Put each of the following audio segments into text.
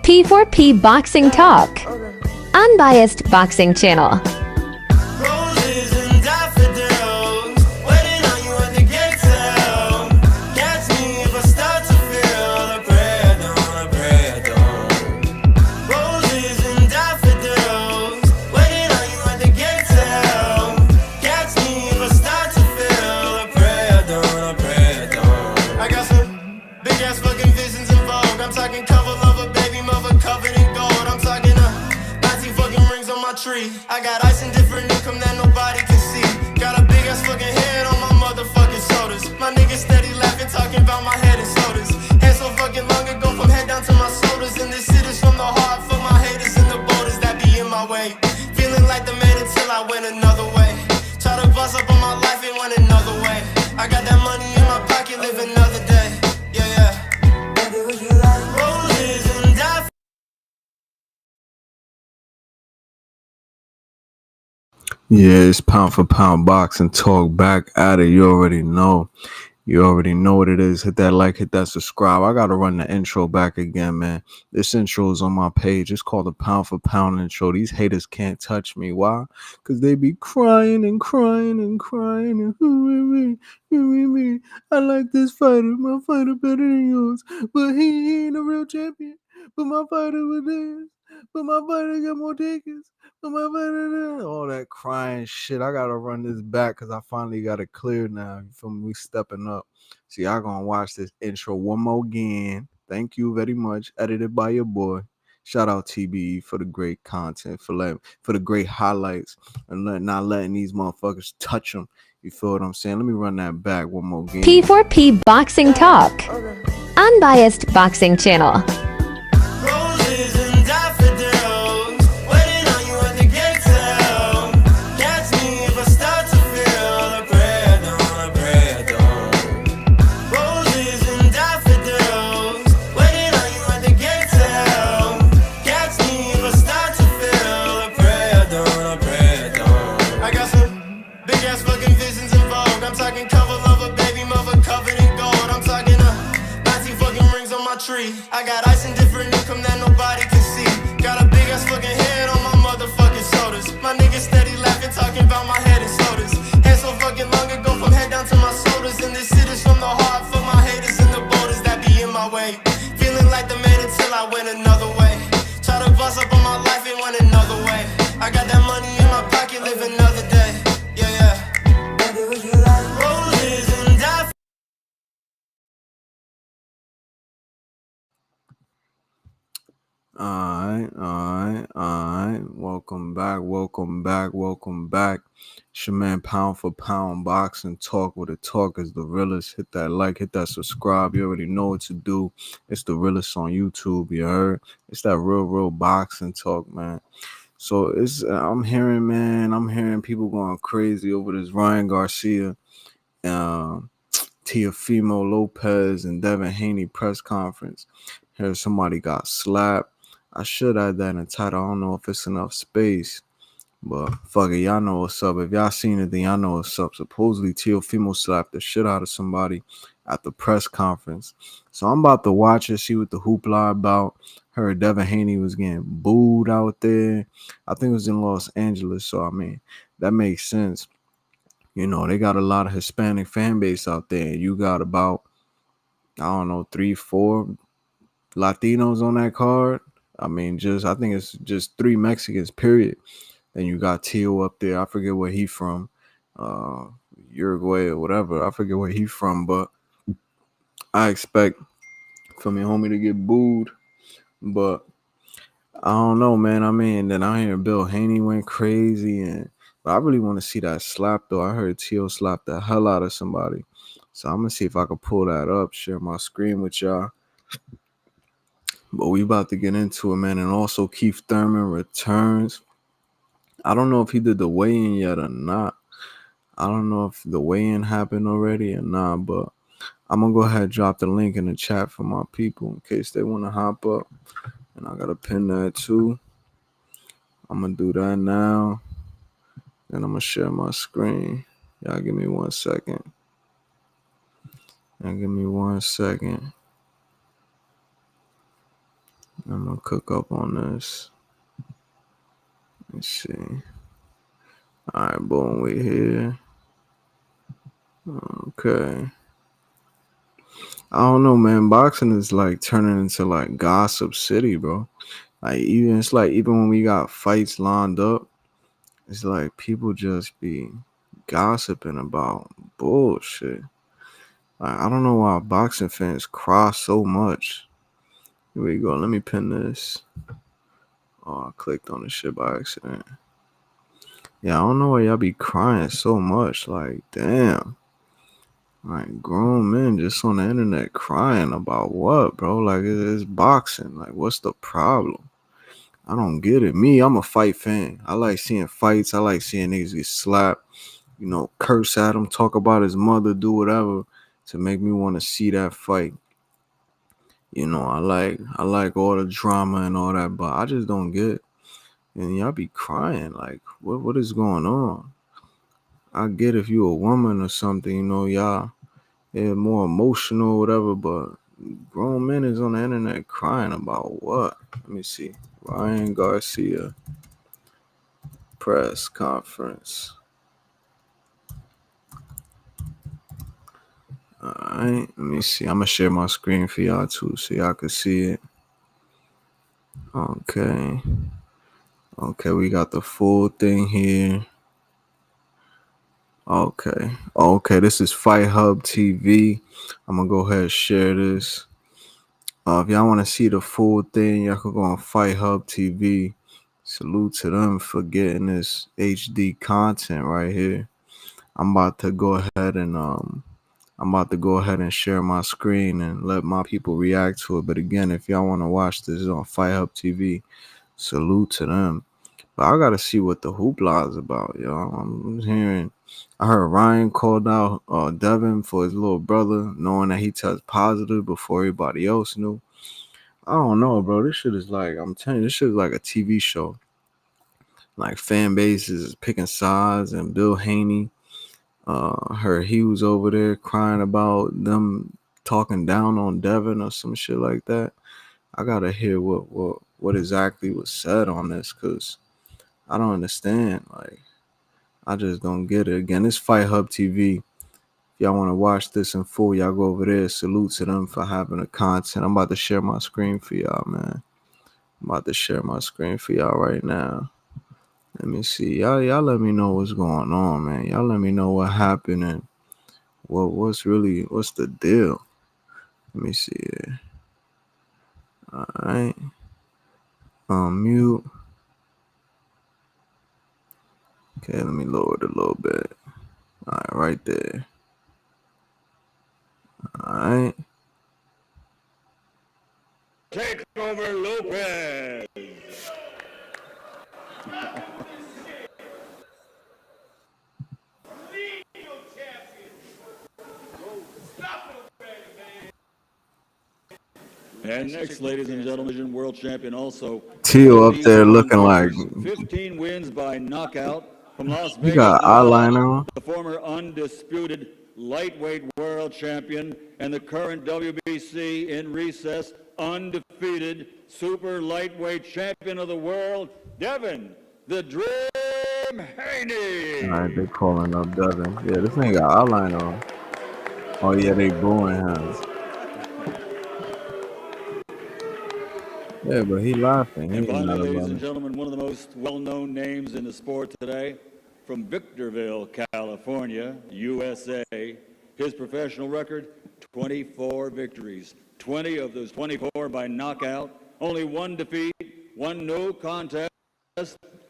P4P Boxing Talk. Unbiased boxing channel. Roses and daffodils, waiting on you at the gate cell. Catch me if I start to feel a prayer dawn, a prayer dawn. Roses and daffodils, waiting on you at the gate cell. Catch me if I start to feel a prayer dawn, a prayer dawn. I got some big ass fucking visions in vogue. I'm talking cover lover, baby mother covered in gold. I'm talking 19 fucking rings on my tree. I got ice and different income that nobody can see. Got a big ass fucking head on my motherfucking shoulders. My niggas steady laughing, talking about my head and shoulders. Hands so fucking long ago from head down to my shoulders. And this shit is from the heart for my haters and the boulders that be in my way. Feeling like the man until I went another way. Try to bust up on my life and went another way. I got that money in my pocket, live another day. Yeah, yeah. Baby, would you like roses and daffodils? Yeah, it's pound for pound boxing talk back at it. You already know. You already know what it is. Hit that like, hit that subscribe. I gotta run the intro back again, man. This intro is on my page. It's called the pound for pound intro. These haters can't touch me. Why? Because they be crying and crying and crying and I like this fighter. My fighter better than yours. But he ain't a real champion. But my fighter was this. But my fighter got more tickets. But my fighter, all that crying shit. I gotta run this back because I finally got it clear now. You feel me? We stepping up. So y'all gonna watch this intro one more again. Thank you very much. Edited by your boy. Shout out TBE for the great content, for the great highlights, and not letting these motherfuckers touch them. You feel what I'm saying? Let me run that back one more game. P4P Boxing Talk. Unbiased boxing channel. Roses and daffodils, waiting on you at the gate cell. Catch me if I start to feel a prayer dawn, a prayer dawn. Roses and daffodils, waiting on you at the gate cell. Catch me if I start to feel a prayer dawn, a prayer dawn. I got some big ass fucking visions in vogue. I'm talking cover lover, baby mother covered in gold. I'm talking 19 fucking rings on my tree. I got ice and different income that nobody can see. Got a big ass fucking head on my motherfucking shoulders. My niggas steady laughing, talking about my head and shoulders. Hands so fucking long ago from head down to my shoulders. And this shit is from the heart for my haters and the boulders that be in my way. Feeling like the man until I went another way. Try to bust up on my life and went another way. I got that money in my pocket, live another day. Yeah, yeah. Baby, would you like roses and daffodils? Alright. Welcome back. It's your man Pound for Pound Boxing Talk, where the talk is the realest. Hit that like, hit that subscribe. You already know what to do. It's the realest on YouTube, you heard? It's that real boxing talk, man. So I'm hearing people going crazy over this Ryan Garcia, Teofimo Lopez, and Devin Haney press conference. Here's somebody got slapped. I should add that in the title. I don't know if it's enough space, but fuck it, y'all know what's up. If y'all seen it, then y'all know what's up. Supposedly Teofimo slapped the shit out of somebody at the press conference. So I'm about to watch it, see what the hoopla about. Heard Devin Haney was getting booed out there. I think it was in Los Angeles, so I mean, that makes sense. You know, they got a lot of Hispanic fan base out there. You got about, I don't know, 3-4 Latinos on that card. I mean, I think it's just 3 Mexicans, period. Then you got Tio up there. I forget where he from. Uruguay or whatever. I forget where he from, but I expect for me homie to get booed. But I don't know, man. I mean, then I hear Bill Haney went crazy, but I really want to see that slap, though. I heard Tio slap the hell out of somebody. So I'm going to see if I can pull that up, share my screen with y'all. But we about to get into it, man. And also Kieth Thurman returns. I don't know if he did the weigh-in yet or not. I don't know if the weigh-in happened already or not, but I'm going to go ahead and drop the link in the chat for my people in case they want to hop up. And I got to pin that too. I'm going to do that now. Then I'm going to share my screen. Y'all give me 1 second. I'm gonna cook up on this. Let's see. All right, boom, we here. Okay. I don't know, man. Boxing is like turning into like gossip city, bro. Like even when we got fights lined up, it's like people just be gossiping about bullshit. Like, I don't know why boxing fans cry so much. Here we go. Let me pin this. Oh, I clicked on this shit by accident. Yeah, I don't know why y'all be crying so much. Like, damn. Like, grown men just on the internet crying about what, bro? Like, it's boxing. Like, what's the problem? I don't get it. Me, I'm a fight fan. I like seeing fights. I like seeing niggas get slapped, curse at him, talk about his mother, do whatever to make me want to see that fight. I like all the drama and all that, but I just don't get it. And y'all be crying. Like, what is going on? I get if you a woman or something, y'all more emotional or whatever, but grown men is on the internet crying about what? Let me see. Ryan Garcia press conference. Alright, let me see. I'm gonna share my screen for y'all too so y'all can see it. Okay. Okay, we got the full thing here. Okay, this is Fight Hub TV. I'm gonna go ahead and share this. If y'all want to see the full thing, y'all can go on Fight Hub TV. Salute to them for getting this HD content right here. I'm about to go ahead and share my screen and let my people react to it. But again, if y'all want to watch this on Fight Hub TV, salute to them. But I gotta see what the hoopla is about, y'all. I heard Ryan called out Devin for his little brother, knowing that he tested positive before everybody else knew. I don't know, bro. This shit is like, I'm telling you, this shit is like a TV show. Like, fan bases is picking sides, and Bill Haney, heard he was over there crying about them talking down on Devin or some shit like that. I gotta hear what exactly was said on this, because I don't understand. Like, I just don't get it. Again, this Fight Hub TV. If y'all want to watch this in full, y'all go over there. Salute to them for having the content. I'm about to share my screen for y'all, man. I'm about to share my screen for y'all right now. Let me see. Y'all let me know what's going on, man. Y'all let me know what happened and what's the deal. Let me see here. Alright. Mute. Okay, let me lower it a little bit. Alright, right there. Alright. Take over Lopez. And next, ladies and gentlemen, world champion also. Teal up there looking like 15 wins by knockout from Las he Vegas, got Nevada. eyeliner on. The former undisputed lightweight world champion and the current WBC in recess undefeated super lightweight champion of the world, Devin, the Dream Haney. Alright, they calling up Devin. Yeah, this nigga got eyeliner on. Oh yeah, they booing him. Yeah, but he laughing. He And ain't finally, mad ladies about and it. gentlemen, one of the most well-known names in the sport today, from Victorville, California, USA. His professional record, 24 victories. 20 of those 24 by knockout. Only one defeat, one no contest.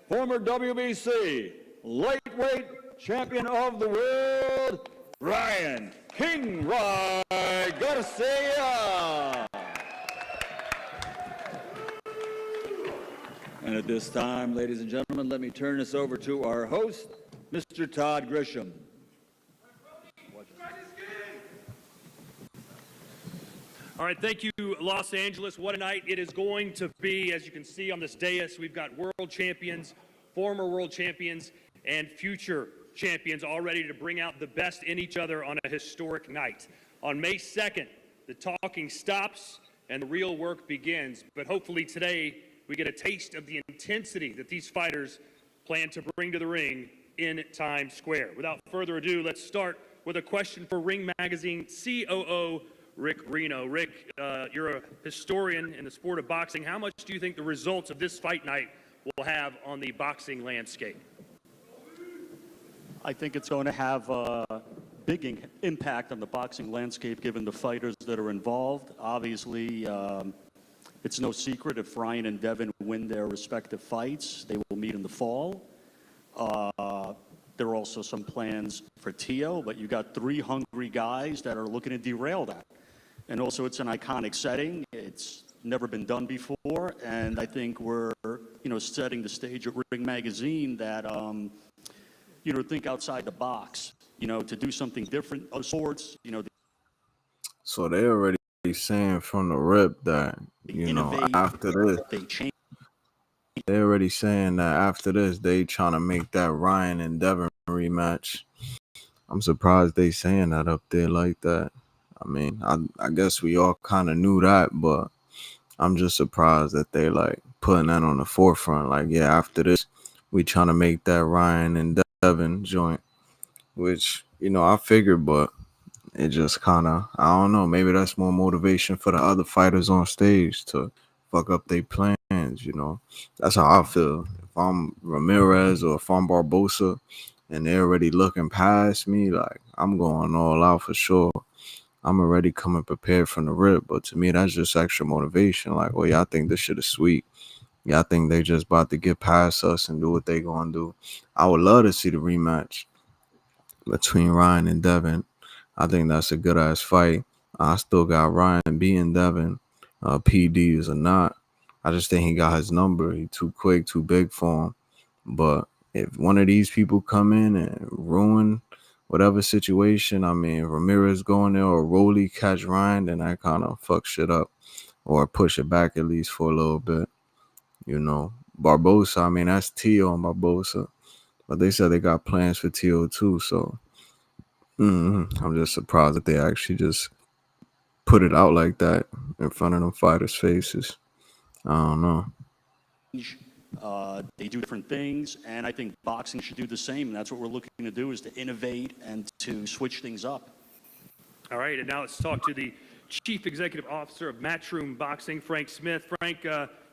Former WBC lightweight champion of the world, Ryan King Rye Garcia. And at this time, ladies and gentlemen, let me turn this over to our host, Mr. Todd Grisham. All right, thank you, Los Angeles. What a night it is going to be. As you can see on this dais, we've got world champions, former world champions, and future champions all ready to bring out the best in each other on a historic night. On May 2nd, the talking stops and the real work begins. But hopefully today we get a taste of the intensity that these fighters plan to bring to the ring in Times Square. Without further ado, let's start with a question for Ring Magazine COO Rick Reno. Rick, you're a historian in the sport of boxing. How much do you think the results of this fight night will have on the boxing landscape? I think it's going to have a big impact on the boxing landscape given the fighters that are involved. Obviously, it's no secret if Ryan and Devin win their respective fights, they will meet in the fall. There are also some plans for Tio, but you got three hungry guys that are looking to derail that. And also it's an iconic setting. It's never been done before. And I think we're, setting the stage at Ring Magazine that, think outside the box, to do something different of sorts, So they already saying from the rip that, after this, they change. they already saying that after this, they trying to make that Ryan and Devin rematch. I'm surprised they saying that up there like that. I mean, I guess we all kind of knew that, but I'm just surprised that they like putting that on the forefront. Like, yeah, after this, we trying to make that Ryan and Devin joint, which, I figured, but it just kind of, I don't know, maybe that's more motivation for the other fighters on stage to fuck up their plans, That's how I feel. If I'm Ramirez or if I'm Barbosa and they're already looking past me, like, I'm going all out for sure. I'm already coming prepared from the rip, but to me, that's just extra motivation. Like, well, y'all think this shit is sweet. Y'all think they just about to get past us and do what they gonna do. I would love to see the rematch between Ryan and Devin. I think that's a good ass fight. I still got Ryan beating Devin. PD is or not. I just think he got his number. He too quick, too big for him. But if one of these people come in and ruin whatever situation, I mean, Ramirez going there or Rolly catch Ryan, then that kind of fuck shit up or push it back at least for a little bit. Barbosa, I mean, that's Tio and Barbosa. But they said they got plans for Tio too, so I'm just surprised that they actually just put it out like that in front of them fighters' faces. I don't know. They do different things, and I think boxing should do the same. And that's what we're looking to do, is to innovate and to switch things up. All right, and now let's talk to the Chief Executive Officer of Matchroom Boxing, Frank Smith. Frank,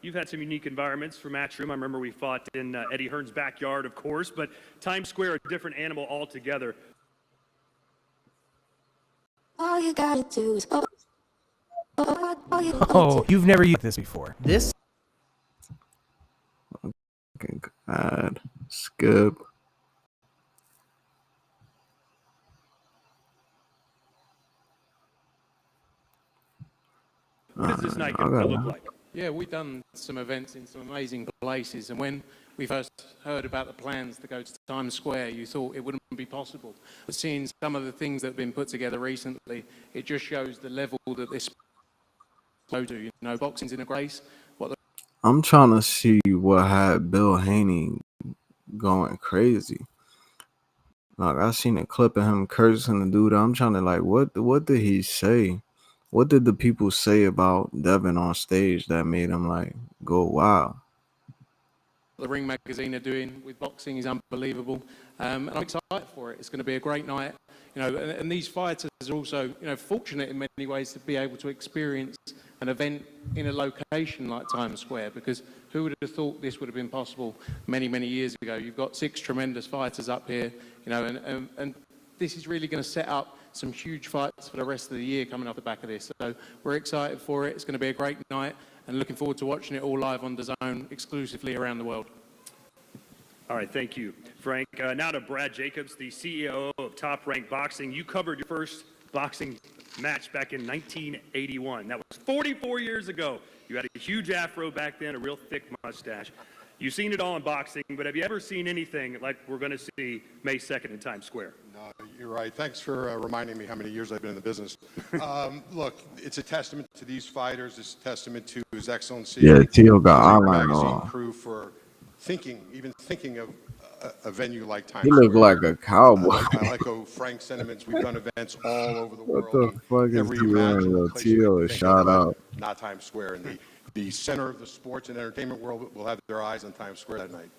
you've had some unique environments for Matchroom. I remember we fought in Eddie Hearn's backyard, of course, but Times Square, a different animal altogether. All you gotta do is Oh, you've never used this before. This? God, skip. What is this night going to look like? Yeah, we've done some events in some amazing places, and when we first heard about the plans to go to Times Square, you thought it wouldn't be possible. But seeing some of the things that have been put together recently, it just shows the level that this go to. Boxing's in a grace. I'm trying to see what had Bill Haney going crazy. Like, I seen a clip of him cursing the dude. I'm trying to what did he say? What did the people say about Devin on stage that made him go wild? The Ring Magazine are doing with boxing is unbelievable, and I'm excited for it. It's going to be a great night, and these fighters are also, fortunate in many ways to be able to experience an event in a location like Times Square, because who would have thought this would have been possible many, many years ago? You've got 6 tremendous fighters up here, and this is really going to set up some huge fights for the rest of the year coming off the back of this. So we're excited for it. It's going to be a great night, and looking forward to watching it all live on DAZN exclusively around the world. All right, thank you, Frank. Now to Brad Jacobs, the CEO of Top Rank Boxing. You covered your first boxing match back in 1981. That was 44 years ago. You had a huge afro back then, a real thick mustache. You've seen it all in boxing, but have you ever seen anything like we're going to see May 2nd in Times Square? No, you're right. Thanks for reminding me how many years I've been in the business. Look, it's a testament to these fighters. It's a testament to His Excellency. Yeah, Tio got the eyeliner magazine on. crew for thinking of a venue like Times He Square. looked like a cowboy. I echo Frank's sentiments. We've done events all over the world. What the fuck is Every he wearing? imaginable Little place you Tio can is think shot of. out. not Times Square. And the center of the sports and entertainment world will have their eyes on Times Square that night.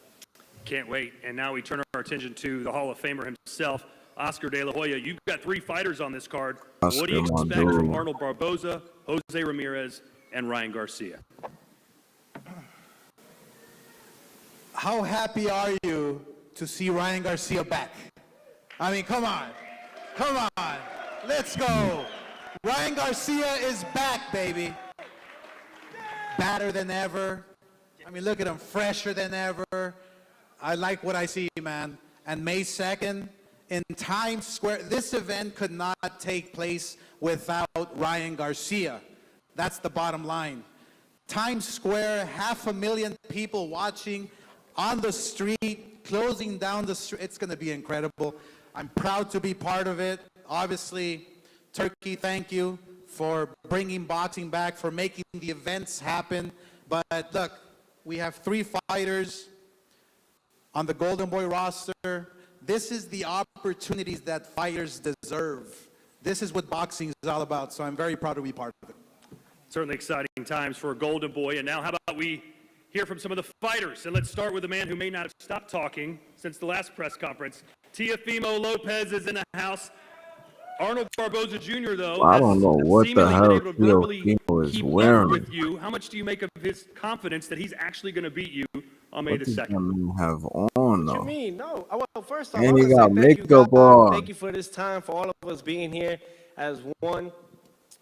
Can't wait. And now we turn our attention to the Hall of Famer himself, Oscar De La Hoya. You've got 3 fighters on this card. What do you Oscar, my expect from dude. Arnold Barboza, Jose Ramirez, and Ryan Garcia? How happy are you to see Ryan Garcia back? I mean, come on. Come on. Let's go. Ryan Garcia is back, baby. Better than ever. I mean, look at him, fresher than ever. I like what I see, man. And May 2nd, in Times Square, this event could not take place without Ryan Garcia. That's the bottom line. Times Square, 500,000 people watching on the street, closing down the street. It's going to be incredible. I'm proud to be part of it. Obviously, Turkey, thank you for bringing boxing back, for making the events happen. But look, we have 3 fighters on the Golden Boy roster. This is the opportunities that fighters deserve. This is what boxing is all about, so I'm very proud to be part of it. Certainly exciting times for Golden Boy. And now how about we hear from some of the fighters? And let's start with a man who may not have stopped talking since the last press conference. Teofimo Lopez is in the house. Arnold Barboza Jr., though, I don't know what the hell been able to verbally Teofimo is keep up wearing. with you. How much do you make of his confidence that he's actually going to beat you on May What the does 2nd? that man have on, What though? you mean? No. Well, first off, And I he wanna say got thank you, makeup God. on. Thank you for this time, for all of us being here as one.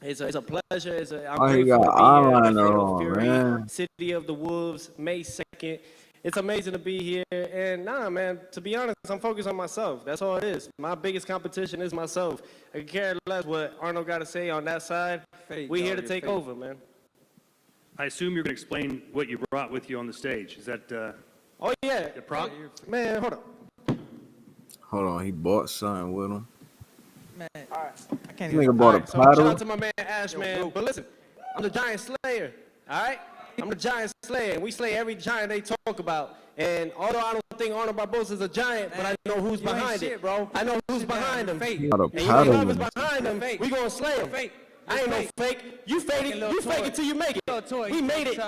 It's a pleasure. I'm Oh, he grateful got to be here at eyeliner Fatal on, Fury, man. City of the Wolves, May 2nd. It's amazing to be here. And nah, man, to be honest, I'm focused on myself. That's all it is. My biggest competition is myself. I can care less what Arnold got to say on that side. We're here to take over, man. I assume you're going to explain what you brought with you on the stage. Is that Oh, yeah. the prop? Man, hold on. Hold on, he bought something with him. Man, all right. I can't Nigga bought a So shout paddle. out to my man Ash, man. But listen, I'm the Giant Slayer, all right? I'm the Giant Slayer, and we slay every giant they talk about. And although I don't think Arnold Barboza is a giant, but I know who's behind it, bro. I know who's behind him. He got a And paddle whoever's in his behind him, we gonna slay him. I ain't no fake. You fake it. You fake it till you make it. We made it.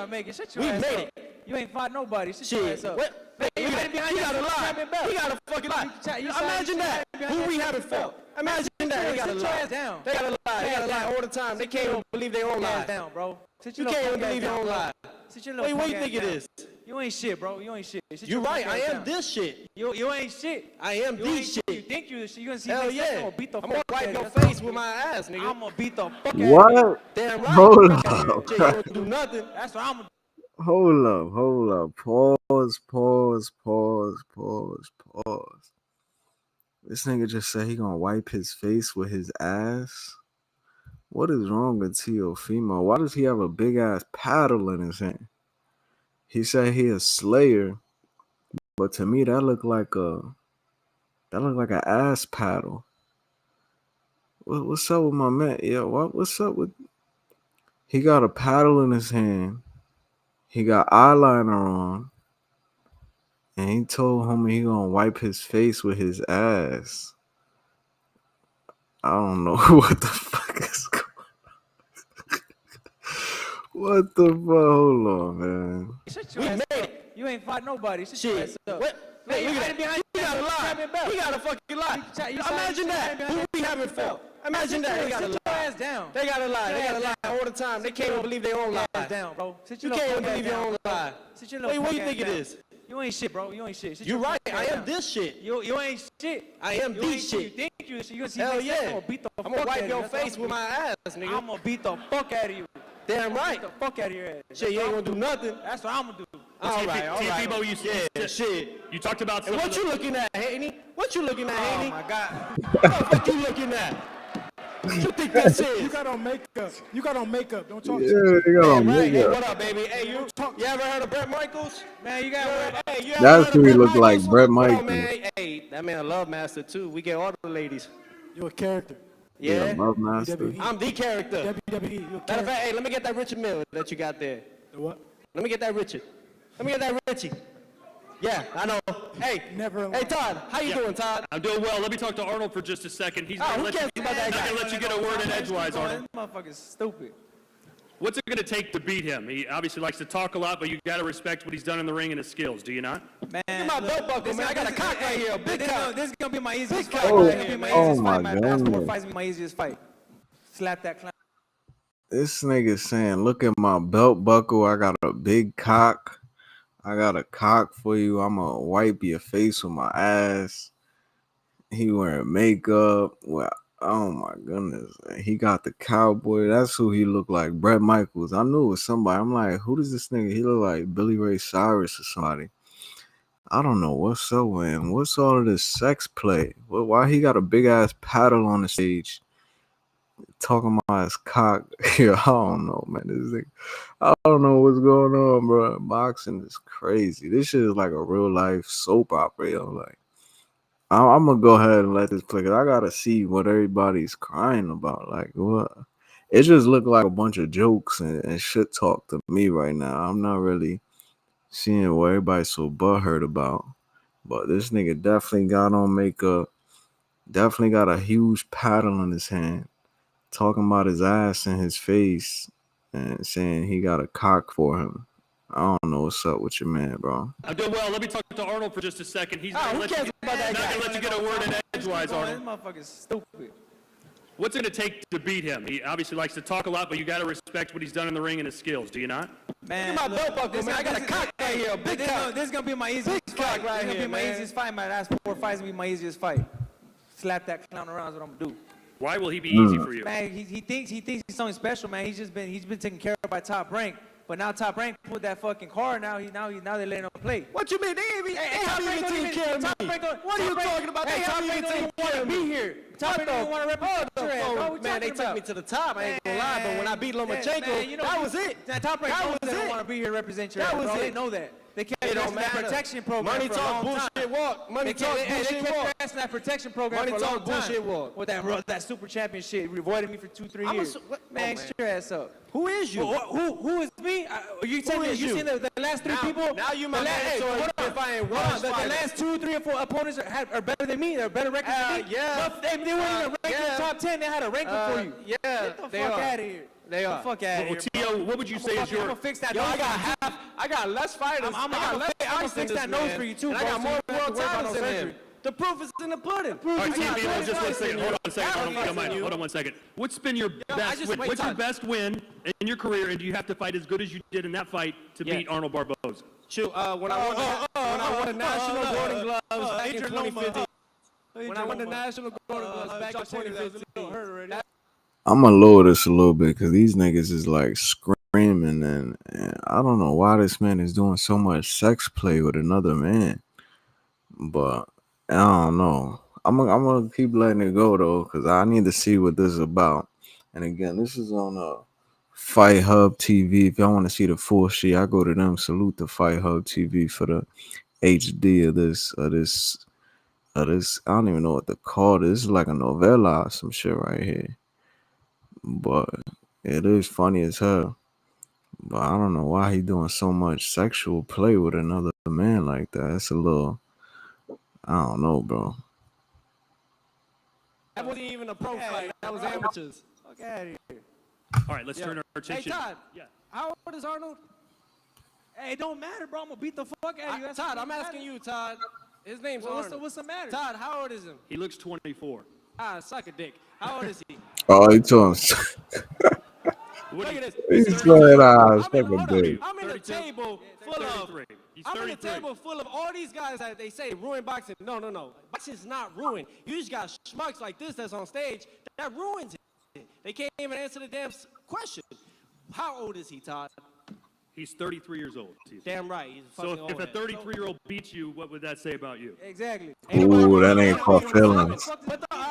We made it. You ain't fought nobody. Shit. What? He got a lie. He got a fucking lie. Imagine that. Who we haven't fought. Imagine that. They got a lie. They got a lie. They got a lie all the time. They can't even believe their own lie. down, bro. You can't even believe your own lie. Wait, what do you think it is? You ain't shit, bro. You ain't shit. You're right. I am this shit. You ain't shit. I am this You shit. think you this shit. You gonna see Hell me next time, yeah. I'm gonna beat the I'm fuck gonna wipe out your of you. face with my ass, nigga. I'm gonna beat the fuck out of you. What? Damn right. Hold Shit, up. you don't do nothing. That's what I'm gonna Hold up. Pause. This nigga just said he gonna wipe his face with his ass. What is wrong with Teofimo? Why does he have a big ass paddle in his hand? He said he a slayer, but to me that looked like an ass paddle. What's up with my man? Yeah, what's up with? He got a paddle in his hand. He got eyeliner on. And he told homie he gonna wipe his face with his ass. I don't know what the fuck is going on. What the fuck? Hold on, man. We made it. You ain't fought nobody. Shit. What? Hey, look at that. He got a lie. He got a fucking lie. Imagine that. Who we haven't fought. Imagine that. They got a lie. down. They got a lie. They got a lie all the time. They can't even believe their own lie. Down, bro. You can't even believe your own lie. Wait, what do you think it is? You ain't shit, bro. You ain't shit. You're right. I am this shit. You ain't shit. I am this shit. You think you this shit. You gonna see Hell me next time, yeah. I'm gonna beat the fuck I'm gonna out wipe of your you. That's what face with my ass, nigga. I'm gonna beat the fuck out of you. Damn right. Beat the fuck out of your ass. Shit, you ain't gonna do nothing. That's what I'm gonna do. All right. Teofimo, Yeah, shit. you talked about And some what of you the, looking at, Haney? What you looking at, Haney? Oh my God. What the fuck you looking at? What you think this is? You got on makeup. You got on makeup. Don't talk Yeah, to me. they got on Right. Hey, makeup. what up, baby? Hey, you ever heard of Brett Michaels? Man, you got Hey, you ever That's heard who of he Brett looked like, Michaels? Brett Come on, Michaels. man. Hey, that man a love master too. We get all the ladies. You're a character. Yeah. Love master. WWE. I'm the character. WWE. You're a Matter of character. fact, hey, let me get that Richard Mille that you got there. The what? Let me get that Richard. Let me get that Richie. Yeah, I know. Hey, Never hey, Todd, how you doing, Todd? I'm doing well. Let me talk to Arnold for just a second. He's Oh, not who going to cares about that guy? let you get a word in edgewise, Arnold. This motherfucker's stupid. What's it going to take to beat him? He obviously likes to talk a lot, but you got to respect what he's done in the ring and his skills, do you not? Man, my belt buckle, man. I got a cock right here, a big cock. This is gonna be my easiest fight. Oh, This is gonna be my easiest my fight. My last 4 goodness. fights be my easiest fight. Slap that clown. This nigga saying, look at my belt buckle. I got a big cock. I got a cock for you. I'ma wipe your face with my ass. He wearing makeup. Well, oh my goodness. He got the cowboy. That's who he looked like. Bret Michaels. I knew it was somebody. I'm like, who does this nigga? He look like Billy Ray Cyrus or somebody. I don't know what's up with him. What's all of this sex play? Why he got a big ass paddle on the stage talking about his cock? I don't know, man. This thing, I don't know what's going on, bro. Boxing is crazy. This shit is like a real life soap opera, yo. Like, I'm gonna go ahead and let this play, 'cause I gotta see what everybody's crying about. Like, what? It just looked like a bunch of jokes and shit talk to me right now. I'm not really seeing what everybody's so butthurt about. But this nigga definitely got on makeup, definitely got a huge paddle in his hand, talking about his ass and his face, and saying he got a cock for him. I don't know what's up with your man, bro. I'm doing well. Let me talk to Arnold for just a second. He's not Who going to cares about that guy? let you get a word in edgewise, This Arnold. motherfucker's stupid. What's it going to take to beat him? He obviously likes to talk a lot, but you got to respect what he's done in the ring and his skills, do you not? Man, my belt buckle, man. I got a cock right here, a big cock. This is gonna be my easiest fight. This is gonna be my easiest fight. My last 4 fights will be my easiest fight. Slap that clown around is what I'm gonna do. Why will he be easy for you? Man, he thinks he's something special, man. He's been taken care of by Top Rank. But now Top Rank put that fucking car. Now they letting him play. What you mean? They haven't even taken care of me. What are you talking about? They haven't even taken care of me. Be here. Top Rank didn't want to represent your ass, bro. Man, they took me to the top. I ain't gonna lie, but when I beat Lomachenko, that was it. Top Rank don't want to be here to represent your ass, bro. They know that. They kept it on that protection program. Money for a talk, long time. bullshit walk. Money talk, They bullshit kept walk. their ass in that protection program Money for a long talk, time. bullshit walk. With that super champion shit, you avoided me for 2-3 years. Man, shut your ass up. Who is you? Who is me? You telling me you seen the last 3 people? Now you my man, so if I ain't one The last 2, 3, or 4 opponents are better than me. They're better records than me. Yeah. But they weren't even ranked in the top 10. They had a ranking for you. Yeah, Get the they fuck are. out of here. They are. Get the fuck out of here. Tio, what would you say is I'm your... gonna fix that. Yo, nose I got less fighters. I'm I got less gonna fights fix than that this nose man. for you too, And I bro, got so more you don't have world to worry about titles no than him. surgery. The proof is in the pudding. All right, He's not Tio, just one second. Hold on a second. That Hold on, was come on. Hold on one second. What's been your best win? What's your best win in your career, and do you have to fight as good as you did in that fight to beat Arnold Barboza? Shoot, when I won the National Golden Gloves back in 2015. When I won the National Golden Gloves back in 2015. I'm gonna lower this a little bit because these niggas is like screaming, and I don't know why this man is doing so much sex play with another man. But I don't know. I'm gonna keep letting it go though, because I need to see what this is about. And again, this is on Fight Hub TV. If y'all want to see the full shit, I go to them. Salute to Fight Hub TV for the HD of this. I don't even know what to call this. This is like a novella or some shit right here. But it is funny as hell. But I don't know why he doing so much sexual play with another man like that. It's a little, I don't know, bro. That wasn't even a pro fight. That was amateurs. Fuck out of here. All right, let's turn our attention. Hey, Todd. Yeah. How old is Arnold? Hey, it don't matter, bro. I'm gonna beat the fuck out of you. Todd, I'm asking you, Todd. His name's Arnold. What's the matter? Todd, how old is him? He looks 24. Suck a dick. How old is he? Oh, he told him. Look at this. He's playing suck a dick. I'm in a table full of. He's I'm in a 33. table full of all these guys that they say ruin boxing. No. Boxing's not ruined. You just got schmucks like this that's on stage that ruins it. They can't even answer the damn question. How old is he, Todd? He's 33 years old. Damn right. He's fucking So if a 33-year-old beats you, what would that say about you? Exactly. Ooh, that ain't called feelings.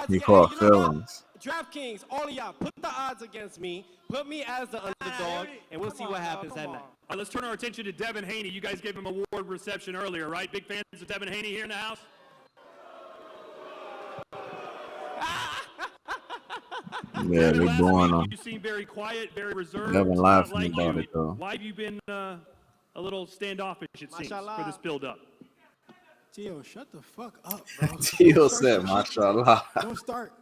He called feelings. DraftKings, all of y'all, put the odds against me. Put me as the underdog, and we'll see what happens that night. All right, let's turn our attention to Devin Haney. You guys gave him an award reception earlier, right? Big fans of Devin Haney here in the house? Yeah, they're Last going week, on. You seem very quiet, very reserved. Devin not laughing like about you. it, though. Why have you been a little standoffish, it seems, for this build-up? Tio, shut the fuck up, bro. Tio said, mashallah. Don't start.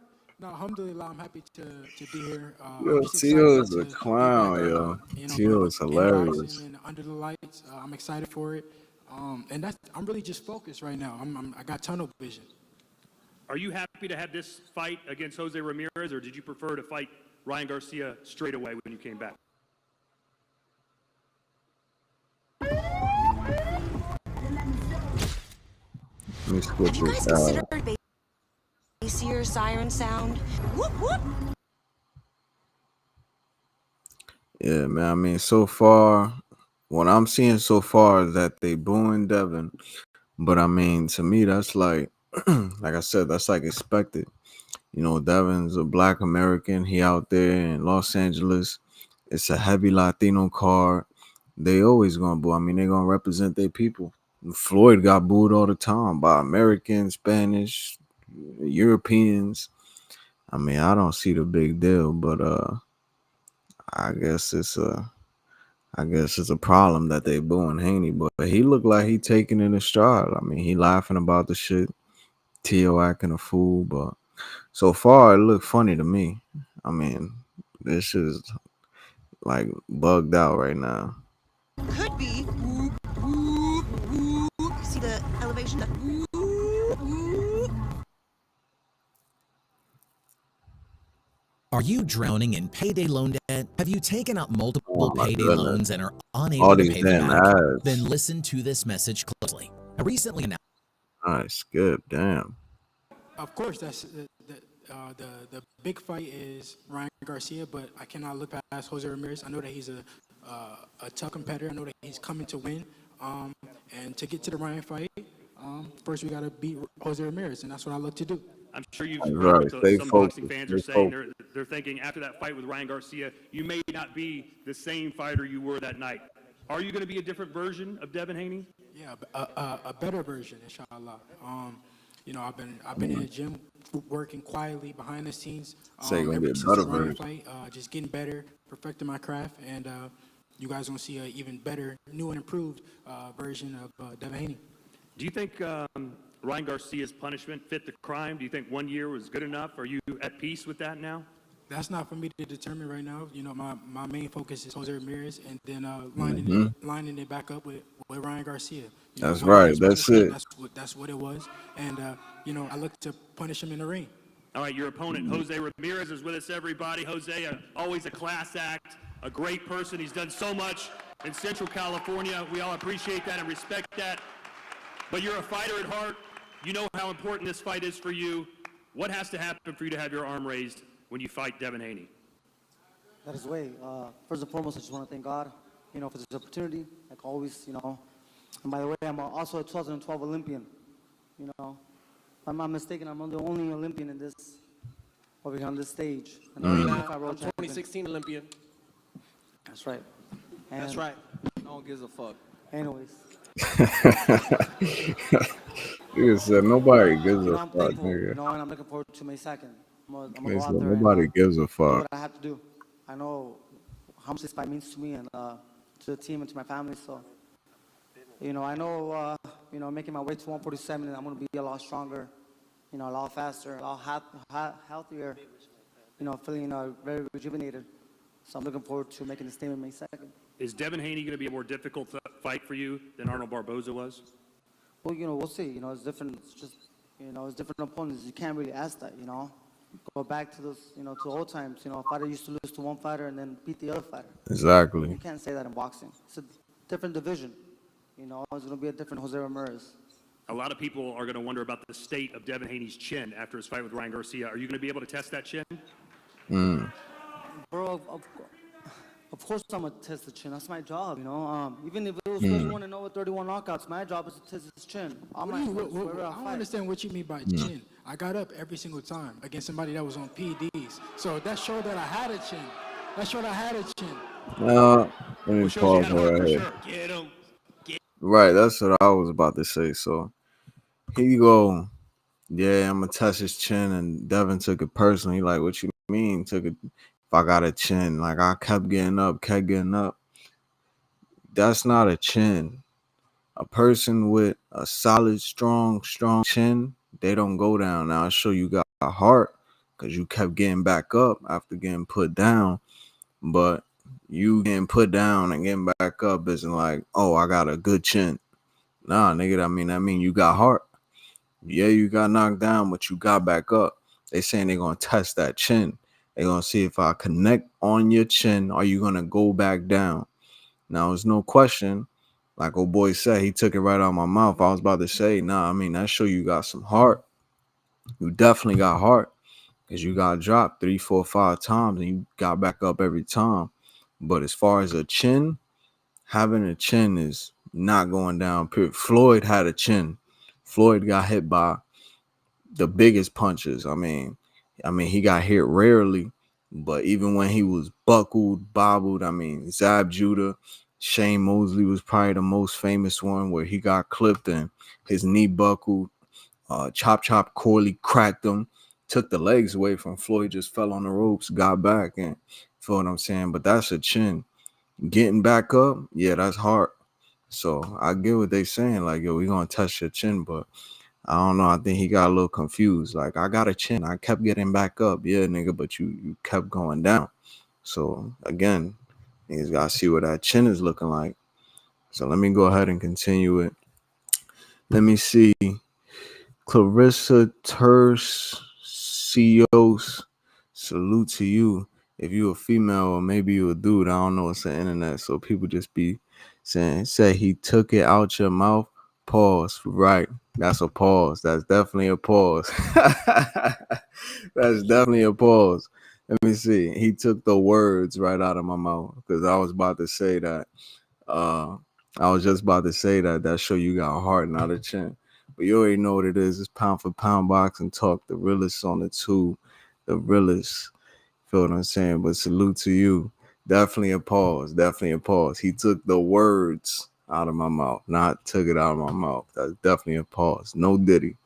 No, alhamdulillah, I'm happy to be here. Yo, I'm just Tio excited is a to be back, clown, yo. in, Tio is in boxing hilarious. and under the lights. I'm excited for it. And I'm really just focused right now. I got tunnel vision. Are you happy to have this fight against Jose Ramirez, or did you prefer to fight Ryan Garcia straight away when you came back? Let me switch Have you guys this out. considered bassier siren sound? Whoop whoop. Yeah, man. I mean, so far, what I'm seeing so far is that they booing Devin. But I mean, to me, that's like, like I said, that's like expected. You know, Devin's a Black American. He out there in Los Angeles. It's a heavy Latino card. They always gonna boo. I mean, they gonna represent their people. Floyd got booed all the time by Americans, Spanish, Europeans. I mean, I don't see the big deal, but I guess it's a problem that they booing Haney. But he looked like he taking it in stride. I mean, he laughing about the shit. Tio acting a fool, but so far it looked funny to me. I mean, this is like bugged out right now. Could be. Whoop whoop whoop. You see the elevation? The whoop whoop. Are you drowning in payday loan debt? Have you taken out multiple Oh my payday goodness. loans and are All unable to these pay them damn back? ads. Then listen to this message closely. I recently announced. Nice, skip, damn. Of course, that's the big fight is Ryan Garcia, but I cannot look past Jose Ramirez. I know that he's a tough competitor. I know that he's coming to win. And to get to the Ryan fight, first we got to beat Jose Ramirez, and that's what I look to do. I'm sure you've That's heard right. what Stay some focused. boxing fans Stay are saying. focused. They're thinking after that fight with Ryan Garcia, you may not be the same fighter you were that night. Are you going to be a different version of Devin Haney? Yeah, a better version, inshallah. You know, I've been in the gym working quietly behind the scenes. Say you're gonna Ever be a since better the Ryan version. fight, just getting better, perfecting my craft, and you guys gonna see an even better, new and improved version of Devin Haney. Do you think Ryan Garcia's punishment fit the crime? Do you think 1 year was good enough? Are you at peace with that now? That's not for me to determine right now. You know, my main focus is Jose Ramirez, and then lining it back up with Ryan Garcia. You know, That's one right. against That's one, it. That's what it was, and you know, I look to punish him in the ring. All right, your opponent, Jose Ramirez, is with us, everybody. Jose, always a class act, a great person. He's done so much in Central California. We all appreciate that and respect that. But you're a fighter at heart. You know how important this fight is for you. What has to happen for you to have your arm raised when you fight Devin Haney? That is the way. First and foremost, I just want to thank God, you know, for this opportunity, like always, you know. And by the way, I'm also a 2012 Olympian, you know. If I'm not mistaken, I'm the only Olympian in this, over here on this stage. And I'm world champion. 2016 Olympian. That's right. And That's right. No one gives a fuck. anyways, Nigga said nobody gives you know, a I'm fuck, thankful, you nigga. know, and I'm looking forward to May 2nd. I'm gonna He go said out there nobody and gives a do fuck. what I have to do. I know how much this fight means to me and to the team and to my family, so, you know, I know, you know, making my way to 147, and I'm going to be a lot stronger, you know, a lot faster, a lot healthier, you know, feeling very rejuvenated. So I'm looking forward to making the statement May 2nd. Is Devin Haney going to be a more difficult fight for you than Arnold Barboza was? Well, you know, we'll see. You know, it's different. It's just, you know, it's different opponents. You can't really ask that, you know. Go back to those, you know, to old times. You know, a fighter used to lose to one fighter and then beat the other fighter. Exactly. You can't say that in boxing. It's a different division. You know, it's going to be a different Jose Ramirez. A lot of people are going to wonder about the state of Devin Haney's chin after his fight with Ryan Garcia. Are you going to be able to test that chin? Bro, of course I'm going to test the chin. That's my job, you know. Even if it was 31-0 with 31 knockouts, my job is to test his chin. I don't understand what you mean by chin. I got up every single time against somebody that was on PDs. So that showed that I had a chin. That showed I had a chin. Let me pause right here. Get him. Right, that's what I was about to say. So here you go. Yeah, I'm gonna test his chin, and Devin took it personally. Like, what you mean? Took it? If I got a chin, like I kept getting up. That's not a chin. A person with a solid, strong chin, they don't go down. Now I show you got a heart, because you kept getting back up after getting put down. But you getting put down and getting back up isn't like, oh, I got a good chin. Nah, nigga, that mean you got heart. Yeah, you got knocked down, but you got back up. They saying they're gonna test that chin. They're gonna see if I connect on your chin, are you gonna go back down? Now there's no question. Like old boy said, he took it right out of my mouth. I was about to say, nah, I mean that show you got some heart. You definitely got heart. Because you got dropped 3, 4, 5 times and you got back up every time. But as far as a chin, having a chin is not going down. Floyd had a chin. Floyd got hit by the biggest punches. I mean, he got hit rarely, but even when he was buckled, bobbled, Zab Judah, Shane Mosley was probably the most famous one where he got clipped and his knee buckled. Chop Corley cracked him, took the legs away from Floyd, just fell on the ropes, got back, and feel what I'm saying? But that's a chin. Getting back up, yeah, that's hard. So I get what they saying, like, yo, we gonna test your chin, but I don't know. I think he got a little confused. Like, I got a chin. I kept getting back up. Yeah, nigga, but you kept going down. So again, niggas gotta see what that chin is looking like. So let me go ahead and continue it. Let me see. Clarissa Tercios, salute to you. If you a female or maybe you a dude, I don't know. It's the internet, so people just be saying, say he took it out your mouth. Pause. Right. That's a pause. That's definitely a pause. That's definitely a pause. Let me see. He took the words right out of my mouth because I was about to say that. I was just about to say that show you got heart, not a chin. But you already know what it is. It's pound for pound boxing talk. The realest on the tube. The realest. Feel what I'm saying? But salute to you. Definitely a pause. Definitely a pause. He took the words out of my mouth. Not took it out of my mouth. That's definitely a pause. No Diddy.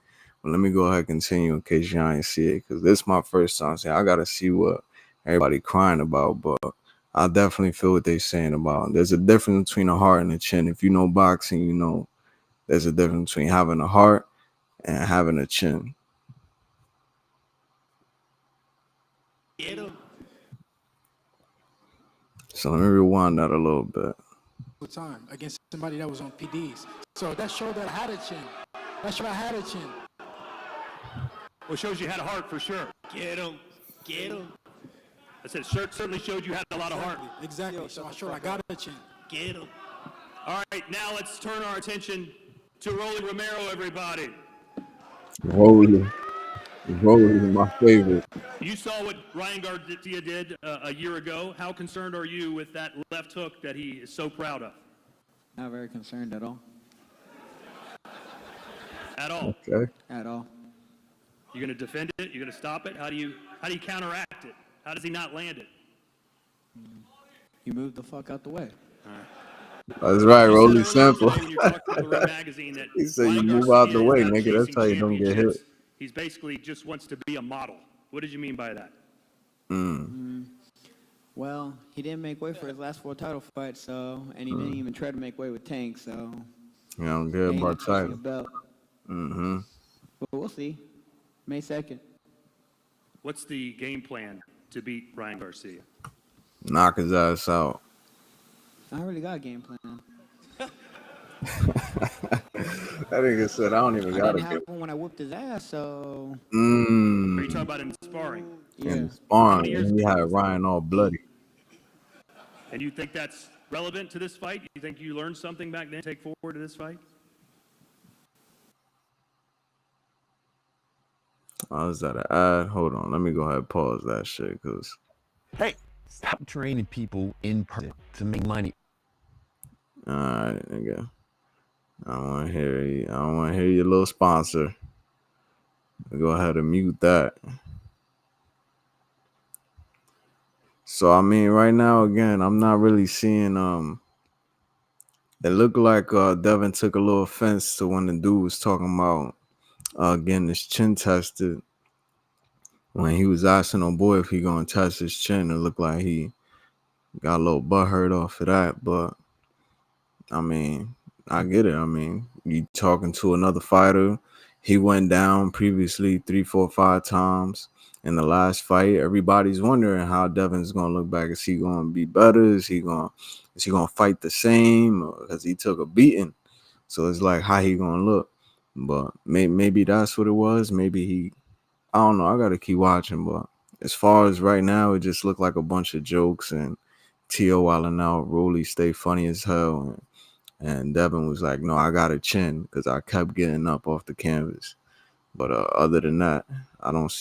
But let me go ahead and continue in case y'all ain't see it. Because this is my first time saying I got to see what everybody crying about. But I definitely feel what they saying about. There's a difference between a heart and a chin. If you know boxing, you know there's a difference between having a heart and having a chin. So let me rewind that a little bit. Time against somebody that was on PDs. So that showed that I had a chin. That showed I had a chin. Well, shows you had a heart for sure. Get him. Get him. I said, certainly showed you had a lot of heart. Exactly. So I showed I got a chin. Get him. All right, now let's turn our attention to Rolly Romero, everybody. Rolly is my favorite. You saw what Ryan Garcia did a year ago. How concerned are you with that left hook that he is so proud of? Not very concerned at all. At all? Okay. At all. You're going to defend it? You're going to stop it? How do you counteract it? How does he not land it? You move the fuck out the way. All right. That's right, Rolly Simple. Magazine that He said you Ryan move Garcia out the way, is not nigga. That's chasing how you don't get hit. championships. He's basically just wants to be a model. What did you mean by that? Well, he didn't make way for his last 4 title fights, and he didn't even try to make way with Tank, so. Yeah, I'm good about title. But we'll see. May 2nd. What's the game plan to beat Ryan Garcia? Knock his ass out. I really got a game plan. That nigga said I don't even got I didn't a have one when I whooped his ass, so. Are you talking about in sparring? Yeah. In sparring, and he had Ryan all bloody. And you think that's relevant to this fight? You think you learned something back then to take forward to this fight? Oh, is that an ad? Hold on. Let me go ahead and pause that shit, because... Hey, stop training people in person to make money. Alright, nigga. I don't want to hear you. I don't want to hear your little sponsor. Go ahead and mute that. So, I mean, right now, again, I'm not really seeing... It looked like Devin took a little offense to when the dude was talking about getting his chin tested. When he was asking old boy if he gonna test his chin, it looked like he got a little butthurt off of that. But I mean, I get it. I mean, you talking to another fighter. He went down previously 3, 4, 5 times, in the last fight. Everybody's wondering how Devin's gonna look back. Is he gonna be better? Is he gonna fight the same? Because he took a beating. So it's like how he gonna look. But maybe that's what it was. Maybe I don't know. I gotta keep watching. But as far as right now, it just looked like a bunch of jokes and T.O. wilding out. Rolly stay funny as hell. And Devin was like, no, I got a chin because I kept getting up off the canvas. But other than that, I don't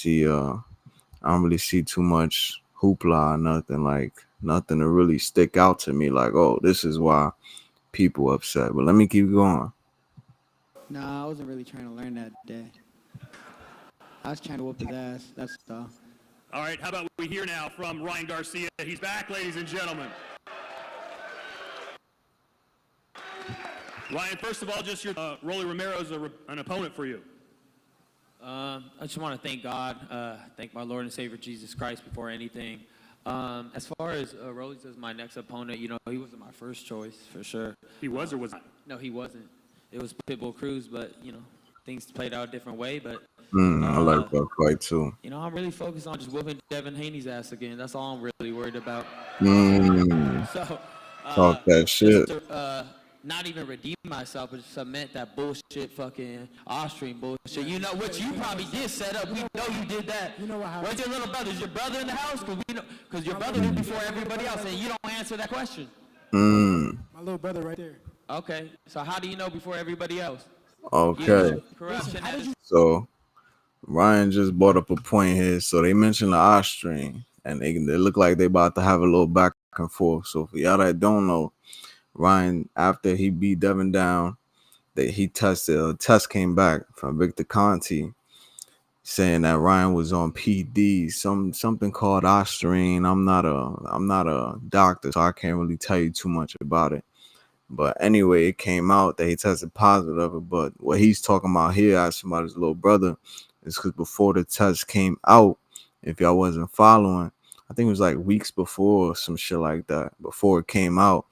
really see too much hoopla or nothing to really stick out to me. Like, oh, this is why people upset. But let me keep going. Nah, I wasn't really trying to learn that day. I was trying to whoop his ass. That's all. All right, how about we hear now from Ryan Garcia. He's back, ladies and gentlemen. Ryan, first of all, just your Rolly Romero is an opponent for you. I just want to thank God, thank my Lord and Savior Jesus Christ before anything. As far as Rolly's as my next opponent, you know, he wasn't my first choice for sure. He was or was not? No, he wasn't. It was Pitbull Cruz, but you know, things played out a different way. But I like that fight too. you know, I'm really focused on just whooping Devin Haney's ass again. That's all I'm really worried about. So Talk that shit. just to, not even redeem myself, but cement that bullshit fucking Austrian bullshit. You know what you probably did set up. We know you did that. You know what happened? Where's your little brother? Is your brother in the house? Because your brother did before everybody else, and you don't answer that question. My little brother right there. Okay, so how do you know before everybody else? Okay. Corruption. So Ryan just brought up a point here. So they mentioned the Austrian, and they look like they about to have a little back and forth. So for y'all that don't know, Ryan, after he beat Devin down, he tested. A test came back from Victor Conti saying that Ryan was on PD, something called Osterine. I'm not a doctor, so I can't really tell you too much about it. But anyway, it came out that he tested positive of it. But what he's talking about here, asking about his little brother, is because before the test came out, if y'all wasn't following, I think it was like weeks before or some shit like that. Before it came out,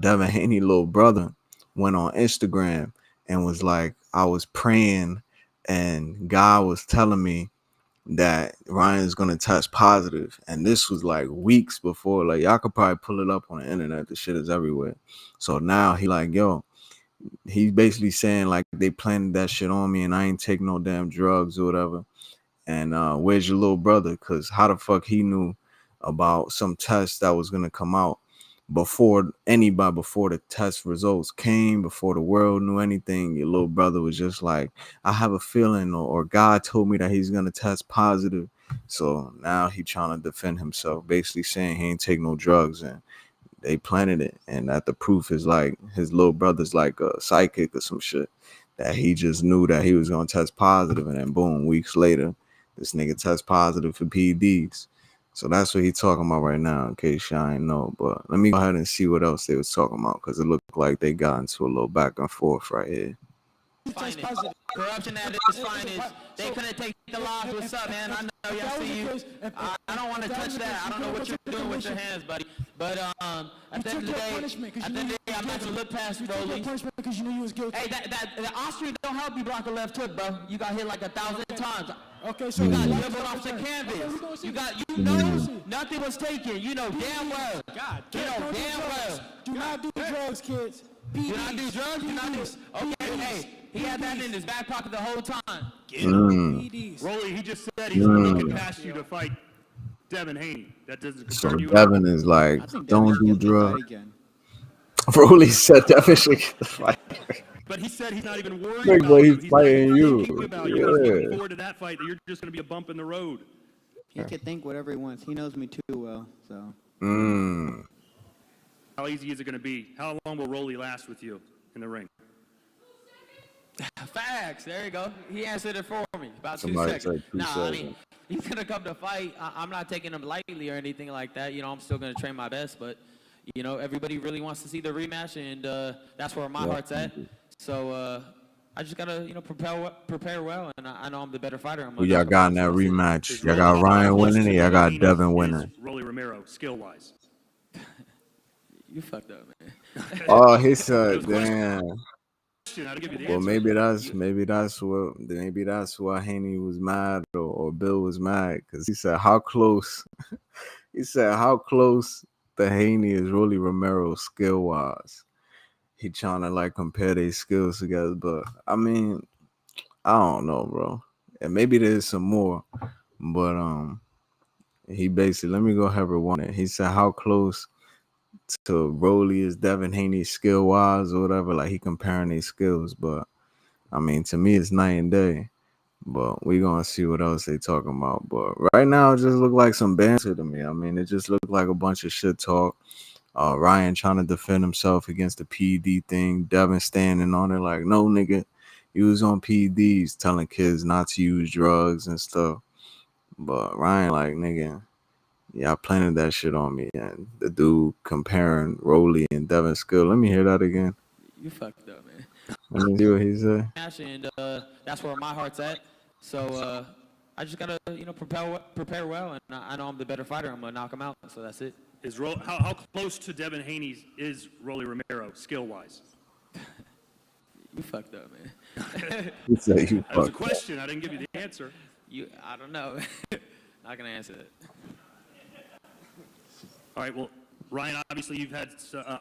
Devin Haney little brother went on Instagram and was like, I was praying and God was telling me that Ryan's gonna test positive. And this was like weeks before. Like y'all could probably pull it up on the internet. The shit is everywhere. So now he like, yo, he's basically saying like they planted that shit on me and I ain't take no damn drugs or whatever. And where's your little brother? Because how the fuck he knew about some test that was gonna come out before the test results came, before the world knew anything? Your little brother was just like, I have a feeling, or God told me that he's gonna test positive. So now he trying to defend himself, basically saying he ain't take no drugs and they planted it, and that the proof is like his little brother's like a psychic or some shit, that he just knew that he was gonna test positive, and then boom, weeks later, this nigga test positive for PEDs. So that's what he's talking about right now, in case y'all ain't know. But let me go ahead and see what else they was talking about, because it looked like they got into a little back and forth right here. Corruption at its finest. They couldn't take the loss. What's up, man? I know y'all see you. I don't want to touch that. I don't know what you're doing with your hands, buddy. But at the end of the day, I'm not gonna look past Rolly. Hey, that Austrian don't help you block a left hook, bro. You got hit like 1,000 times. Okay, so you got dribbled off the canvas. You know nothing was taken. You know damn well. You know damn well. Do not do drugs, kids. Do not do drugs. Do not do. Okay, hey. He had that in his back pocket the whole time. Rolly, he just said he's looking past you to fight Devin Haney. That doesn't concern you. Devin is like, don't do drugs. Rolly said Devin should get the fight. But he said he's not even worried Like, about well, you. he's fighting you. You're looking forward to that fight, that you're just going to be a bump in the road. He can think whatever he wants. He knows me too well, so. How easy is it going to be? How long will Rolly last with you in the ring? Facts. There you go. He answered it for me. About Somebody 2 seconds. said 2 seconds. I mean, he's gonna come to fight. I'm not taking him lightly or anything like that. You know, I'm still gonna train my best, but you know, everybody really wants to see the rematch, and that's where my heart's at. So I just gotta, you know, prepare well, and I know I'm the better fighter. Who y'all got in that rematch? Y'all got Ryan winning, or y'all got Devin winning? Rolly Romero, skill-wise. You fucked up, man. Oh, he said, damn. I didn't give you the Well, answer. maybe that's why Haney was mad or Bill was mad because he said how close the Haney is Rolly Romero skill wise. He trying to like compare their skills together, but I mean, I don't know, bro. And maybe there's some more, but he basically let me go have one. He said how close to Rolly is Devin Haney skill wise or whatever. Like he comparing these skills, but I mean to me it's night and day. But we gonna see what else they talking about. But right now it just look like some banter to me. I mean it just looked like a bunch of shit talk. Ryan trying to defend himself against the PD thing. Devin standing on it like, no nigga, you was on PDs telling kids not to use drugs and stuff. But Ryan like, nigga, y'all planted that shit on me. And the dude comparing Rolly and Devin skill. Let me hear that again. You fucked up, man. Let me see what he said. And that's where my heart's at. So I just gotta, prepare well, and I know I'm the better fighter. I'm gonna knock him out. So that's it. How close to Devin Haney is Rolly Romero skill-wise? You fucked up, man. He said you That was a fucked question. I didn't give you the answer. I don't know. Not gonna answer that. All right, well, Ryan, obviously you've had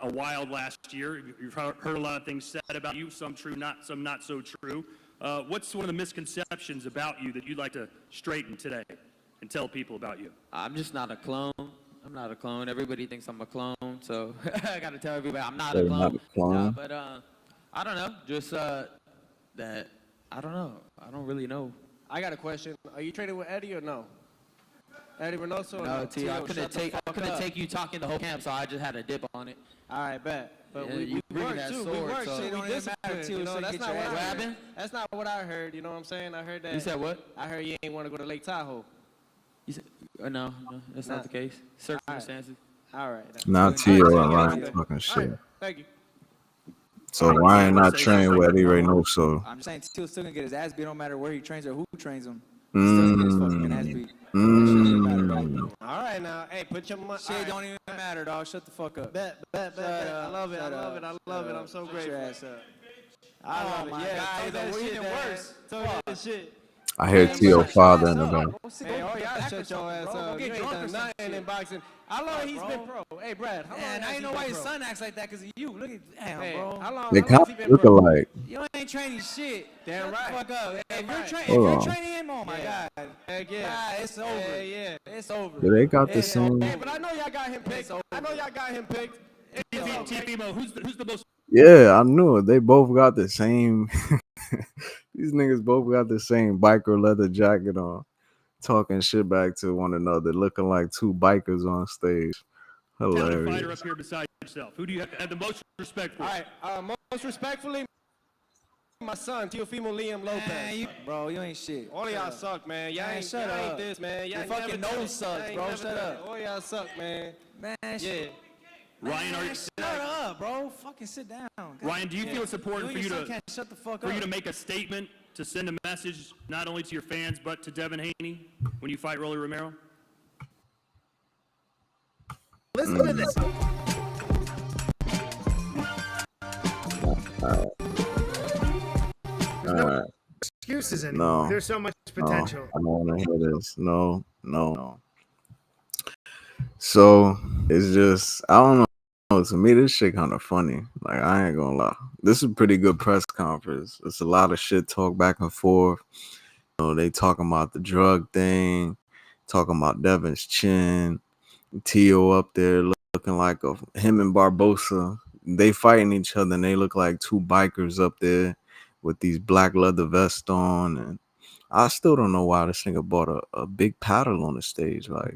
a wild last year. You've heard a lot of things said about you, some true, some not so true. What's one of the misconceptions about you that you'd like to straighten today and tell people about you? I'm just not a clone. I'm not a clone. Everybody thinks I'm a clone, so I gotta tell everybody I'm not a You're clone. not a clone? But I don't know. Just that I don't know. I don't really know. I got a question. Are you training with Eddie or no? Eddie Reynoso? No, T. I couldn't take you talking the whole camp, so I just had to dip on it. All right, bet. But Yeah, we you bringing work that too. sword, We work, so- so It we don't even matter, disciplined. T, You know, so that's get not your what ass. I What heard. happened? That's not what I heard. You know what I'm saying? I heard that. You said what? I heard you ain't want to go to Lake Tahoe. You said, no, that's not the case. Circumstances. All right. Not T.O. and Ryan talking shit. Thank you. So Ryan not trained with Eddie Reynoso. I'm saying Teal's still gonna get his ass beat. No matter where he trains or who trains him. He's still gonna get his fucking ass beat. All right, now. Hey, put your money. Shit don't even matter, dog. Shut the fuck up. Bet. I love it. I love it. I'm so Shut grateful. your ass up. I love it. my Yeah, God, talk that it's shit, even Dad. worse. Talk that shit. I hear T.O. father in the back. Hey, oh, y'all shut your ass up. You ain't done nothing in boxing. How long he's been pro? Hey, Brad, how long Man, I has ain't he know been why his pro? son acts like that because of you. Look at, damn, Hey, bro. how long They has kind he of been look pro? alike. You ain't training shit. Damn Shut right. the fuck up. If you're, Hold on. training him, oh my God. Heck yeah. God, it's over. Yeah. It's over. Do they got the It's same? Hey, but I know y'all got him picked. I know y'all got him picked. T-Fimo, who's the most... Yeah, I knew it. They both got the same. These niggas both got the same biker leather jacket on, talking shit back to one another, looking like two bikers on stage. talented fighter Hilarious. up here besides yourself? Who do you have the most respect for? All right, most respectfully, my son, Teofimo Liam Lopez. Man, bro, you ain't shit. All of y'all suck, man. Y'all Man, ain't, shut y'all ain't up. this, man. Y'all Your ain't fucking never done nose it. sucks, Y'all ain't bro. never Shut done it. up. All y'all suck, man. Man, Yeah. Ryan, are you... shut up, bro. Fucking sit down. God Ryan, do you damn. feel it's important You for and you your son to can't shut the fuck up. make a statement to send a message not only to your fans but to Devin Haney when you fight Rolly Romero? Listen to this. All right. Excuses anymore. No. There's so much potential. I don't want to hear this. No. So it's just I don't know. To me, this shit kind of funny. Like I ain't gonna lie. This is a pretty good press conference. It's a lot of shit talk back and forth. You know, they talking about the drug thing, talking about Devin's chin, T.O. up there looking like him and Barbosa. They fighting each other and they look like two bikers up there with these black leather vests on. And I still don't know why this nigga bought a big paddle on the stage. Like,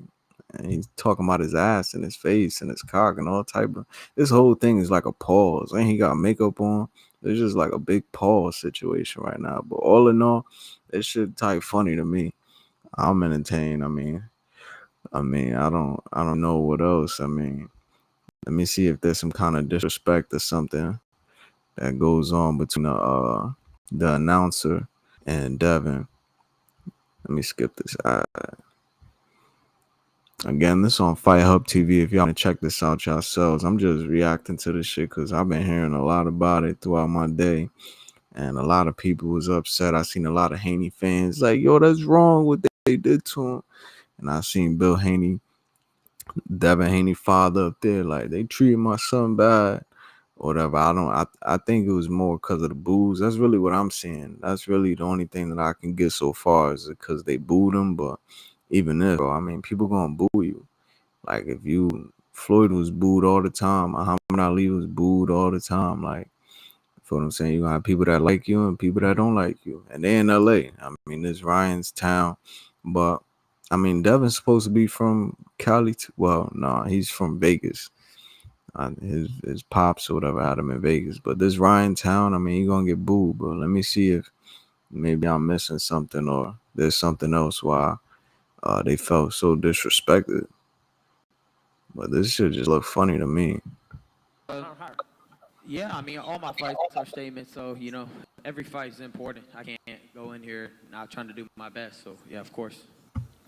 and he's talking about his ass and his face and his cock and all type of. This whole thing is like a pause. And he got makeup on. It's just like a big pause situation right now. But all in all, this shit type funny to me. I'm entertained. I mean, I don't know what else. I mean, let me see if there's some kind of disrespect or something that goes on between the announcer and Devin. Let me skip this. Again, this on Fight Hub TV. If y'all want to check this out yourselves, I'm just reacting to this shit because I've been hearing a lot about it throughout my day, and a lot of people was upset. I seen a lot of Haney fans like, "Yo, that's wrong what they did to him," and I seen Bill Haney, Devin Haney father up there like they treated my son bad, or whatever. I think it was more because of the boos. That's really what I'm seeing. That's really the only thing that I can get so far is because they booed him. But even if, bro, I mean, people gonna boo you. Like if Floyd was booed all the time, Muhammad Ali was booed all the time. Like, you feel what I'm saying? You gonna have people that like you and people that don't like you, and they in LA. I mean, this Ryan's town, but I mean, Devin's supposed to be from Cali. Well, no, he's from Vegas. His pops or whatever had him in Vegas, but this Ryan town, I mean, he gonna get booed. But let me see if maybe I'm missing something or there's something else why they felt so disrespected. But this shit just look funny to me. Yeah, I mean, all my fights are statements, so, you know, every fight is important. I can't go in here not trying to do my best, so, yeah, of course.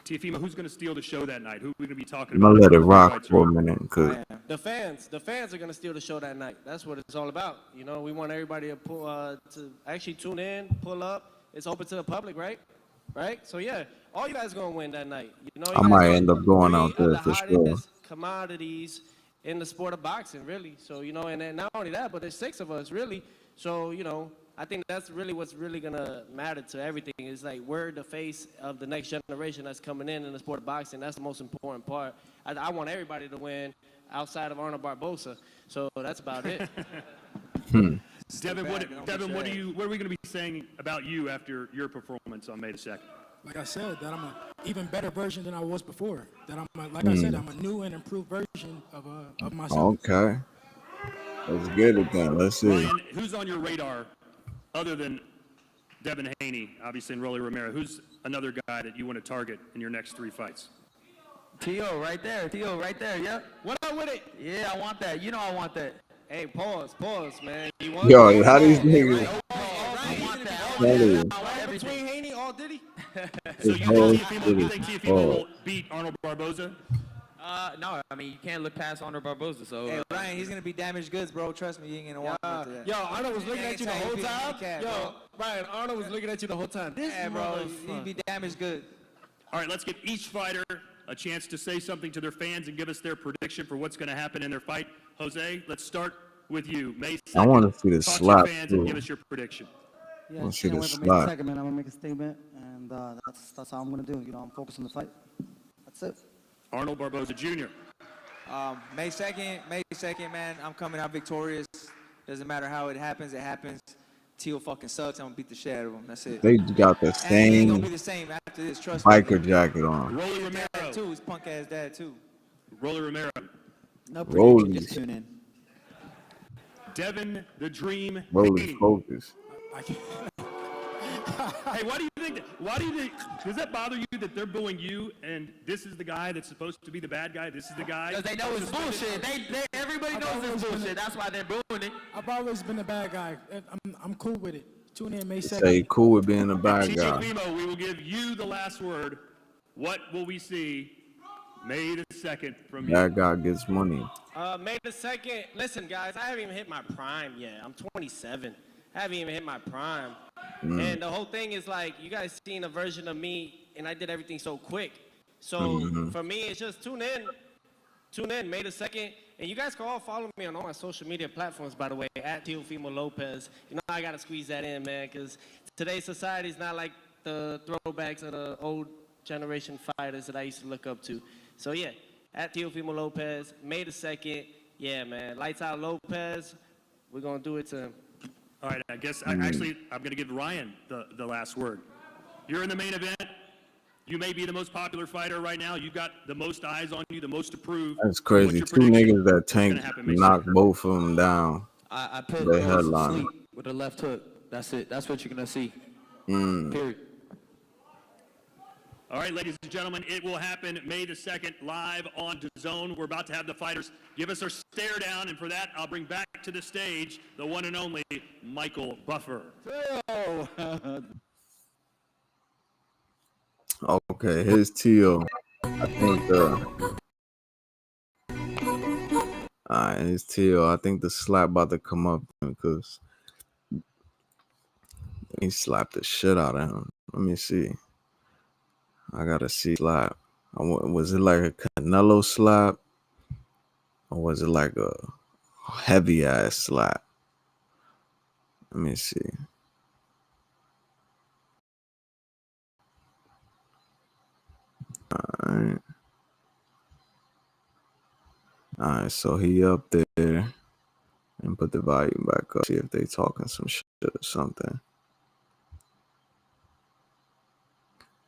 Tiafimo, who's going to steal the show that night? Who are we going to be talking I'm about? gonna let it rock for a minute, cause The fans are gonna steal the show that night. That's what it's all about. You know, we want everybody to to actually tune in, pull up. It's open to the public, right? Right. So yeah, all you guys are gonna win that night. You know, you I guys might got end up going three out of there the for sure. hottest commodities in the sport of boxing, really. So you know, and then not only that, but there's 6 of us, really. So you know, I think that's really what's really gonna matter to everything. Is like we're the face of the next generation that's coming in the sport of boxing. That's the most important part. I want everybody to win outside of Arnold Barboza. So that's about it. Devin, what are we going to be saying about you after your performance on May the 2nd? Like I said, that I'm an even better version than I was before. That I said, I'm a new and improved version of myself. Okay, let's get it then. Let's see. Ryan, who's on your radar other than Devin Haney, obviously, and Rolly Romero? Who's another guy that you want to target in your next 3 fights? T.O. right there, yep. What up with it? Yeah, I want that. You know I want that. Hey, pause, man. You want Yo, how these niggas? between Haney, all Diddy? So you think Tiafimo will beat Arnold Barboza? No, I mean, you can't look past Arnold Barboza, so... Hey, Ryan, he's going to be damaged goods, bro. Trust me, you ain't going to walk after that. Yo, Arnold was looking at you the whole time. Yo, Ryan, Arnold was looking at you the whole time. This bro, he'd be damaged good. All right, let's give each fighter a chance to say something to their fans and give us their prediction for what's going to happen in their fight. Jose, let's start with you. May 2nd. I want to see the Talk slap, to your fans and too. give us your prediction. Yeah, I want to see can't the wait for May slap. 2nd, man. I'm gonna make a statement, and that's how I'm gonna do. You know, I'm focused on the fight. That's it. Arnold Barboza Jr. May 2nd, man. I'm coming out victorious. Doesn't matter how it happens, it happens. Teal fucking sucks. I'm gonna beat the shit out of him. That's it. They got the And he ain't same gonna be the same after this. Trust me. biker jacket on. Rolly Romero. Dad too. His punk ass dad too. Rolly Romero. No Rolly. prediction, just tune in. Devin the Dream Rolly Haney. focus. Hey, why do you think, does that bother you that they're booing you and this is the guy that's supposed to be the bad guy? This is the guy? Because they know it's bullshit. Everybody knows it's bullshit. That's why they're booing it. I've always been a bad guy. I'm cool with it. Tune in May 2nd. Say cool with being a bad guy. Tiafimo, we will give you the last word. What will we see May the 2nd from you? That guy gets money. May the 2nd. Listen, guys, I haven't even hit my prime yet. I'm 27. I haven't even hit my prime. And the whole thing is like, you guys seen a version of me, and I did everything so quick. So for me, it's just tune in. Tune in, May the 2nd. And you guys can all follow me on all my social media platforms, by the way, at Teofimo Lopez. You know, I got to squeeze that in, man, because today's society is not like the throwbacks of the old generation fighters that I used to look up to. So, yeah, at Teofimo Lopez, May the 2nd. Yeah, man, Lights Out Lopez. We're going to do it to him. All right, I guess, actually, I'm going to give Ryan the last word. You're in the main event. You may be the most popular fighter right now. You've got the most eyes on you, the most to prove. That's crazy. Two niggas that Tank knocked both of them down. I put They Rose to headline. sleep with a left hook. That's it. That's what you're going to see. Mm. Period. All right, ladies and gentlemen, it will happen May the 2nd, live on DAZN. We're about to have the fighters give us our stare down, and for that, I'll bring back to the stage the one and only Michael Buffer. Okay, here's Tio. I think it's Teal. I think the slap about to come up because he slapped the shit out of him. Let me see. I gotta see slap. Was it like a Canelo slap? Or was it like a heavy ass slap? Let me see. Alright. Alright, so he up there and put the volume back up. See if they talking some shit or something.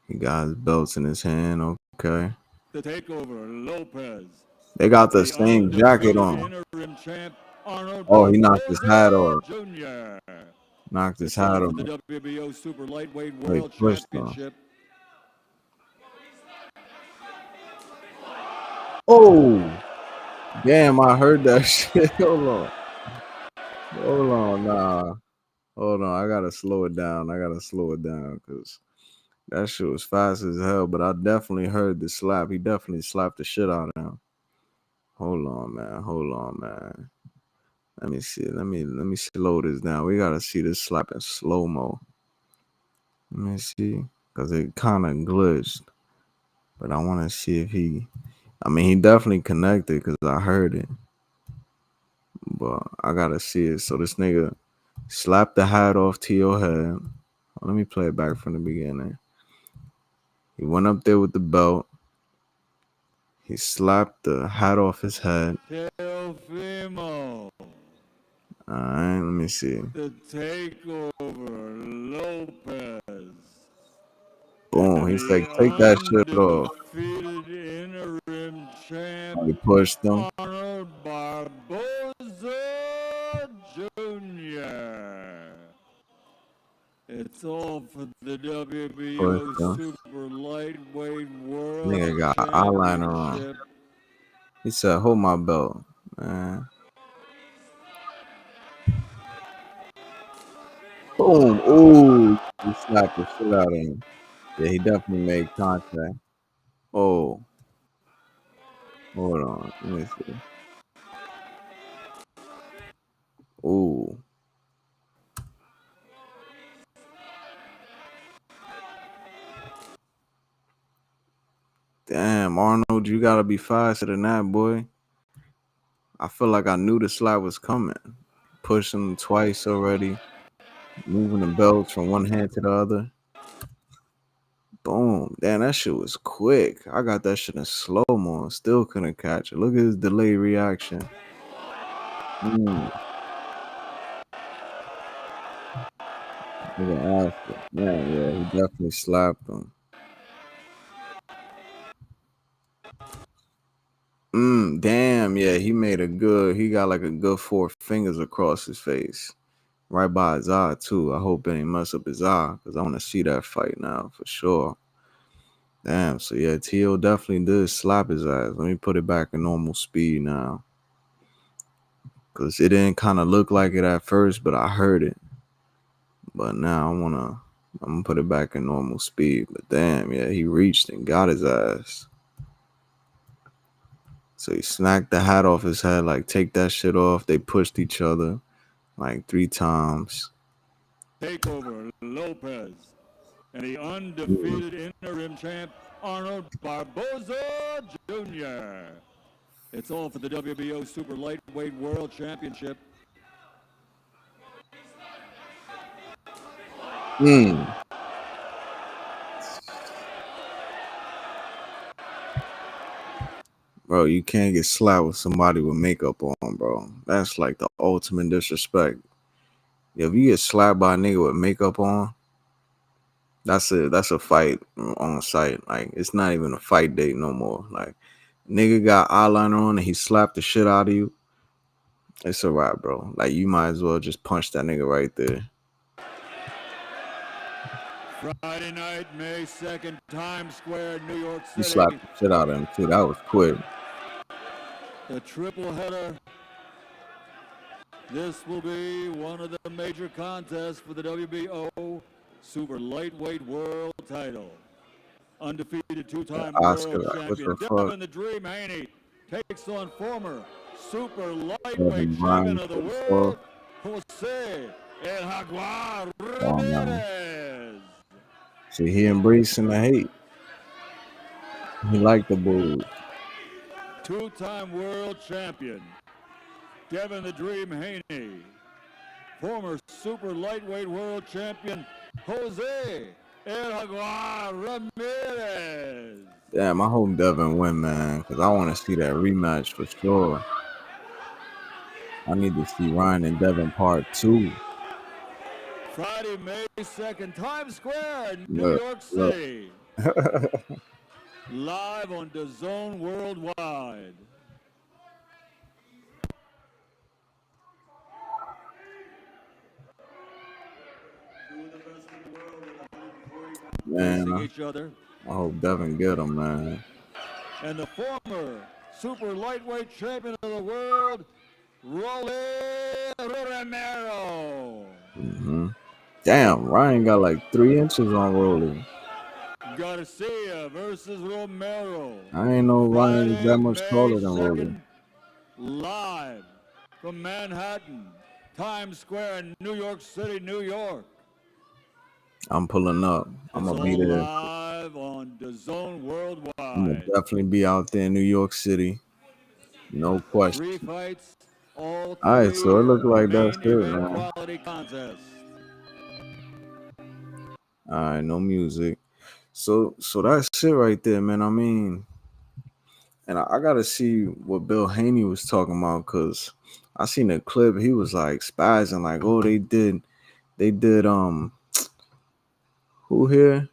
He got his belts in his hand, okay. The takeover, Lopez. They got the same jacket on. Oh, he knocked his hat off. Jr. Knocked his It's all hat for off. the WBO Super Lightweight Wait, World pushed him. Championship. Oh, damn! I heard that shit. Hold on, nah. Hold on, I gotta slow it down. Because that shit was fast as hell. But I definitely heard the slap. He definitely slapped the shit out of him. Hold on, man. Let me see. Let me slow this down. We gotta see this slap in slow mo. Let me see, because it kind of glitched. But I want to see if he. I mean, he definitely connected because I heard it. But I gotta see it. So this nigga slapped the hat off T.O. head. Let me play it back from the beginning. He went up there with the belt. He slapped the hat off his head. Teofimo. Alright, let me see. The takeover, Lopez. Boom. He said, take that shit off. Undefeated interim champ, He pushed him. Arnold Barboza Jr. It's all for the WBO Pushed him. Super Lightweight World Nigga got eyeliner on. Championship. He said, hold my belt, man. Boom. Ooh. He slapped the shit out of him. Yeah, he definitely made contact. Oh. Hold on. Let me see. Ooh. Damn, Arnold, you gotta be faster than that, boy. I feel like I knew the slap was coming. Pushing him twice already. Moving the belts from one hand to the other. Boom. Damn, that shit was quick. I got that shit in slow-mo and still couldn't catch it. Look at his delayed reaction. Look at Oscar. Yeah, he definitely slapped him. Damn, yeah, he got like a good 4 fingers across his face. Right by his eye, too. I hope it ain't mess up his eye, because I want to see that fight now, for sure. Damn, so yeah, T.O. definitely did slap his ass. Let me put it back in normal speed now. Because it didn't kind of look like it at first, but I heard it. But now I'm going to put it back in normal speed. But damn, yeah, he reached and got his ass. So he snacked the hat off his head, like, take that shit off. They pushed each other like 3 times. Takeover, Lopez. And the undefeated interim champ, Arnold Barboza Jr. It's all for the WBO Super Lightweight World Championship. Bro, you can't get slapped with somebody with makeup on, bro. That's like the ultimate disrespect. If you get slapped by a nigga with makeup on, that's a fight on site. Like, it's not even a fight date no more. Like, nigga got eyeliner on and he slapped the shit out of you. It's a wrap, bro. Like, you might as well just punch that nigga right there. Friday night, May 2nd, Times Square, New York He City. slapped the shit out of him, too. That was quick. The triple header. This will be one of the major contests for the WBO Super Lightweight World title. Undefeated two-time Oscar, world like, what champion the fuck? Devin the Dream Haney takes on former super lightweight Devin champion Ryan, of the what the fuck? world, Jose El Jaguar Oh no. Ramirez. See, he embracing the hate. He like the bulls. Two-time world champion Devin the Dream Haney, former super lightweight world champion Jose El Jaguar Ramirez. Damn, I hope Devin win, man, because I want to see that rematch for sure. I need to see Ryan and Devin part 2. Friday, May 2nd, Times Square, New Look, York look. City. Live on DAZN Worldwide. Man, Facing each other. I hope Devin get him, man. And the former super lightweight champion of the world, Rolly Romero. Damn, Ryan got like 3 inches on Rolly. Garcia versus Romero. I ain't know Ryan was that Friday, much May taller than Rolly. 2nd, live from Manhattan, Times Square in New York City, New York. I'm pulling up. I'm It's gonna be all there. live on DAZN Worldwide. I'm gonna definitely be out there in New York City. No question. 3 fights, all All right, 3 so it look like main that's it, event man. quality contests. All right, no music. So that's it right there, man. I mean, and I gotta see what Bill Haney was talking about, because I seen a clip. He was like spazzing, like, oh, they did who here?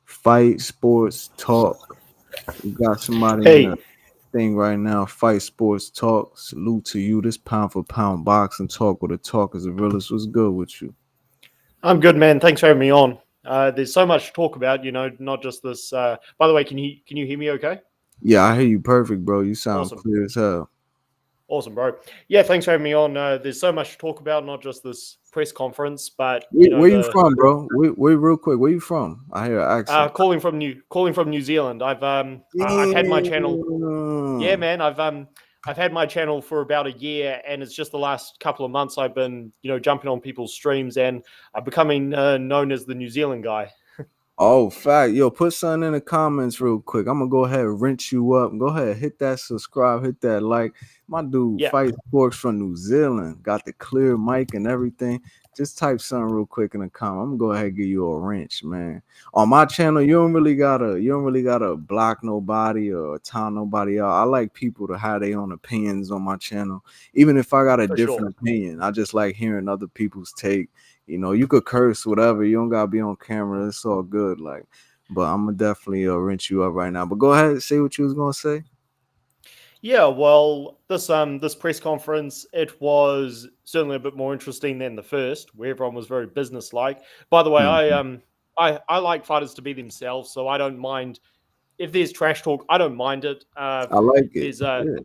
Fight Sports Talk. We got somebody in the thing right now. Fight Sports Talk. Salute to you. This pound for pound boxing talk, where the talk is the realest. What's good with you? I'm good, man. Thanks for having me on. There's so much to talk about, not just this. By the way, can you hear me okay? Yeah, I hear you perfect, bro. You sound Awesome. clear as hell. Awesome, bro. Yeah, thanks for having me on. There's so much to talk about, not just this press conference, but Where you from, bro? Wait, real quick. Where you from? I hear an accent. calling from New Zealand. I've had my channel. Yeah, man. I've had my channel for about a year, and it's just the last couple of months I've been jumping on people's streams, and I'm becoming known as the New Zealand guy. Oh, fact. Yo, put something in the comments real quick. I'm gonna go ahead and rinse you up. Go ahead, hit that subscribe, hit that like. My dude Yeah. Fight Sports from New Zealand. Got the clear mic and everything. Just type something real quick in the comment. I'm gonna go ahead and give you a wrench, man. On my channel, you don't really gotta block nobody or tell nobody out. I like people to have their own opinions on my channel. Even if I got a For different opinion, I just like hearing other people's take. You could curse, whatever. You don't gotta be on camera. It's all good. Like, but I'm gonna definitely rinse you up right now. But go ahead, say what you was gonna say. Yeah, well, this press conference, it was certainly a bit more interesting than the first, where everyone was very businesslike. By the way, I like fighters to be themselves, so I don't mind if there's trash talk. I don't mind it. I like it.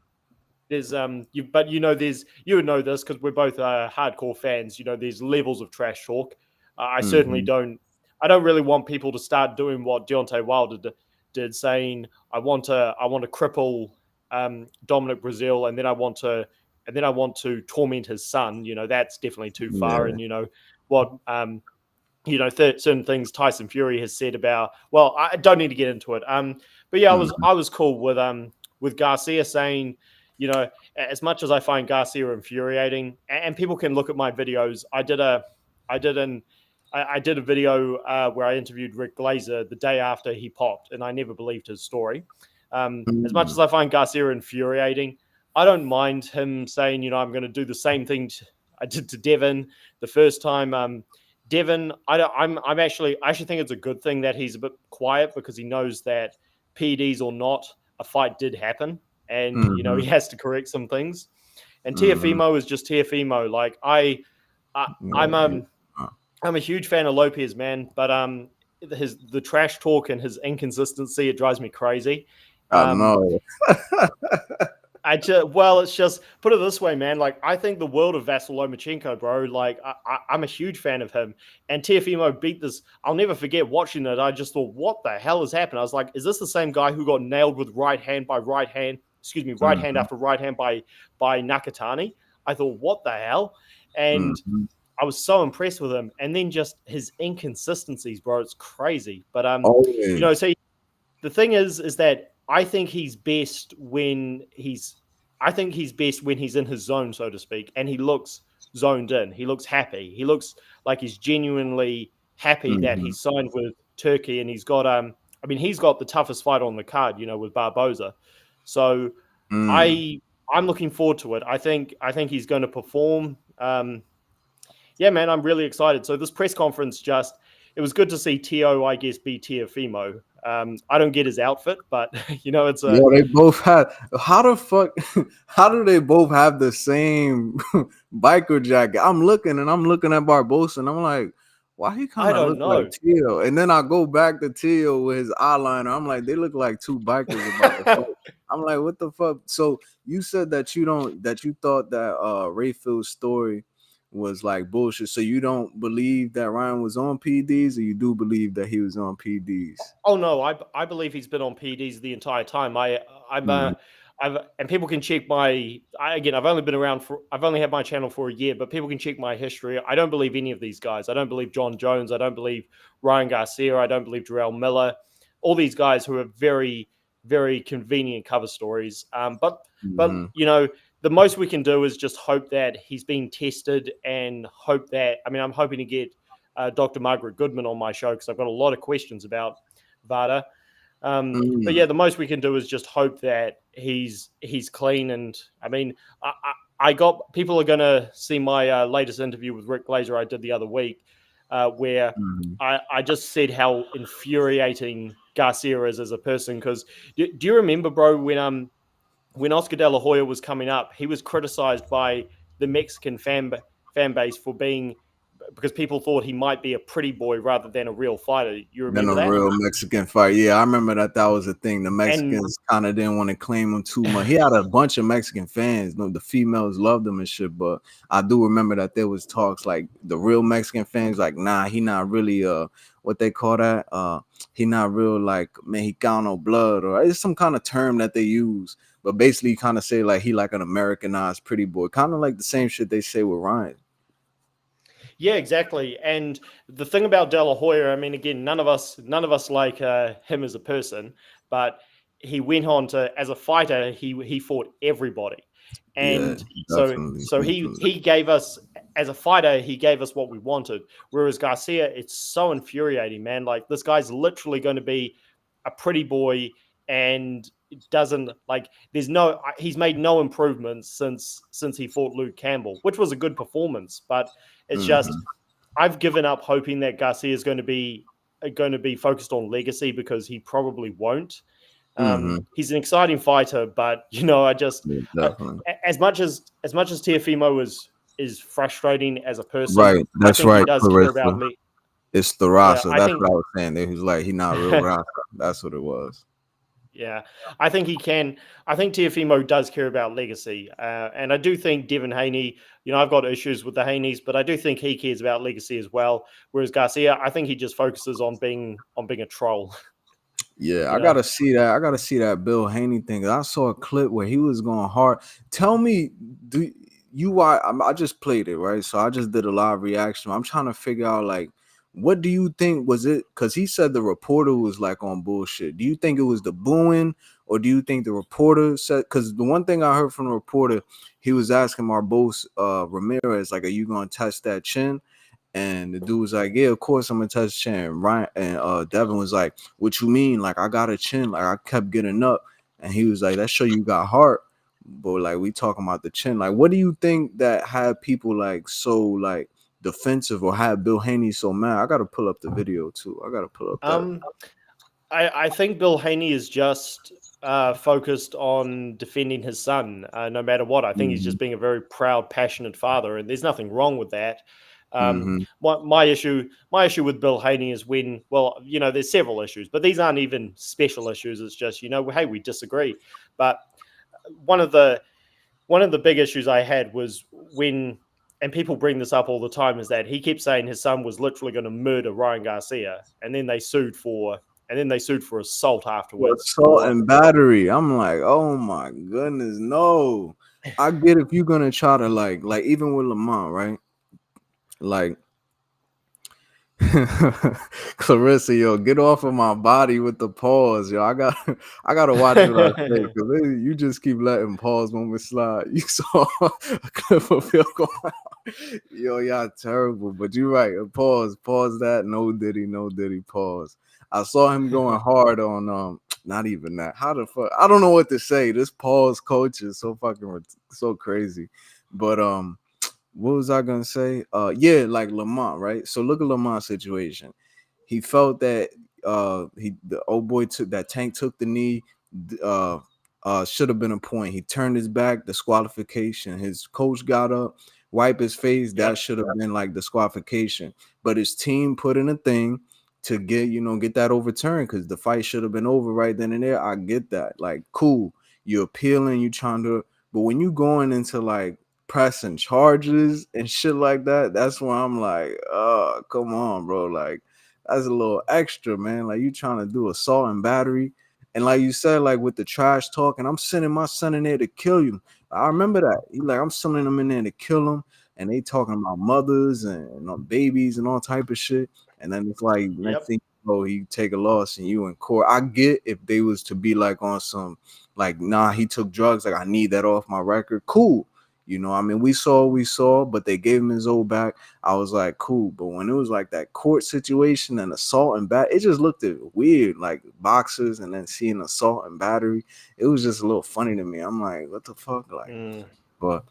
There's but you would know this because we're both hardcore fans. There's levels of trash talk. I certainly don't. I don't really want people to start doing what Deontay Wilder did, saying I want to cripple Dominic Brazil, and then I want to torment his son. That's definitely too far. Yeah. And what certain things Tyson Fury has said about. Well, I don't need to get into it. But yeah, I was cool with Garcia saying, as much as I find Garcia infuriating, and people can look at my videos. I did a video where I interviewed Rick Glazer the day after he popped, and I never believed his story. As much as I find Garcia infuriating, I don't mind him saying, I'm going to do the same thing I did to Devin the first time. Devin, I actually think it's a good thing that he's a bit quiet, because he knows that PEDs or not, a fight did happen, and he has to correct some things. And Teofimo is just Teofimo. Like I'm a huge fan of Lopez, man, but the trash talk and his inconsistency, it drives me crazy. I know. well, it's just put it this way, man. Like I think the world of Vasyl Lomachenko, bro. Like I'm a huge fan of him, and Teofimo beat this. I'll never forget watching it. I just thought, what the hell has happened? I was like, is this the same guy who got nailed with right hand by right hand? Excuse me, right hand after right hand by Nakatani? I thought, what the hell? And I was so impressed with him, and then just his inconsistencies, bro. It's crazy. But you know, see, the thing is that I think he's best when he's in his zone, so to speak, and he looks zoned in. He looks happy. He looks like he's genuinely happy that he's signed with Turkey, and he's got he's got the toughest fight on the card, you know, with Barboza. So I'm looking forward to it. I think he's going to perform. Yeah, man, I'm really excited. So this press conference it was good to see Tio, I guess, be Teofimo. I don't get his outfit, but you know, it's they both had. How the fuck? How do they both have the same biker jacket? I'm looking at Barbosa, and I'm like, why he kind of look like Tio? And then I go back to Tio with his eyeliner. I'm like, they look like two bikers about to fight. I'm like, what the fuck? So you said that you thought that Rayfield's story was like bullshit. So you don't believe that Ryan was on PDs, or you do believe that he was on PDs? Oh no, I believe he's been on PDs the entire time. And people can check I've only had my channel for a year, but people can check my history. I don't believe any of these guys. I don't believe John Jones. I don't believe Ryan Garcia. I don't believe Jarrell Miller. All these guys who are very, very convenient cover stories. But you know, the most we can do is just hope that he's being tested, and hope that, I'm hoping to get Dr. Margaret Goodman on my show, because I've got a lot of questions about VADA. But yeah, the most we can do is just hope that he's clean. And people are going to see my latest interview with Rick Glazer I did the other week, where I just said how infuriating Garcia is as a person. Because do you remember, bro, when Oscar De La Hoya was coming up, he was criticized by the Mexican fan base because people thought he might be a pretty boy rather than a real fighter. You remember that? Real Mexican fight. Yeah, I remember that was a thing. The Mexicans kind of didn't want to claim him too much. He had a bunch of Mexican fans. The females loved him and shit, but I do remember that there was talks like the real Mexican fans like, nah, he not really what they call that? He not real like Mexicano blood, or it's some kind of term that they use. But basically kind of say like he like an Americanized pretty boy. Kind of like the same shit they say with Ryan. Yeah, exactly. And the thing about De La Hoya, again, none of us like him as a person, but he went on to, as a fighter, he fought everybody. And so he gave us, as a fighter, he gave us what we wanted. Whereas Garcia, it's so infuriating, man. Like, this guy's literally going to be a pretty boy, and it doesn't he's made no improvements since he fought Luke Campbell, which was a good performance, but it's just, I've given up hoping that Garcia is going to be focused on legacy, because he probably won't. He's an exciting fighter, but you know, as much as Teofimo is frustrating as a person, right? That's right. He does care about me. It's the roster. That's what I was saying. He was like, he not real roster. That's what it was. Yeah, I think he can. I think Teofimo does care about legacy, and I do think Devin Haney. You know, I've got issues with the Haneys, but I do think he cares about legacy as well. Whereas Garcia, I think he just focuses on being a troll. Yeah, I gotta see that. I gotta see that Bill Haney thing. I saw a clip where he was going hard. Tell me, I just played it, right? So I just did a live reaction. I'm trying to figure out, like, what do you think was it? Because he said the reporter was like on bullshit. Do you think it was the booing, or do you think the reporter said? Because the one thing I heard from the reporter, he was asking Barbosa Ramirez, like, "Are you gonna touch that chin?" And the dude was like, "Yeah, of course I'm gonna touch chin." Ryan and Devin was like, "What you mean? Like, I got a chin? Like, I kept getting up." And he was like, "That show you got heart, but like we talking about the chin. Like, what do you think that had people like so like defensive, or had Bill Haney so mad?" I gotta pull up the video too. I gotta pull up that. I think Bill Haney is just focused on defending his son, no matter what. I think he's just being a very proud, passionate father, and there's nothing wrong with that. My issue with Bill Haney is when, well, you know, there's several issues, but these aren't even special issues. It's just, you know, hey, we disagree. But one of the big issues I had was when, and people bring this up all the time, is that he kept saying his son was literally going to murder Ryan Garcia, and then they sued for assault afterwards. Assault and battery. I'm like, oh my goodness, no. I get if you're gonna try to like even with Lamont, right? Like Clarissa, yo, get off of my body with the pause, yo. I gotta watch what I say because you just keep letting pause moments slide. You saw a clip of Phil going out. Yo, y'all terrible, but you're right. Pause that. No Diddy, pause. I saw him going hard on not even that. How the fuck? I don't know what to say. This pause coach is so fucking so crazy. But what was I gonna say? Yeah, like Lamont, right? So look at Lamont's situation. He felt that the old boy Tank took the knee, should have been a point. He turned his back, disqualification. His coach got up, wiped his face. That should have been like disqualification. But his team put in a thing to get that overturned because the fight should have been over right then and there. I get that. Like, cool. You're appealing, you trying to, but when you going into like pressing charges and shit like that, that's where I'm like, oh, come on, bro. Like, that's a little extra, man. Like, you trying to do assault and battery. And like you said, like with the trash talk, and I'm sending my son in there to kill you. I remember that. He like, I'm sending them in there to kill him. And they talking about mothers and babies and all type of shit. And then it's like, next thing you know, he take a loss and you in court. I get if they was to be like on some, like, nah, he took drugs. Like, I need that off my record. Cool. I mean, we saw, but they gave him his old back. I was like, cool. But when it was like that court situation and assault and it just looked weird, like boxers and then seeing assault and battery. It was just a little funny to me. I'm like, what the fuck? Like, but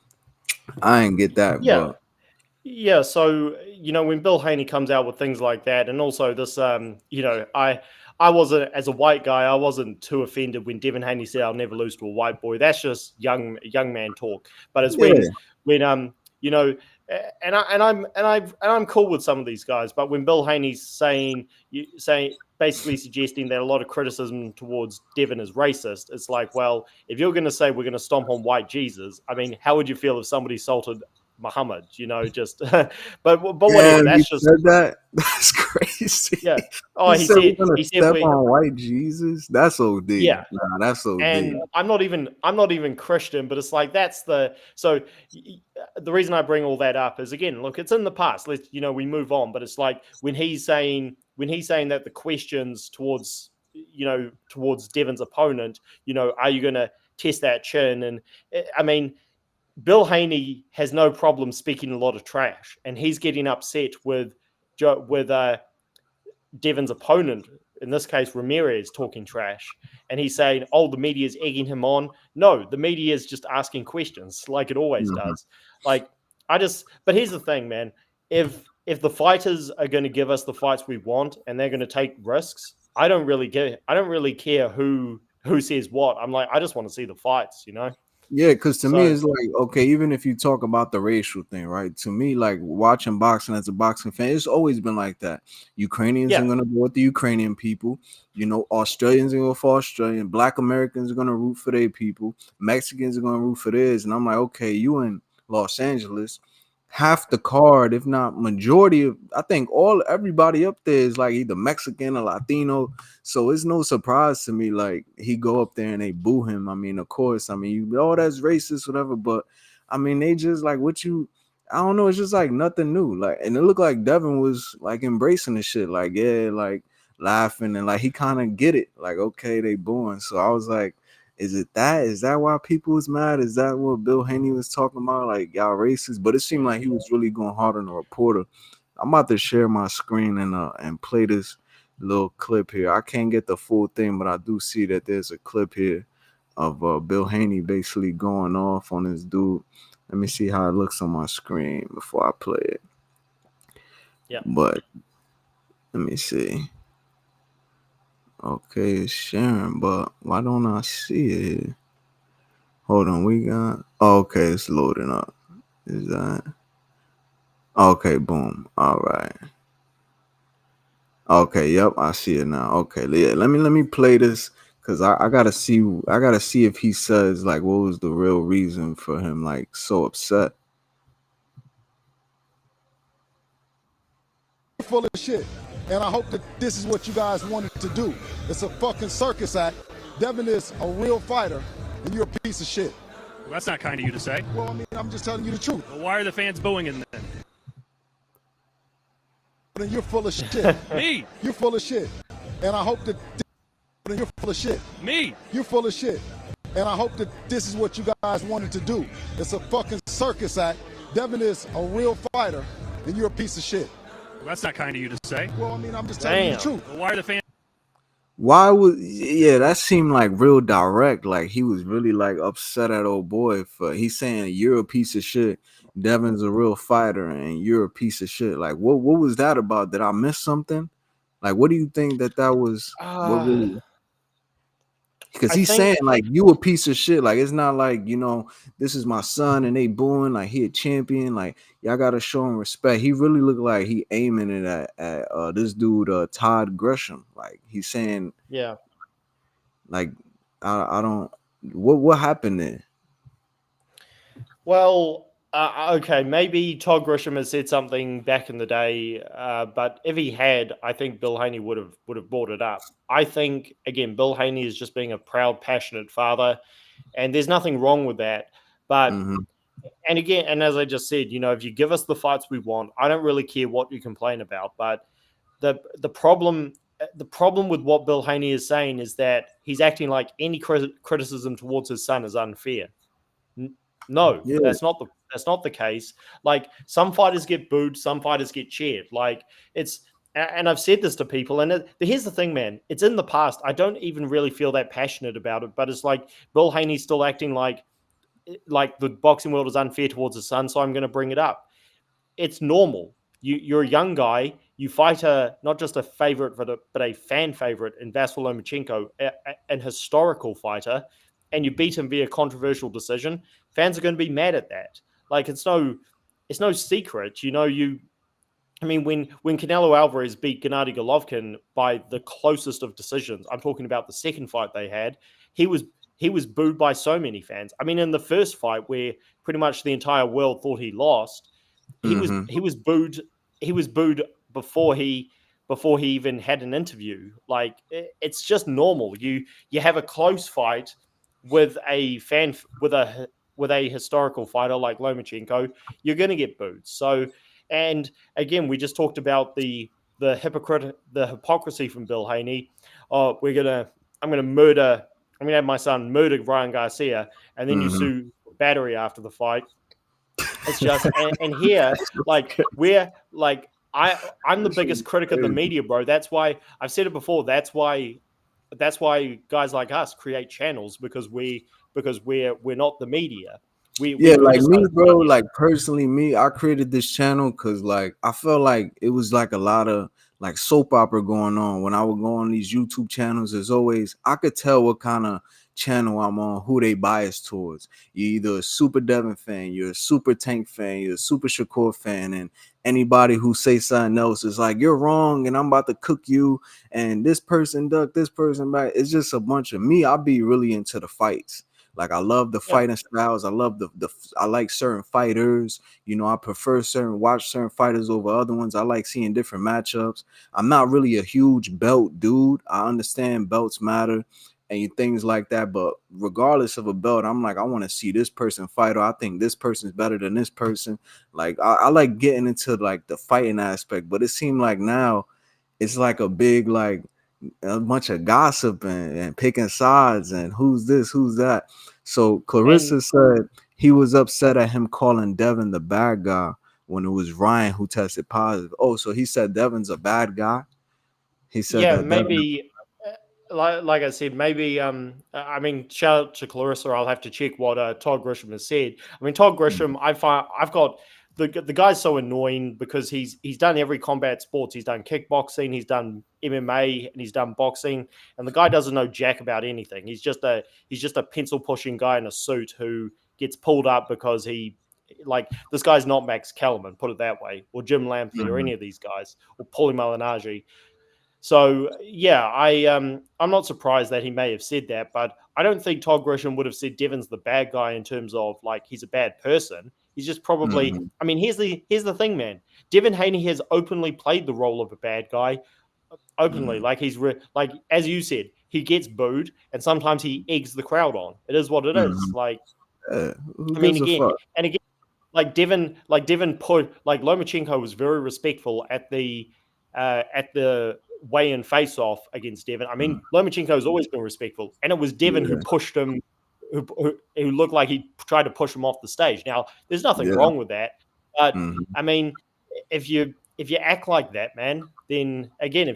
I ain't get that. Yeah. But Yeah, so when Bill Haney comes out with things like that, and also this, I wasn't, as a white guy, I wasn't too offended when Devin Haney said, "I'll never lose to a white boy." That's just young man talk. But it's when I'm cool with some of these guys, but when Bill Haney's basically suggesting that a lot of criticism towards Devin is racist, it's like, well, if you're going to say we're going to stomp on white Jesus, I mean, how would you feel if somebody assaulted Muhammad, just but whatever. That's just said that. That's crazy. Yeah. Oh, he said said on white Jesus. That's OD. Yeah. Nah, that's OD. And I'm not even Christian, but it's like the reason I bring all that up is, again, look, it's in the past. We move on, but it's like when he's saying that the questions towards Devin's opponent, are you going to test that chin? And I mean, Bill Haney has no problem speaking a lot of trash, and he's getting upset with Devin's opponent, in this case Ramirez, talking trash, and he's saying, "Oh, the media is egging him on." No, the media is just asking questions, like it always does. Like, but here's the thing, man. If the fighters are going to give us the fights we want and they're going to take risks, I don't really care who says what. I'm like, I just want to see the fights, Yeah, because to me, it's like, okay, even if you talk about the racial thing, right? To me, like watching boxing as a boxing fan, it's always been like that. Ukrainians are going to go with the Ukrainian people. Australians are going to go for Australian. Black Americans are going to root for their people. Mexicans are going to root for theirs. And I'm like, okay, you in Los Angeles, half the card, if not majority of, I think everybody up there is like either Mexican or Latino. So it's no surprise to me, like, he go up there and they boo him. I mean, of course, I mean, that's racist, whatever. But I mean, they just like I don't know. It's just like nothing new. Like, and it looked like Devin was like embracing the shit. Like, yeah, like laughing and like he kind of get it. Like, okay, they booing. So I was like, is that why people was mad? Is that what Bill Haney was talking about? Like, y'all racist? But it seemed like he was really going hard on the reporter. I'm about to share my screen and play this little clip here. I can't get the full thing, but I do see that there's a clip here of Bill Haney basically going off on this dude. Let me see how it looks on my screen before I play it. Yeah. But let me see. Okay, it's sharing, but why don't I see it here? Hold on, okay, it's loading up. Is that okay? Boom. All right. Okay, yep, I see it now. Okay, yeah, let me play this Cause I gotta see if he says like what was the real reason for him like so upset. Full of shit. And I hope that this is what you guys wanted to do. It's a fucking circus act. Devin is a real fighter, and you're a piece of shit. Well, that's not kind of you to say. Well, I mean, I'm just telling you the truth. Well, why are the fans booing him then? And you're full of shit. Me. You're full of shit. And I hope that you're full of shit. Me. You're full of shit. And I hope that this is what you guys wanted to do. It's a fucking circus act. Devin is a real fighter, and you're a piece of shit. Well, that's not kind of you to say. Well, I mean, I'm just telling you the truth. Well, why are the fans? Why would that seemed like real direct? Like he was really like upset at old boy for he's saying you're a piece of shit. Devin's a real fighter and you're a piece of shit. Like what was that about? Did I miss something? Like what do you think that was? What really? Because he's saying like you a piece of shit. Like it's not like this is my son and they booing like he a champion. Like y'all gotta show him respect. He really looked like he aiming it at this dude Todd Gresham. Like he's saying like I don't what happened there. Well, okay, maybe Todd Grisham has said something back in the day, but if he had, I think Bill Haney would have brought it up. I think again, Bill Haney is just being a proud, passionate father, and there's nothing wrong with that. But and again, and as I just said, if you give us the fights we want, I don't really care what you complain about. But the problem with what Bill Haney is saying is that he's acting like any criticism towards his son is unfair. No, that's not the case. Like some fighters get booed, some fighters get cheered. Like and I've said this to people, and here's the thing, man. It's in the past. I don't even really feel that passionate about it, but it's like Bill Haney's still acting like the boxing world is unfair towards his son, so I'm going to bring it up. It's normal. You're a young guy. You fight not just a favorite, but a fan favorite in Vasyl Lomachenko, an historical fighter, and you beat him via controversial decision. Fans are going to be mad at that. Like it's no secret, I mean, when Canelo Alvarez beat Gennady Golovkin by the closest of decisions, I'm talking about the second fight they had, he was booed by so many fans. I mean, in the first fight where pretty much the entire world thought he lost, he was booed. He was booed before he even had an interview. Like it's just normal. You have a close fight with a historical fighter like Lomachenko, you're going to get booed. So, and again, we just talked about the hypocrisy from Bill Haney. I'm going to have my son murder Ryan Garcia, and then you sue battery after the fight. It's just, and here, like I'm the biggest critic of the media, bro. That's why I've said it before. That's why guys like us create channels because we're not the media. Like me, bro, like personally me, I created this channel because like I felt like it was like a lot of like soap opera going on. When I would go on these YouTube channels, as always, I could tell what kind of channel I'm on, who they bias towards. You're either a super Devin fan, you're a super Tank fan, you're a super Shakur fan, and anybody who say something else is like, you're wrong and I'm about to cook you, and this person duck, this person back. It's just a bunch of me. I'll be really into the fights. Like I love the fighting styles. I love I like certain fighters. I prefer watch certain fighters over other ones. I like seeing different matchups. I'm not really a huge belt dude. I understand belts matter and things like that. But regardless of a belt, I'm like, I want to see this person fight, or I think this person's better than this person. Like I like getting into like the fighting aspect, but it seemed like now it's like a big like a bunch of gossip and picking sides and who's this, who's that. So Clarissa said he was upset at him calling Devin the bad guy when it was Ryan who tested positive. Oh, so he said Devin's a bad guy. He said that maybe like I said, maybe I mean, shout out to Clarissa. I'll have to check what Todd Grisham has said. I mean, Todd Grisham, I've got the guy's so annoying because he's done every combat sports. He's done kickboxing, he's done MMA, and he's done boxing. And the guy doesn't know jack about anything. He's just a pencil pushing guy in a suit who gets pulled up because this guy's not Max Kellerman, put it that way, or Jim Lampley or any of these guys, or Paulie Malignaggi. So yeah, I'm not surprised that he may have said that, but I don't think Todd Grisham would have said Devin's the bad guy in terms of like he's a bad person. He's just probably. Mhm. I mean, here's the thing, man. Devin Haney has openly played the role of a bad guy, openly. Mhm. Like like as you said, he gets booed, and sometimes he eggs the crowd on. It is what it is. Mhm. Like Who I mean, gives a again fuck? and again, Devin put like Lomachenko was very respectful at the weigh-in face-off against Devin. I mean, Lomachenko's always been respectful, and it was Devin who Yeah. pushed him, who looked like he tried to push him off the stage. Now, there's nothing Yeah. wrong with that, but Mhm. I mean, if you act like that, man, then again,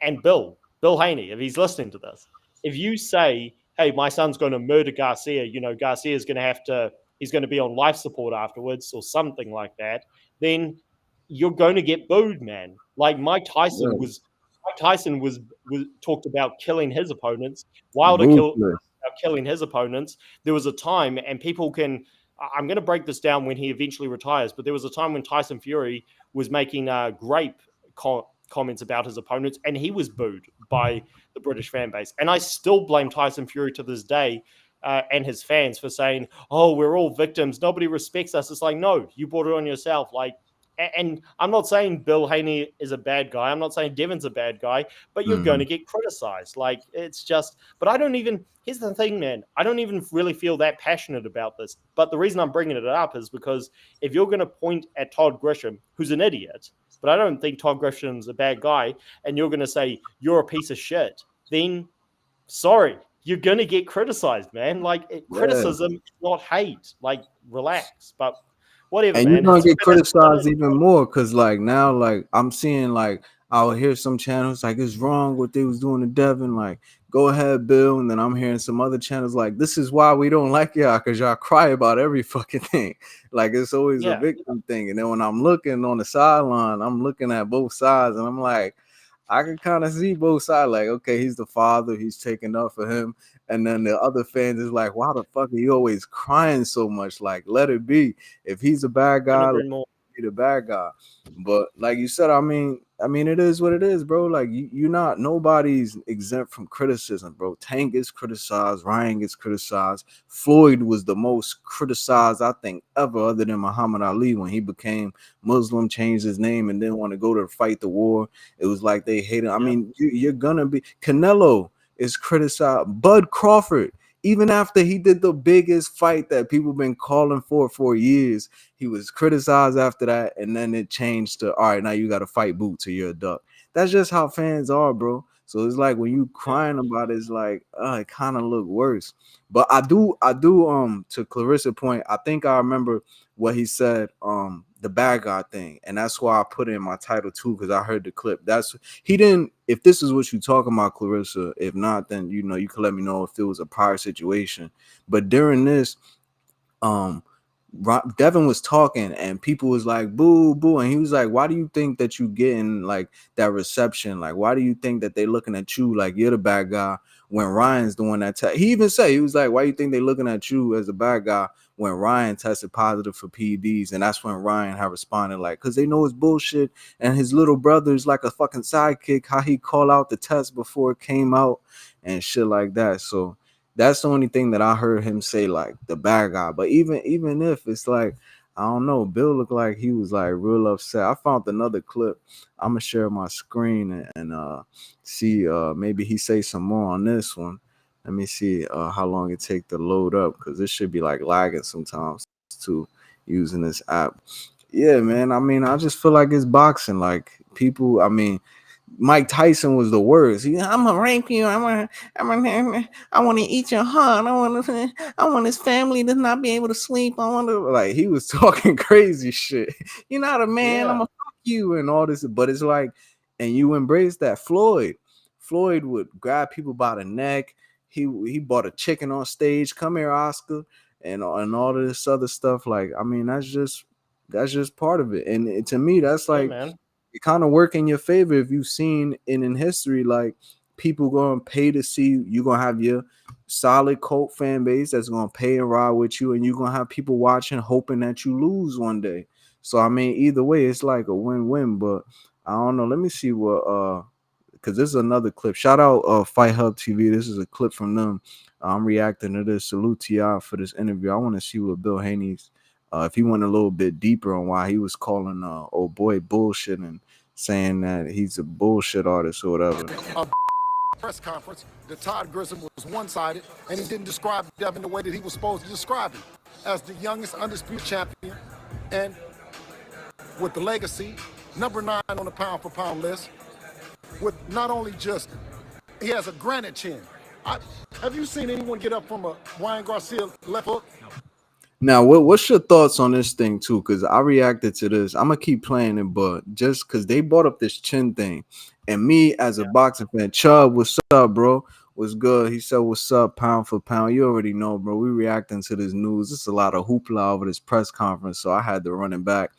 and Bill Haney, if he's listening to this, if you say, "Hey, my son's going to murder Garcia," Garcia's going to he's going to be on life support afterwards, or something like that, then you're going to get booed, man. Like Yeah. Mike Tyson was talked about killing his opponents. Wilder Ruthless. about killing his opponents. There was a time, and people can. I'm going to break this down when he eventually retires, but there was a time when Tyson Fury was making grape comments about his opponents, and he was booed by the British fan base. And I still blame Tyson Fury to this day and his fans for saying, "Oh, we're all victims. Nobody respects us." It's like, no, you brought it on yourself. Like, and I'm not saying Bill Haney is a bad guy. I'm not saying Devin's a bad guy, but you're going to Mhm. get criticized. Like, it's just, but I don't even, here's the thing, man. I don't even really feel that passionate about this. But the reason I'm bringing it up is because if you're going to point at Todd Grisham, who's an idiot, but I don't think Todd Grisham's a bad guy, and you're going to say you're a piece of shit, then sorry, you're going to get criticized, man. Like, Yeah. criticism is not hate. Like, relax. But whatever, And you're man. gonna It's get that's what it criticized is. even more because like now, like I'm seeing like I'll hear some channels like it's wrong what they was doing to Devin, like go ahead, Bill. And then I'm hearing some other channels like this is why we don't like y'all, because y'all cry about every fucking thing. Like it's always a Yeah. victim thing. And then when I'm looking on the sideline, I'm looking at both sides and I'm like, I can kind of see both sides. Like, okay, he's the father, he's taking up for him. And then the other fans is like, why the fuck are you always crying so much? Like, let it be. If he's a bad Couldn't guy, let agree him more. be the bad guy. But like you said, I mean, it is what it is, bro. Like you're not nobody's exempt from criticism, bro. Tank gets criticized, Ryan gets criticized. Floyd was the most criticized, I think, ever, other than Muhammad Ali when he became Muslim, changed his name, and didn't want to go to fight the war. It was like they hated. I mean, you're gonna be Canelo is criticized. Bud Crawford, even after he did the biggest fight that people been calling for years, he was criticized after that, and then it changed to all right, now you got to fight Boots or you're a duck. That's just how fans are, bro. So it's like when you crying about it, it's like it kind of look worse. But I do to Clarissa's point, I think I remember what he said, the bad guy thing, and that's why I put it in my title too, because I heard the clip. That's he didn't. If this is what you're talking about, Clarissa, if not, then you know you can let me know if it was a prior situation. But during this, um Devin was talking and people was like boo boo, and he was like, why do you think that you getting like that reception? Like, why do you think that they looking at you like you're the bad guy when Ryan's the one that he even said, he was like, why do you think they looking at you as a bad guy when Ryan tested positive for PEDs? And that's when Ryan had responded like, because they know it's bullshit, and his little brother is like a fucking sidekick, how he call out the test before it came out and shit like that. So that's the only thing that I heard him say, like the bad guy. But even if it's like, I don't know, Bill looked like he was like real upset. I found another clip. I'm gonna share my screen and see maybe he say some more on this one. Let me see how long it take to load up, because this should be like lagging sometimes too using this app. Yeah, man. I mean, I just feel like it's boxing. Like people, I mean, Mike Tyson was the worst. I'm gonna rape you. I want to eat your heart. I want his family to not be able to sleep. I want to, like, he was talking crazy shit. You're not a man. I'm Yeah. gonna fuck you and all this. But it's like, and you embrace that. Floyd would grab people by the neck. He bought a chicken on stage. Come here, Oscar, and all of this other stuff. Like, I mean, that's just part of it. And to me, that's Yeah, like, man. it kind of work in your favor if you've seen in history, like people going to pay to see you're going to have your solid cult fan base that's going to pay and ride with you, and you're going to have people watching hoping that you lose one day. So I mean, either way, it's like a win-win. But I don't know, let me see what because this is another clip. Shout out Fight Hub TV. This is a clip from them. I'm reacting to this. Salute to y'all for this interview. I want to see what Bill Haney's, if he went a little bit deeper on why he was calling old boy bullshit and saying that he's a bullshit artist or whatever. A press conference that Todd Grissom was one-sided, and he didn't describe Devin the way that he was supposed to describe him, as the youngest undisputed champion, and with the legacy, number 9 on the pound-for-pound list, with not only just, he has a granite chin. Have you seen anyone get up from a Ryan Garcia left hook? Now, what's your thoughts on this thing too? Because I reacted to this. I'm gonna keep playing it, but just because they brought up this chin thing, and me as a boxing fan, Chubb, what's up, bro? What's good? He said, "What's up, pound for pound?" You already know, bro. We reacting to this news. It's a lot of hoopla over this press conference, so I had to run it back.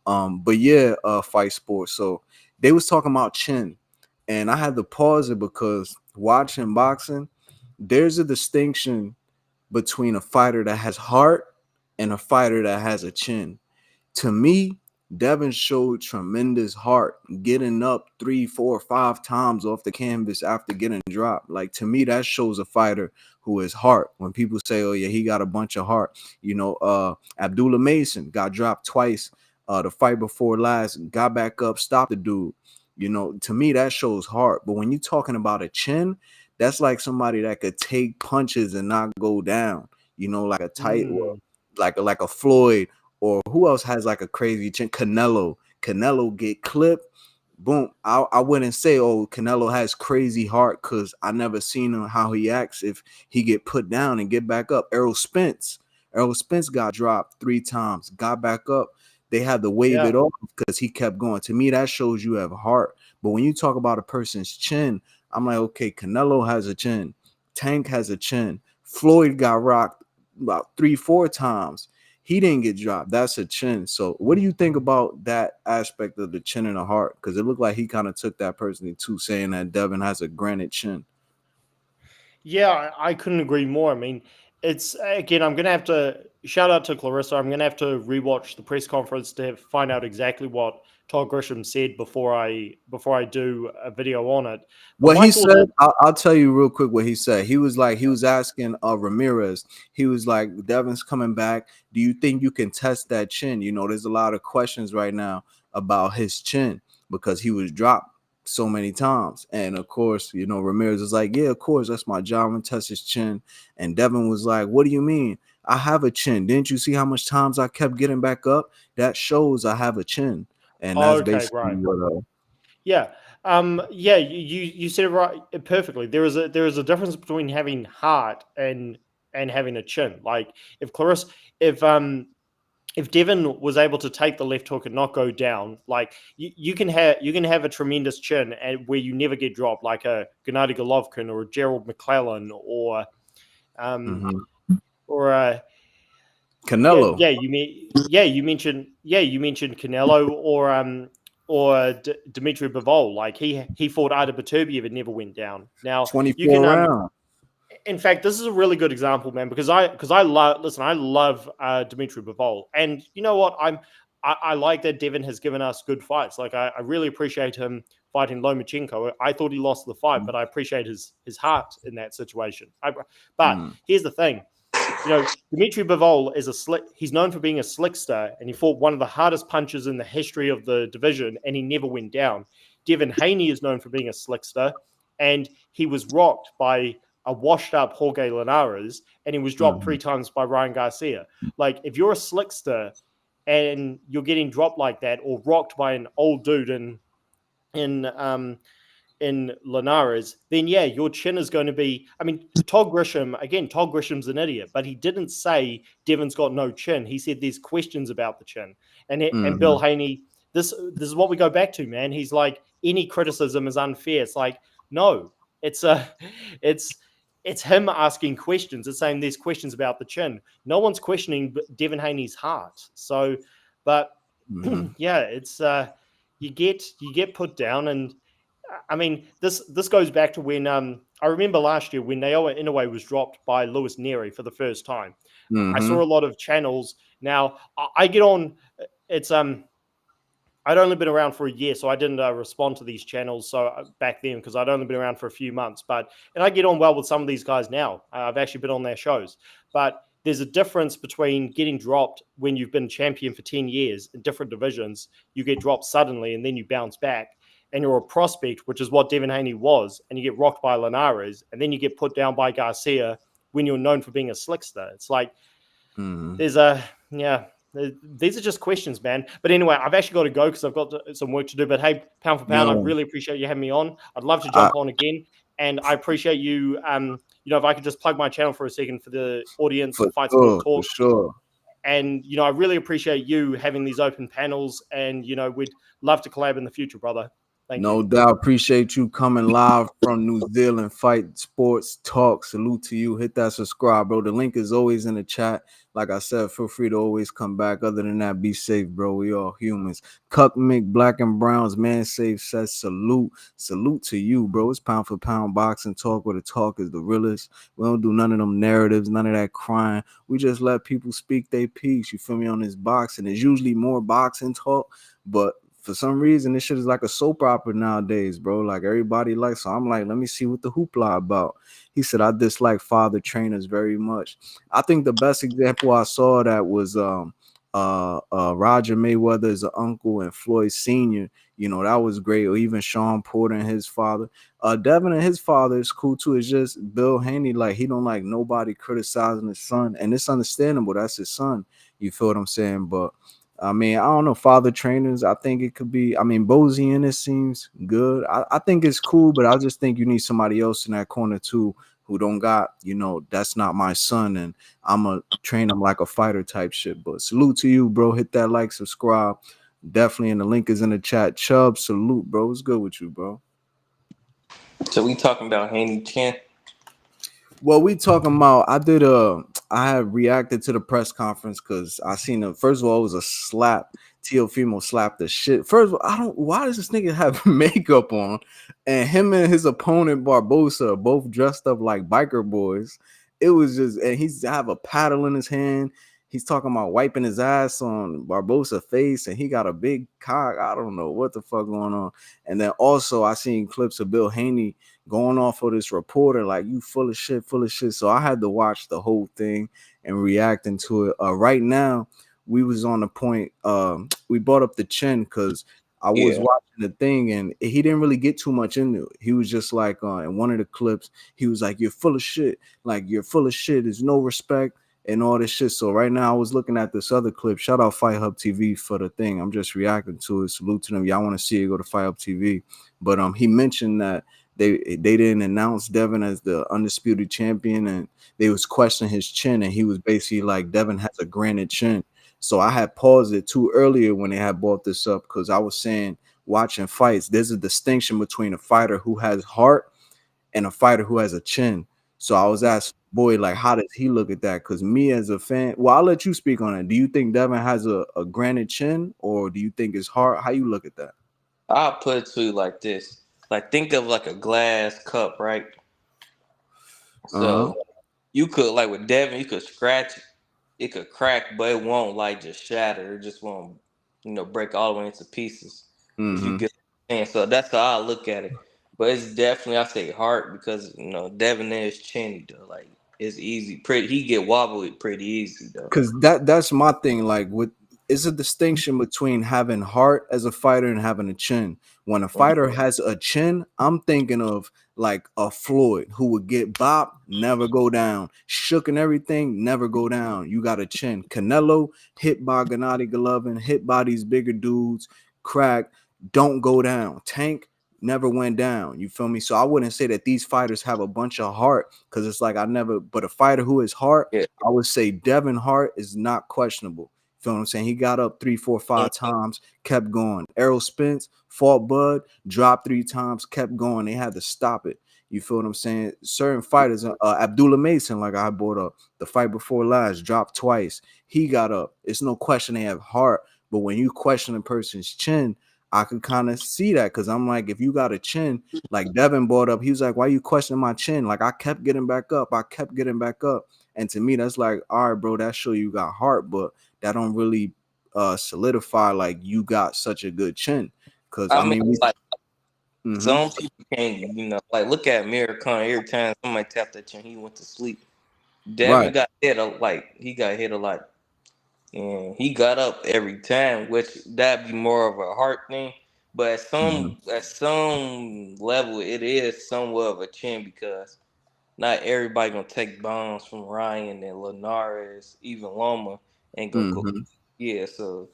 But yeah, Fight Sports. So they was talking about chin, and I had to pause it because watching boxing, there's a distinction between a fighter that has heart and a fighter that has a chin. To me, Devin showed tremendous heart, getting up 3, 4, 5 times off the canvas after getting dropped. Like, to me, that shows a fighter who is heart. When people say, "Oh yeah, he got a bunch of heart," you know, Abdullah Mason got dropped twice. The fight before last, got back up, stopped the dude. You know, to me, that shows heart. But when you're talking about a chin, that's like somebody that could take punches and not go down. You know, like a tight, like a Floyd, or who else has like a crazy chin? Canelo get clipped, boom. I wouldn't say, oh, Canelo has crazy heart, because I never seen him how he acts if he get put down and get back up. Errol Spence got dropped 3 times, got back up. They had to wave it off because he kept going. To me, that shows you have heart. But when you talk about a person's chin, I'm like, okay, Canelo has a chin, Tank has a chin, Floyd got rocked about 3, 4 times. He didn't get dropped. That's a chin. So what do you think about that aspect of the chin and the heart? Because it looked like he kind of took that personally too, saying that Devin has a granite chin. Yeah, I couldn't agree more. I mean, it's, again, I'm going to have to shout out to Clarissa. I'm going to have to rewatch the press conference to find out exactly what Todd Grisham said before I do a video on it. But What he said, I'll tell you real quick what he said. He was like, he was asking Ramirez, he was like, "Devin's coming back. Do you think you can test that chin?" You know, there's a lot of questions right now about his chin because he was dropped so many times. And of course, you know, Ramirez is like, "Yeah, of course, that's my job. I'm gonna test his chin." And Devin was like, "What do you mean? I have a chin. Didn't you see how much times I kept getting back up? That shows I have a chin." And that's basically what Yeah. Yeah, you said it right perfectly. There is a difference between having heart and having a chin. Like if Devin was able to take the left hook and not go down, like you can have a tremendous chin and where you never get dropped, like a Gennady Golovkin or a Gerald McClellan or Canelo. You mentioned Canelo or Dmitry Bivol. Like he fought Artur Beterbiev and never went down. Now 24 rounds. In fact, this is a really good example, man, because I love Dmitry Bivol, and you know what, I like that Devin has given us good fights. Like I really appreciate him fighting Lomachenko. I thought he lost the fight, but I appreciate his heart in that situation. But here's the thing. You know, Dmitry Bivol is he's known for being a slickster, and he fought one of the hardest punches in the history of the division, and he never went down. Devin Haney is known for being a slickster, and he was rocked by a washed-up Jorge Linares, and he was dropped 3 times by Ryan Garcia. Like, if you're a slickster and you're getting dropped like that, or rocked by an old dude in Linares, then yeah, your chin is going to be. I mean, Todd Grisham's an idiot, but he didn't say Devin's got no chin. He said there's questions about the chin, and Bill Haney. This is what we go back to, man. He's like, any criticism is unfair. It's like, no, it's him asking questions. It's saying there's questions about the chin. No one's questioning Devin Haney's heart. So, but yeah, it's you get put down. And I mean, this goes back to when I remember last year when Naoya Inoue was dropped by Luis Neri for the first time. I saw a lot of channels. Now I get on. It's I'd only been around for a year, so I didn't respond to these channels back then because I'd only been around for a few months. And I get on well with some of these guys now. I've actually been on their shows. But there's a difference between getting dropped when you've been champion for 10 years in different divisions. You get dropped suddenly and then you bounce back. And you're a prospect, which is what Devin Haney was, and you get rocked by Linares, and then you get put down by Garcia when you're known for being a slickster. It's like these are just questions, man. But anyway, I've actually got to go because I've got some work to do. But hey, pound for pound, I really appreciate you having me on. I'd love to jump on again, and I appreciate you. If I could just plug my channel for a second for the audience, Fight Sport Talk. For sure. And I really appreciate you having these open panels, and we'd love to collab in the future, brother. Thank you. No doubt. Appreciate you coming live from New Zealand. Fight Sports Talk. Salute to you. Hit that subscribe, bro. The link is always in the chat. Like I said, feel free to always come back. Other than that, be safe, bro. We all humans. Cuck Mick, Black and Browns, Man Safe says salute. Salute to you, bro. It's pound for pound boxing talk where the talk is the realest. We don't do none of them narratives, none of that crying. We just let people speak their piece. You feel me on this boxing? There's usually more boxing talk, but for some reason, this shit is like a soap opera nowadays, bro. Like everybody likes. So I'm like, let me see what the hoopla about. He said, I dislike father trainers very much. I think the best example I saw that was Roger Mayweather's uncle and Floyd Sr. That was great. Or even Sean Porter and his father. Devin and his father is cool too. It's just Bill Haney, like he don't like nobody criticizing his son. And it's understandable. That's his son. You feel what I'm saying? But I mean, I don't know, father trainers. I think it could be. I mean, Bozy in it seems good. I think it's cool, but I just think you need somebody else in that corner too who don't got, that's not my son, and I'm going to train him like a fighter type shit. But salute to you, bro. Hit that like, subscribe. Definitely, and the link is in the chat. Chubb, salute, bro. What's good with you, bro? So we talking about Haney Chin? Well, we talking about, I had reacted to the press conference because I seen it. First of all, it was a slap. Teofimo slapped the shit. First of all, why does this nigga have makeup on? And him and his opponent Barbosa are both dressed up like biker boys. It was just, and he's have a paddle in his hand. He's talking about wiping his ass on Barbosa's face, and he got a big cock. I don't know what the fuck going on. And then also I seen clips of Bill Haney going off of this reporter like, you full of shit. So I had to watch the whole thing and reacting to it. Right now, we was on the point. We brought up the chin because I was watching the thing and he didn't really get too much into it. He was just like, in one of the clips, he was like, you're full of shit. Like, you're full of shit. There's no respect and all this shit. So right now I was looking at this other clip. Shout out Fight Hub TV for the thing. I'm just reacting to it. Salute to them. Y'all want to see it, go to Fight Hub TV. But he mentioned that they didn't announce Devin as the undisputed champion, and they was questioning his chin, and he was basically like, Devin has a granite chin. So I had paused it too earlier when they had brought this up because I was saying, watching fights, there's a distinction between a fighter who has heart and a fighter who has a chin. So I was asking, boy, like, how does he look at that? Because me as a fan, well, I'll let you speak on it. Do you think Devin has a granite chin, or do you think it's heart? How you look at that? I'll put it to you like this. Like, think of like a glass cup, right? So you could, like with Devin, you could scratch it. It could crack, but it won't like just shatter. It just won't, break all the way into pieces. If you get what I'm saying. So that's how I look at it. But it's definitely, I say heart because Devin is chinny though. Like, it's easy. He get wobbled pretty easy though. Because that's my thing. Like, it's a distinction between having heart as a fighter and having a chin. When a fighter has a chin, I'm thinking of like a Floyd who would get bopped, never go down, shook and everything, never go down. You got a chin. Canelo hit by Gennady Golovin, hit by these bigger dudes, crack, don't go down. Tank never went down. You feel me? So I wouldn't say that these fighters have a bunch of heart because it's like but a fighter who is heart, I would say Devin Hart is not questionable. Feel what I'm saying? He got up 3, 4, 5 times, kept going. Errol Spence fought Bud, dropped 3 times, kept going. They had to stop it. You feel what I'm saying? Certain fighters, Abdullah Mason, like I brought up, the fight before last, dropped twice. He got up. It's no question they have heart, but when you question a person's chin, I could kind of see that because I'm like, if you got a chin, like Devin brought up, he was like, why you questioning my chin? Like, I kept getting back up. And to me, that's like, all right, bro, that show you got heart, but that don't really solidify like you got such a good chin. Because I mean, like Mhm. some people can't, like look at Amir Khan. Every time somebody tapped that chin, he went to sleep. Devin Right. got hit he got hit a lot, and he got up every time, which that'd be more of a heart thing. But at some level, it is somewhat of a chin because not everybody gonna take bombs from Ryan and Linares, even Loma, ain't gonna go. Mhm. Yeah, so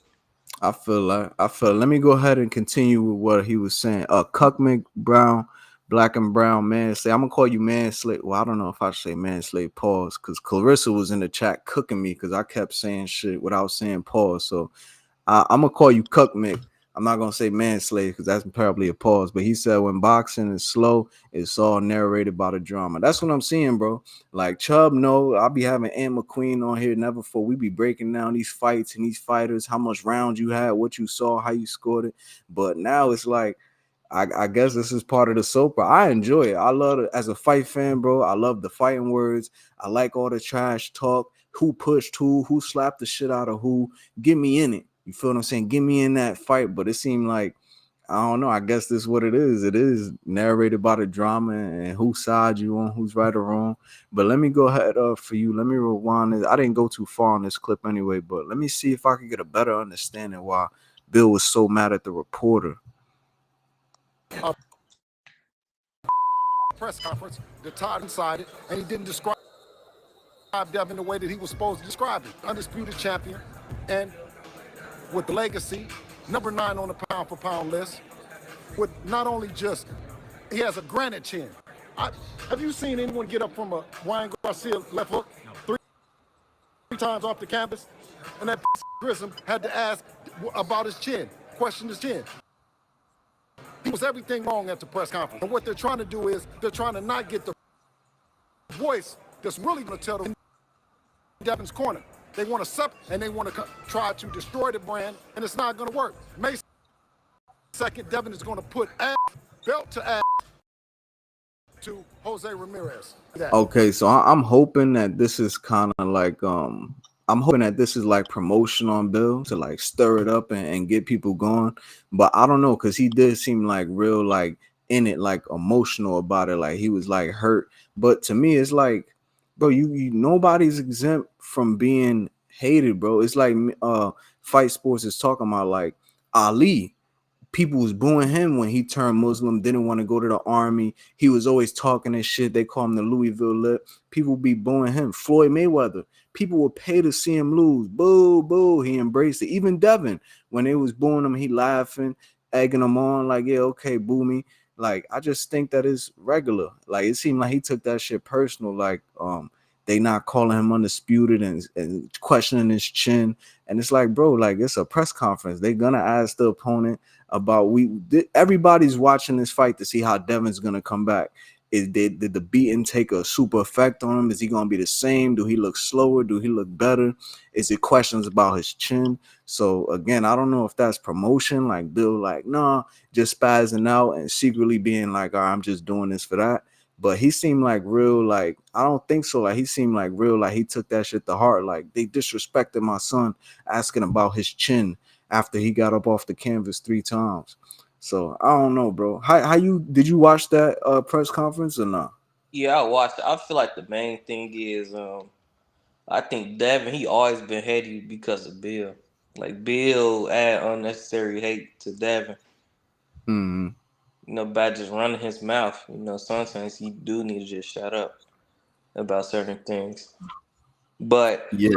I feel let me go ahead and continue with what he was saying. Cuck Brown, black and brown man say, I'm gonna call you manslate. Well, I don't know if I should say manslate pause because Clarissa was in the chat cooking me because I kept saying shit without saying pause. So I'm gonna call you Cuck Mick. I'm not gonna say manslave because that's probably a pause. But he said when boxing is slow, it's all narrated by the drama. That's what I'm seeing, bro. Like Chubb, no, I'll be having Aunt McQueen on here never before. We be breaking down these fights and these fighters, how much rounds you had, what you saw, how you scored it. But now it's like I guess this is part of the soap. I enjoy it. I love it as a fight fan, bro. I love the fighting words. I like all the trash talk. Who pushed who slapped the shit out of who. Get me in it. You feel what I'm saying? Get me in that fight. But it seemed like, I don't know. I guess this is what it is. It is narrated by the drama and whose side you on, who's right or wrong. But let me go ahead for you. Let me rewind this. I didn't go too far on this clip anyway, but let me see if I can get a better understanding why Bill was so mad at the reporter. Press conference that Todd decided, and he didn't describe Devin the way that he was supposed to describe him. Undisputed champion, and with the legacy, number 9 on the pound for pound list, with not only just, he has a granite chin. Have you seen anyone get up from a Ryan Garcia left hook three times off the canvas? And that Grissom had to ask about his chin, question his chin. He was everything wrong at the press conference. And what they're trying to do is they're trying to not get the voice that's really going to tell them Devin's corner. They want to and they want to try to destroy the brand, and it's not going to work. May 2nd, Devin is going to put belt to ass to Jose Ramirez. Okay, so I'm hoping that this is kind of like I'm hoping that this is like promotion on Bill to like stir it up and get people going. But I don't know, because he did seem like real like in it, like emotional about it, like he was like hurt. But to me, it's like, bro, you nobody's exempt from being hated, bro. It's like Fight Sports is talking about like Ali. People was booing him when he turned Muslim, didn't want to go to the army. He was always talking this shit. They call him the Louisville Lip. People be booing him. Floyd Mayweather. People would pay to see him lose. Boo, boo. He embraced it. Even Devin, when they was booing him, he laughing, egging them on, like, yeah, okay, boo me. Like, I just think that is regular. Like, it seemed like he took that shit personal. Like, they not calling him undisputed and questioning his chin. And it's like, bro, like, it's a press conference. They're gonna ask the opponent about everybody's watching this fight to see how Devin's gonna come back. Did the beating take a super effect on him? Is he gonna be the same? Do he look slower? Do he look better? Is it questions about his chin? So again, I don't know if that's promotion, like Bill, like, nah, just spazzing out and secretly being like, all right, I'm just doing this for that. But he seemed like real, like, I don't think so. Like, he seemed like real, like he took that shit to heart. Like, they disrespected my son asking about his chin after he got up off the canvas 3 times. So I don't know, bro. How you did you watch that press conference or not? yeah, I watched it. I feel like the main thing is I think Devin, he always been hated because of Bill. Like Bill add unnecessary hate to Devin. Mm-hmm. You know, by just running his mouth. You know, sometimes he do need to just shut up about certain things. But yeah,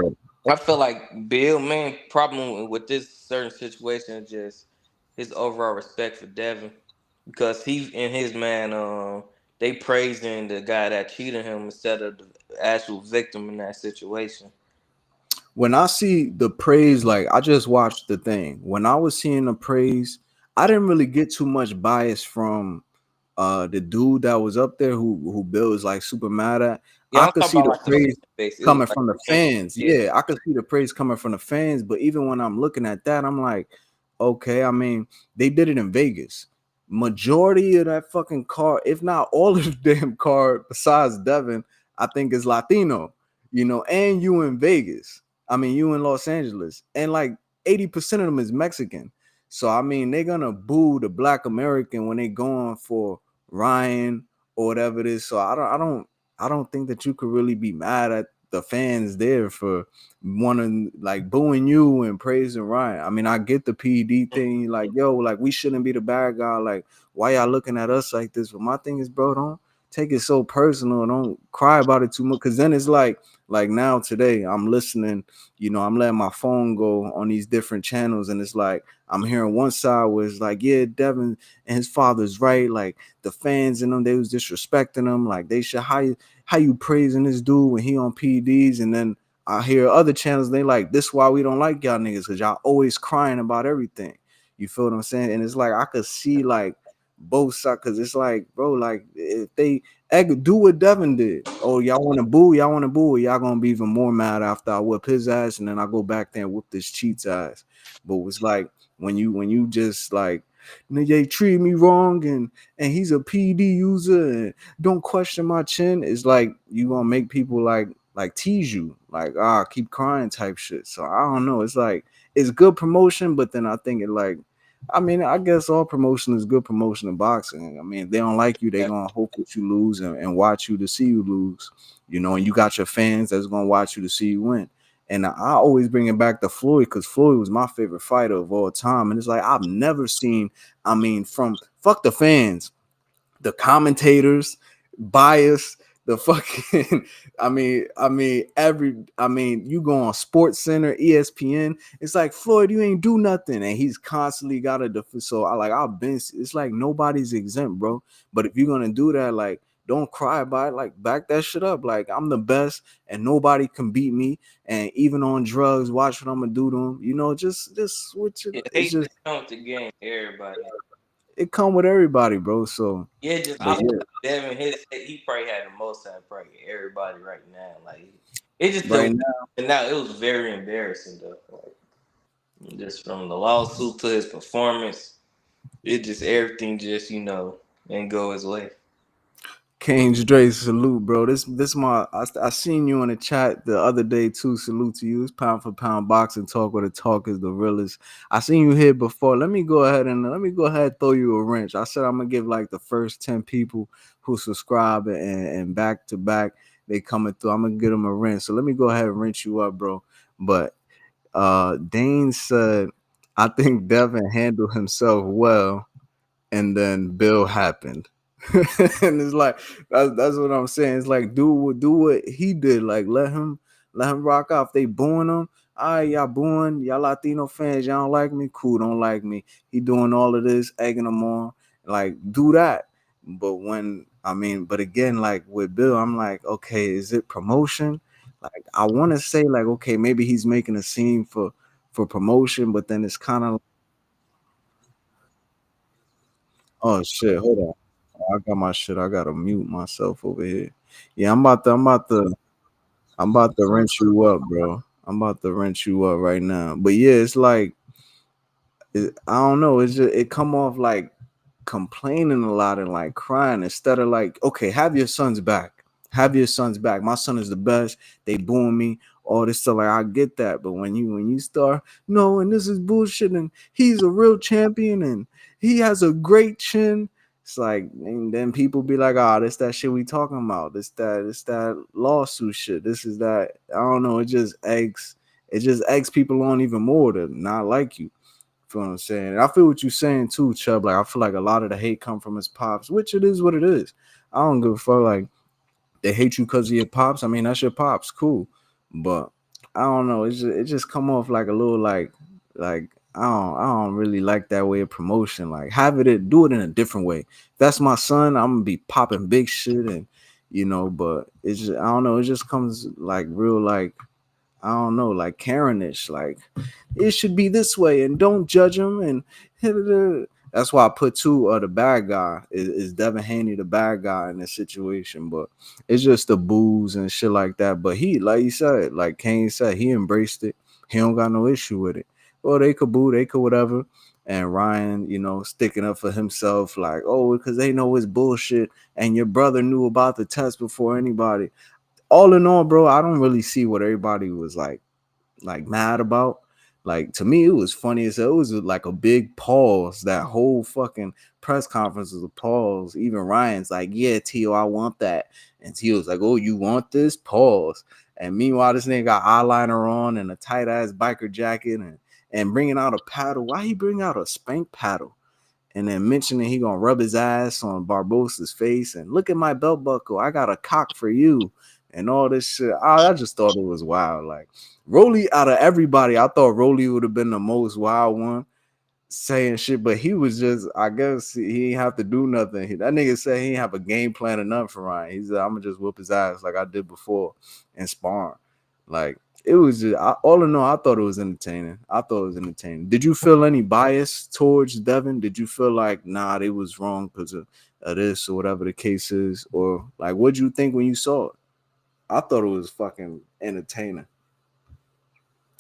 I feel like Bill, main problem with this certain situation is just his overall respect for Devin, because he in his man, they praising the guy that cheated him instead of the actual victim in that situation. When I see the praise, like I just watched the thing. When I was seeing the praise, I didn't really get too much bias from the dude that was up there who Bill is like super mad at. Yeah, I I'm could talking see about the like the fan praise base. It was coming like from the fans. Yeah, I could see the praise coming from the fans. But even when I'm looking at that, I'm like, okay, I mean, they did it in Vegas. Majority of that fucking card, if not all of the damn card, besides Devin, I think is Latino, you know, and you in Vegas. I mean, you in Los Angeles. And like 80% of them is Mexican. So I mean, they're gonna boo the Black American when they going for Ryan or whatever it is. So I don't think that you could really be mad at the fans there for wanting like booing you and praising Ryan. I mean, I get the PD thing, like yo, like we shouldn't be the bad guy. Like, why y'all looking at us like this? But my thing is, bro, don't take it so personal. Don't cry about it too much, because then it's like now today I'm listening, I'm letting my phone go on these different channels, and it's like I'm hearing one side where it's like, yeah, Devin and his father's right, like the fans and them, they was disrespecting him, like they should how you praising this dude when he on PDs. And then I hear other channels, they like, this why we don't like y'all niggas, because y'all always crying about everything. You feel what I'm saying? And it's like I could see like both sides, because it's like, bro, like if they do what Devin did, oh, y'all want to boo, y'all gonna be even more mad after I whip his ass, and then I go back there and whip this cheat's ass. But it's like when you just like, they treat me wrong, and he's a PD user, and don't question my chin, it's like you gonna make people like tease you, like keep crying type shit. So I don't know. It's like it's good promotion, but then I think it like, I mean, I guess all promotion is good promotion in boxing. I mean, if they don't like you, they gonna hope that you lose and watch you to see you lose, and you got your fans that's gonna watch you to see you win. And I always bring it back to Floyd, because Floyd was my favorite fighter of all time. And it's like I've never seen, I mean, from fuck the fans, the commentators, bias, the fucking, you go on Sports Center, ESPN, it's like, Floyd, you ain't do nothing, and he's constantly got to so it's like nobody's exempt, bro. But if you're gonna do that, like, don't cry about it, like back that shit up, like I'm the best and nobody can beat me, and even on drugs, watch what I'm gonna do to them, just switch it. Yeah, It's just, count the game, everybody. it come with everybody, bro. So Yeah, just I but feel yeah, like Devin, he probably had the most time, probably everybody right now. Like it just right the now, and now it was very embarrassing though. Like just from the lawsuit to his performance, it just everything just didn't go his way. Kane Dre, salute, bro. This my I seen you in the chat the other day too. Salute to you. It's pound for pound boxing talk, where the talk is the realest. I seen you here before. Let me go ahead and throw you a wrench. I said I'm gonna give like the first 10 people who subscribe and back to back they coming through. I'm gonna give them a wrench. So let me go ahead and wrench you up, bro. But Dane said, I think Devin handled himself well, and then Bill happened. And it's like that's what I'm saying. It's like do what he did. Like let him rock off. They booing him. All right, y'all booing, y'all Latino fans. Y'all don't like me. Cool, don't like me. He doing all of this, egging them on. Like do that. But again, like with Bill, I'm like, okay, is it promotion? Like I want to say like, okay, maybe he's making a scene for promotion, but then it's kind of, oh shit, hold on. I got my shit. I gotta mute myself over here. Yeah, I'm about to rinse you up, bro. I'm about to rinse you up right now. But yeah, it's like I don't know. It's just it come off like complaining a lot and like crying, instead of like, okay, have your sons back. Have your sons back. My son is the best. They booing me. All this stuff. Like I get that. But when you start, no, and this is bullshit, and he's a real champion and he has a great chin. It's like, and then people be like, this that shit we talking about. It's that lawsuit shit. This is that. I don't know. It just eggs people on even more to not like you. Feel what I'm saying? And I feel what you're saying too, Chubb. Like I feel like a lot of the hate come from his pops, which it is what it is. I don't give a fuck. Like they hate you because of your pops. I mean, that's your pops, cool. But I don't know. It just come off like a little like I don't really like that way of promotion. Like do it in a different way. If that's my son, I'm gonna be popping big shit, and but it's just, I don't know. It just comes like real like, I don't know, like Karenish, like it should be this way, and don't judge him. And that's why I put the bad guy is Devin Haney, the bad guy in this situation. But it's just the booze and shit like that. But he, like you said, like Kane said, he embraced it. He don't got no issue with it. Well, they could boo, they could whatever. And Ryan, sticking up for himself, like, oh, because they know it's bullshit, and your brother knew about the test before anybody. All in all, bro, I don't really see what everybody was like mad about. Like, to me, it was funny as hell. It was like a big pause. That whole fucking press conference was a pause. Even Ryan's like, yeah, Tio, I want that. And Tio's like, oh, you want this? Pause. And meanwhile, this nigga got eyeliner on and a tight ass biker jacket and bringing out a paddle. Why he bring out a spank paddle? And then mentioning he gonna rub his ass on Barbosa's face and look at my belt buckle. I got a cock for you and all this shit. I just thought it was wild. Like, Rolly, out of everybody, I thought Rolly would have been the most wild one saying shit, but he was just, I guess he ain't have to do nothing. That nigga said he ain't have a game plan or nothing for Ryan. He said, I'm gonna just whoop his ass like I did before and sparring. Like, it was just, all in all, I thought it was entertaining. Did you feel any bias towards Devin? Did you feel like, nah, they was wrong because of this or whatever the case is? Or like, what'd you think when you saw it? I thought it was fucking entertaining.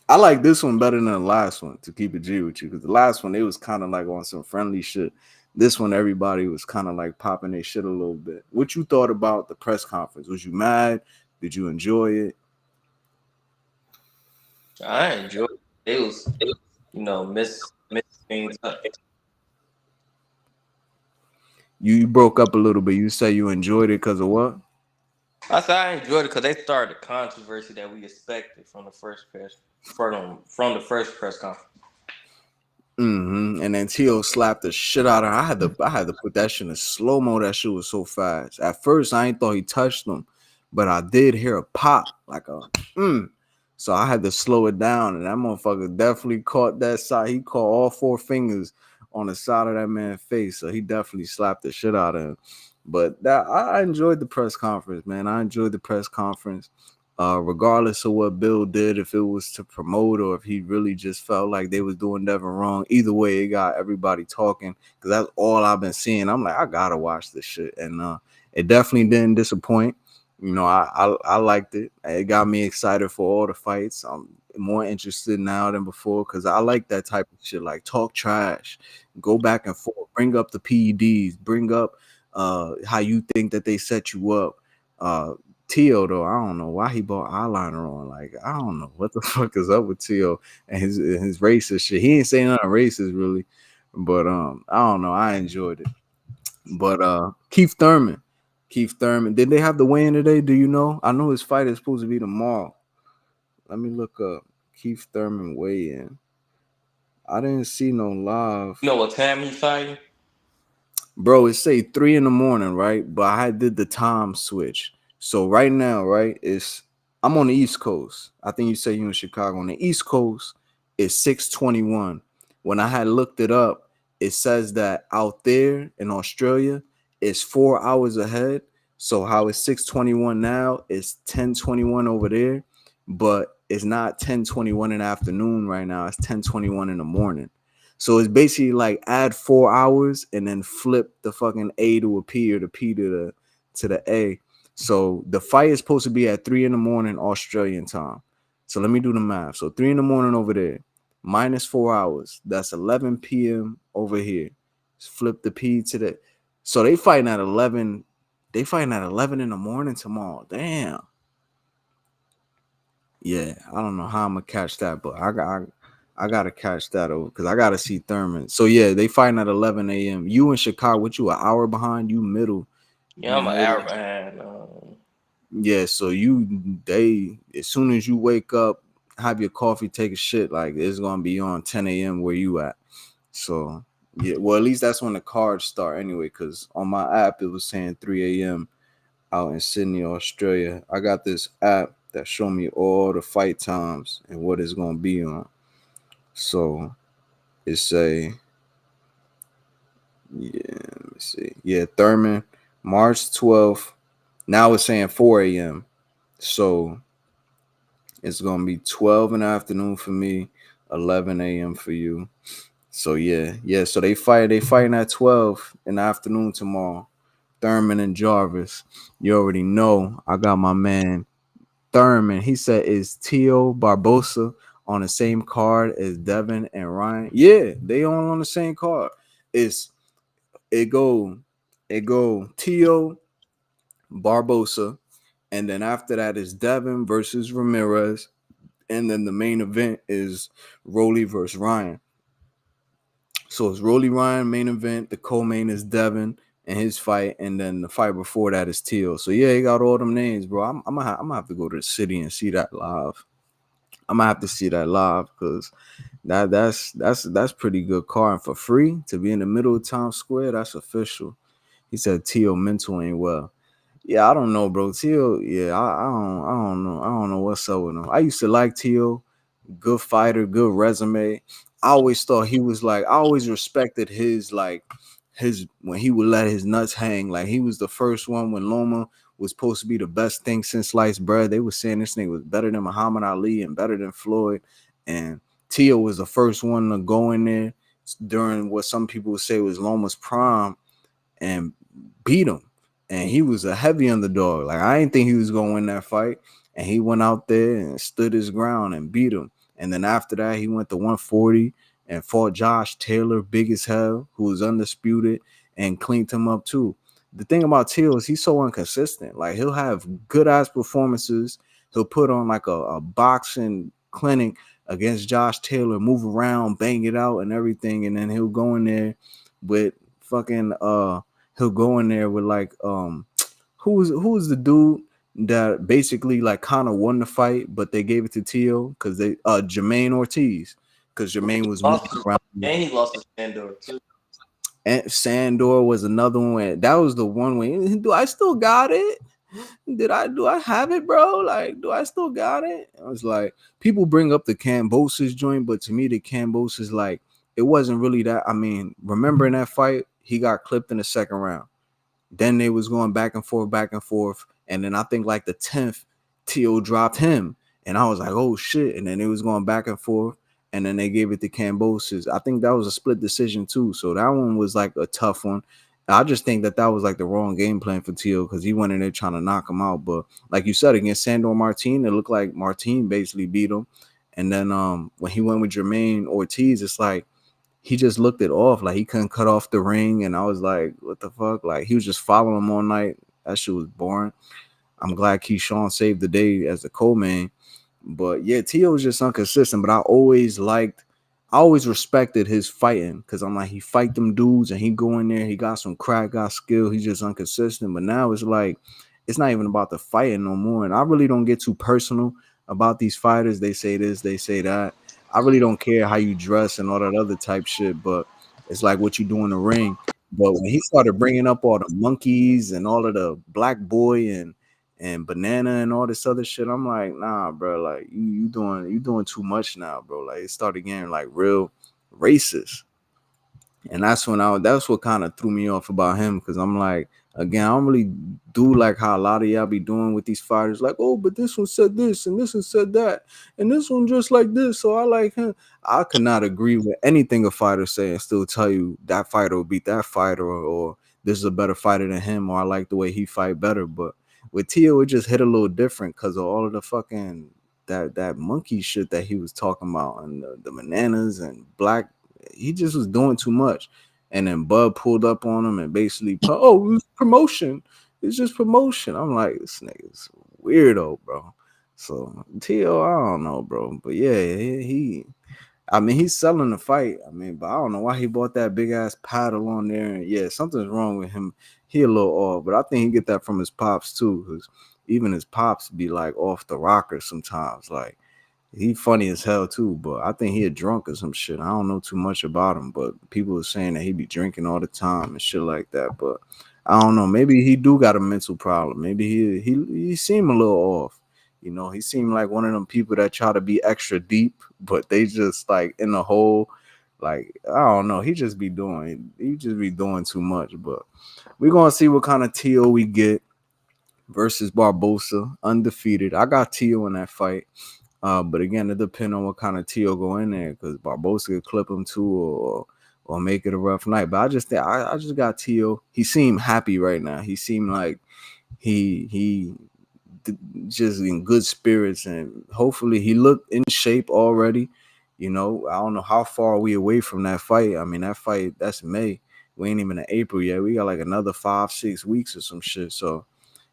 I like this one better than the last one, to keep it G with you, because the last one, it was kind of like on some friendly shit. This one, everybody was kind of like popping their shit a little bit. What you thought about the press conference? Was you mad? Did you enjoy it? I enjoyed it. It was miss things up. You broke up a little bit. You say you enjoyed it because of what? I said I enjoyed it because they started the controversy that we expected from the first press conference. And then Tio slapped the shit out of her. I had to put that shit in slow mo. That shit was so fast. At first, I ain't thought he touched them, but I did hear a pop, like a So I had to slow it down, and that motherfucker definitely caught that side. He caught all 4 fingers on the side of that man's face, so he definitely slapped the shit out of him. But that I enjoyed the press conference, man. I enjoyed the press conference. Regardless of what Bill did, if it was to promote or if he really just felt like they was doing Devin wrong, either way, it got everybody talking, because that's all I've been seeing. I'm like, I gotta watch this shit, and it definitely didn't disappoint. I liked it. It got me excited for all the fights. I'm more interested now than before because I like that type of shit. Like, talk trash, go back and forth, bring up the PEDs, bring up how you think that they set you up. Tio, though, I don't know why he bought eyeliner on. Like, I don't know what the fuck is up with Tio and his racist shit. He ain't saying nothing racist really, but I don't know. I enjoyed it. But Kieth Thurman, did they have the weigh-in today? Do you know? I know his fight is supposed to be tomorrow. Let me look up Kieth Thurman weigh-in. I didn't see no live. You know what time he's fighting? Bro, it say 3 a.m, right? But I did the time switch. So right now, right, I'm on the East Coast. I think you say you're in Chicago. On the East Coast, it's 6:21. When I had looked it up, it says that out there in Australia, it's 4 hours ahead. So how it's 6:21 now, it's 10:21 over there, but it's not 10:21 in the afternoon right now. It's 10:21 in the morning. So it's basically like add 4 hours and then flip the fucking A to a P or the P to the A. So the fight is supposed to be at 3 a.m. Australian time. So let me do the math. So 3 a.m. over there, minus 4 hours. That's 11 p.m. over here. Flip the P to the. So they fighting at 11. They fighting at 11 in the morning tomorrow. Damn. Yeah, I don't know how I'm gonna catch that, but I gotta catch that over because I gotta see Thurman. So yeah, they fighting at 11 a.m. You in Chicago? What, you an hour behind? You middle? Yeah, I'm an hour behind. Yeah, so as soon as you wake up, have your coffee, take a shit, like it's gonna be on 10 a.m. where you at. So yeah, well, at least that's when the cards start anyway, because on my app it was saying 3 a.m. out in Sydney, Australia. I got this app that show me all the fight times and what it's gonna be on. So it say, yeah, let me see. Yeah, Thurman, March 12th. Now it's saying 4 a.m. So it's gonna be 12 in the afternoon for me, 11 a.m. for you. So yeah. So they fighting at 12 in the afternoon tomorrow. Thurman and Jarvis. You already know I got my man Thurman. He said, is Tio Barbosa on the same card as Devin and Ryan? Yeah, they all on the same card. It go Tio Barbosa, and then after that is Devin versus Ramirez, and then the main event is Rolly versus Ryan. So it's Rolly Ryan main event. The co-main is Devin and his fight, and then the fight before that is Teal. So yeah, he got all them names, bro. I'm gonna have to go to the city and see that live. I'm gonna have to see that live because that's pretty good card for free to be in the middle of Times Square. That's official. He said Teal mental ain't well. Yeah, I don't know, bro. Teal, yeah, I don't know what's up with him. I used to like Teal, good fighter, good resume. I always thought he was like, I always respected his his when he would let his nuts hang. Like he was the first one when Loma was supposed to be the best thing since sliced bread. They were saying this nigga was better than Muhammad Ali and better than Floyd. And Teal was the first one to go in there during what some people would say was Loma's prime and beat him. And he was a heavy underdog. Like I didn't think he was gonna win that fight. And he went out there and stood his ground and beat him. And then after that, he went to 140 and fought Josh Taylor, big as hell, who was undisputed, and cleaned him up too. The thing about Teal is he's so inconsistent. Like he'll have good ass performances. He'll put on like a boxing clinic against Josh Taylor, move around, bang it out, and everything. And then he'll go in there with fucking he'll go in there with like who's the dude that basically like kind of won the fight, but they gave it to Teal because they Jermaine Ortiz, because Jermaine was moving around. And he lost to Sandor too. And Sandor was another one. That was the one way. Do I still got it? Do I have it, bro? Like, do I still got it? I was like, people bring up the Cambosis joint, but to me, the Cambosis, like, it wasn't really that. I mean, remember in that fight, he got clipped in the second round. Then they was going back and forth. And then I think like the 10th, Teal dropped him. And I was like, oh shit. And then it was going back and forth. And then they gave it to Cambosis. I think that was a split decision too. So that one was like a tough one. I just think that was like the wrong game plan for Teal because he went in there trying to knock him out. But like you said, against Sandor Martin, it looked like Martin basically beat him. And then when he went with Jermaine Ortiz, it's like he just looked it off. Like he couldn't cut off the ring. And I was like, what the fuck? Like he was just following him all night. That shit was boring. I'm glad Keyshawn saved the day as the co-main. But yeah, Teal was just inconsistent. But I always respected his fighting because I'm like, he fight them dudes and he go in there, he got some crack, got skill, he's just inconsistent. But now it's like, it's not even about the fighting no more. And I really don't get too personal about these fighters. They say this, they say that. I really don't care how you dress and all that other type shit, but it's like what you do in the ring. But when he started bringing up all the monkeys and all of the black boy and banana and all this other shit, I'm like, nah, bro. Like you doing too much now, bro. Like it started getting like real racist, and that's what kind of threw me off about him because I'm like, again, I don't really do like how a lot of y'all be doing with these fighters. Like, oh, but this one said this and this one said that and this one just like this, so I like him. I could not agree with anything a fighter say and still tell you that fighter will beat that fighter or this is a better fighter than him or I like the way he fight better, but with Teal, it just hit a little different because of all of the fucking that monkey shit that he was talking about and the bananas and black. He just was doing too much. And then Bud pulled up on him and basically, it was promotion. It's just promotion. I'm like, this nigga's weirdo, bro. So Teal, I don't know, bro. But yeah, he's selling the fight. I mean, but I don't know why he bought that big ass paddle on there. And yeah, something's wrong with him. He a little off, but I think he get that from his pops too, because even his pops be like off the rocker sometimes. Like he funny as hell too, but I think he a drunk or some shit. I don't know too much about him, but people are saying that he be drinking all the time and shit like that. But I don't know. Maybe he do got a mental problem. Maybe he seem a little off. You know, he seemed like one of them people that try to be extra deep, but they just like in the hole. Like, I don't know. He just be doing too much. But we're gonna see what kind of Teal we get versus Barbosa, undefeated. I got Teal in that fight. But again, it depends on what kind of Teal go in there, because Barbosa could clip him too or make it a rough night. But I just think I just got Teal. He seemed happy right now. He seemed like he just in good spirits, and hopefully he looked in shape already. You know, I don't know how far we away from that fight. I mean, that fight, that's May. We ain't even in April yet. We got like another 5-6 weeks or some shit. So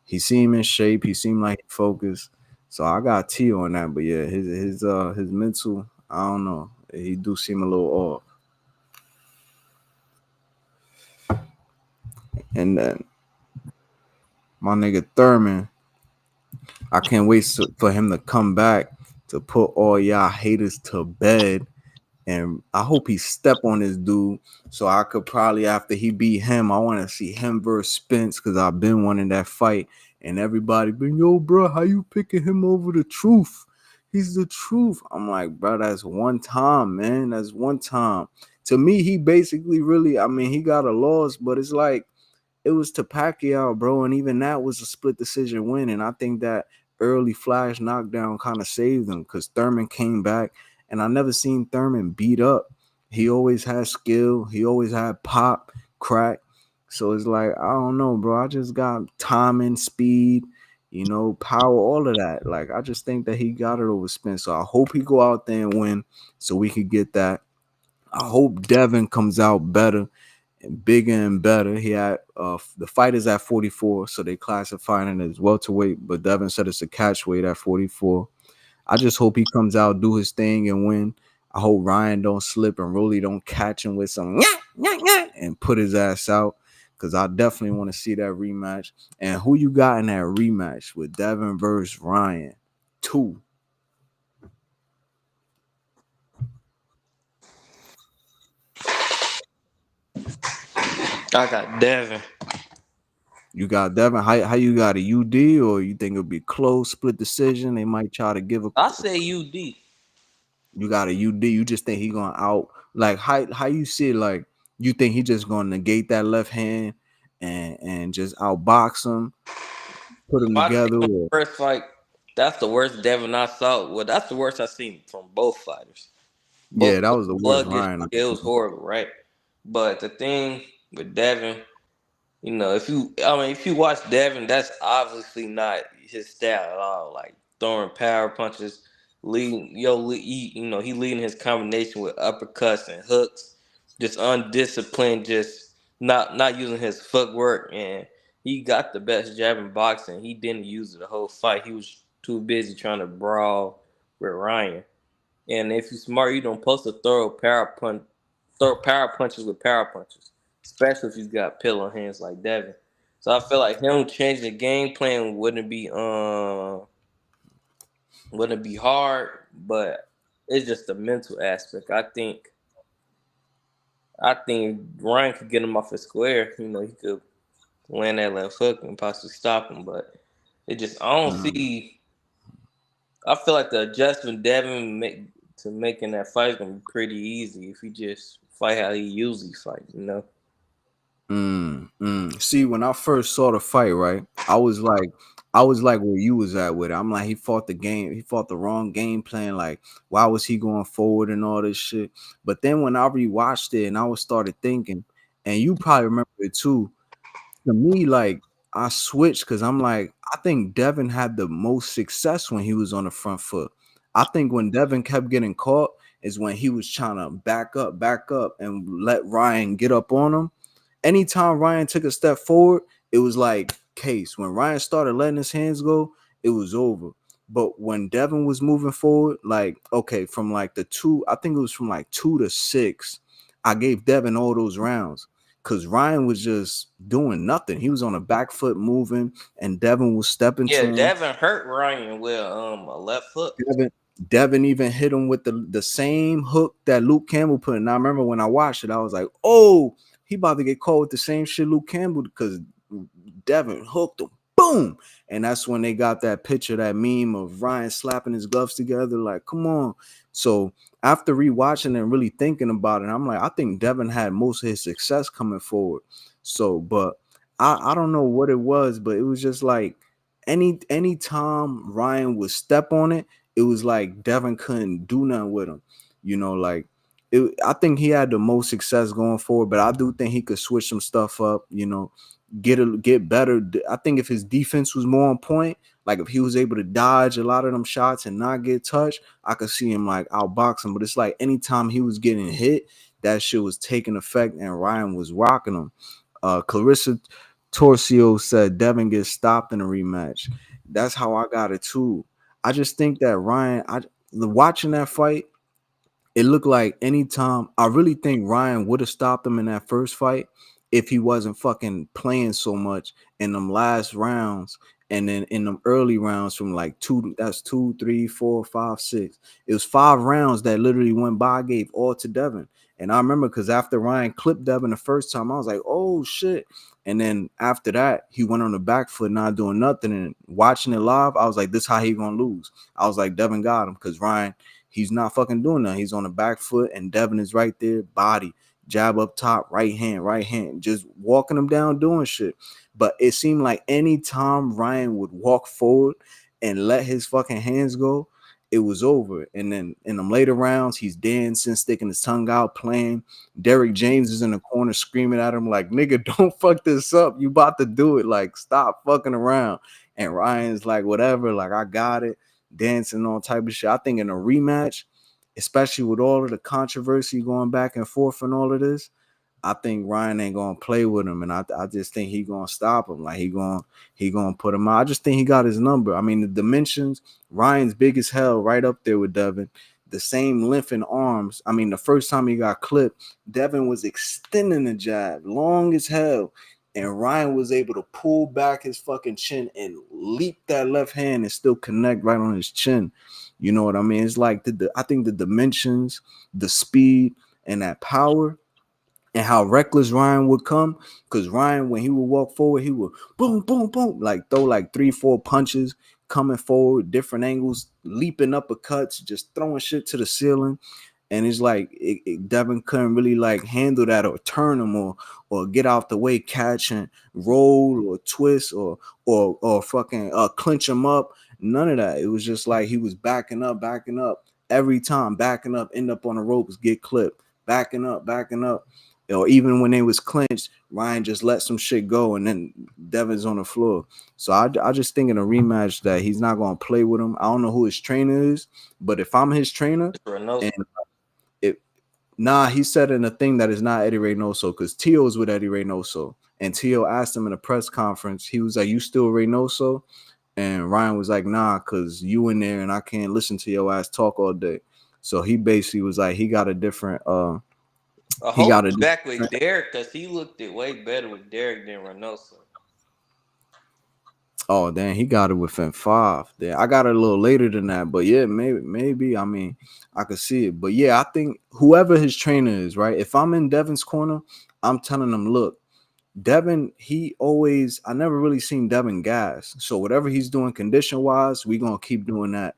he seemed in shape. He seemed like he focused. So I got T on that, but yeah, his mental, I don't know. He do seem a little off. And then my nigga Thurman, I can't wait for him to come back to put all y'all haters to bed. And I hope he step on this dude. So I could probably, after he beat him, I want to see him versus Spence, because I've been wanting that fight. And everybody been, yo, bro, how you picking him over the truth? He's the truth. I'm like, bro, that's one time, man. That's one time. To me, he basically really, I mean, he got a loss, but it's like, it was to Pacquiao, bro, and even that was a split decision win. And I think that early flash knockdown kind of saved him, because Thurman came back, and I never seen Thurman beat up. He always had skill. He always had pop, crack. So it's like, I don't know, bro. I just got timing, speed, power, all of that. Like, I just think that he got it over Spence. So I hope he go out there and win so we could get that. I hope Devin comes out better and bigger and better. He had the fight is at 44, so they classified it as welterweight, but Devin said it's a catch weight at 44. I just hope he comes out, do his thing, and win. I hope Ryan don't slip and Rolly don't catch him with some and put his ass out, because I definitely want to see that rematch. And who you got in that rematch with Devin versus Ryan? 2. I got Devin. You got Devin. How you got a UD, or you think it'll be close, split decision? They might try to give a. I say UD. You got a UD. You just think he gonna out, like, how you see it? Like, you think he just gonna negate that left hand and just outbox him, put him I together? think Or, first fight, that's the worst Devin I saw. Well, that's the worst I've seen from both fighters. yeah, Both that was the worst sluggish. Ryan. It was horrible, right? But the thing with Devin, if you watch Devin, that's obviously not his style at all. Like throwing power punches, he leading his combination with uppercuts and hooks, just undisciplined, just not using his footwork, and he got the best jab in boxing. He didn't use it the whole fight. He was too busy trying to brawl with Ryan. And if you're smart, you don't supposed to throw power punches with power punches, especially if he's got pillow hands like Devin. So I feel like him changing the game plan wouldn't be hard, but it's just the mental aspect. I think Ryan could get him off his square. He could land that left hook and possibly stop him, but I don't see. I feel like the adjustment Devin to making that fight is gonna be pretty easy if he just fight how he usually fight. See, when I first saw the fight, right, I was like where you was at with it. I'm like, he fought the wrong game plan. Like, why was he going forward and all this shit? But then when I rewatched it and I was started thinking, and you probably remember it too, to me, like, I switched, because I'm like, I think Devin had the most success when he was on the front foot. I think when Devin kept getting caught is when he was trying to back up, and let Ryan get up on him. Anytime Ryan took a step forward, it was like case. When Ryan started letting his hands go, it was over. But when Devin was moving forward, like, okay, from like the 2, I think it was from like 2 to 6, I gave Devin all those rounds, because Ryan was just doing nothing. He was on a back foot moving, and Devin was stepping to Yeah, him. Devin hurt Ryan with a left hook. Devin even hit him with the same hook that Luke Campbell put in. And I remember when I watched it, I was like, oh, he about to get caught with the same shit Luke Campbell, because Devin hooked him. Boom. And that's when they got that picture, that meme of Ryan slapping his gloves together. Like, come on. So after rewatching and really thinking about it, I'm like, I think Devin had most of his success coming forward. So, but I don't know what it was, but it was just like any time Ryan would step on it, it was like Devin couldn't do nothing with him. Like, I think he had the most success going forward, but I do think he could switch some stuff up, get better. I think if his defense was more on point, like if he was able to dodge a lot of them shots and not get touched, I could see him like outbox him. But it's like anytime he was getting hit, that shit was taking effect, and Ryan was rocking him. Clarissa Torcio said Devin gets stopped in a rematch. That's how I got it too. I just think that Ryan, watching that fight, it looked like anytime. I really think Ryan would have stopped him in that first fight if he wasn't fucking playing so much in them last rounds. And then in them early rounds from like that's 2, 3, 4, 5, 6. It was 5 rounds that literally went by, I gave all to Devin. And I remember because after Ryan clipped Devin the first time, I was like, oh shit. And then after that, he went on the back foot, not doing nothing. And watching it live, I was like, this how he gonna lose. I was like, Devin got him because Ryan, he's not fucking doing that. He's on the back foot, and Devin is right there, body, jab up top, right hand, just walking him down, doing shit. But it seemed like anytime Ryan would walk forward and let his fucking hands go, it was over. And then in them later rounds, he's dancing, sticking his tongue out, playing. Derrick James is in the corner screaming at him like, nigga, don't fuck this up. You about to do it. Like, stop fucking around. And Ryan's like, whatever, like, I got it, dancing on type of shit. I think in a rematch, especially with all of the controversy going back and forth and all of this, I think Ryan ain't gonna play with him, and I just think he gonna stop him. Like he gonna put him out. I just think he got his number. I mean, the dimensions, Ryan's big as hell, right up there with Devin. The same length in arms. I mean, the first time he got clipped, Devin was extending the jab, long as hell, and Ryan was able to pull back his fucking chin and leap that left hand and still connect right on his chin. You know what I mean? It's like I think the dimensions, the speed, and that power. And how reckless Ryan would come, because Ryan, when he would walk forward, he would boom, boom, boom, like throw like 3, 4 punches coming forward, different angles, leaping uppercuts, just throwing shit to the ceiling. And it's like Devin couldn't really like handle that or turn him or get out the way, catch and roll or twist or fucking clinch him up. None of that. It was just like he was backing up every time, backing up, end up on the ropes, get clipped, backing up. Or even when they was clinched, Ryan just let some shit go, and then Devin's on the floor. So I just think in a rematch that he's not gonna play with him. I don't know who his trainer is, but if I'm his trainer, and he said in a thing that is not Eddie Reynoso, because Tio is with Eddie Reynoso, and Tio asked him in a press conference, he was like, "You still Reynoso?" And Ryan was like, "Nah, cause you in there, and I can't listen to your ass talk all day." So he basically was like, he got a different I hope he's back with Derek because he looked it way better with Derek than Reynoso. Oh, damn, he got it within 5. Damn, I got it a little later than that, but yeah, maybe. I mean, I could see it, but yeah, I think whoever his trainer is, right? If I'm in Devin's corner, I'm telling him, look, Devin, I never really seen Devin gas. So whatever he's doing condition wise, we're gonna keep doing that.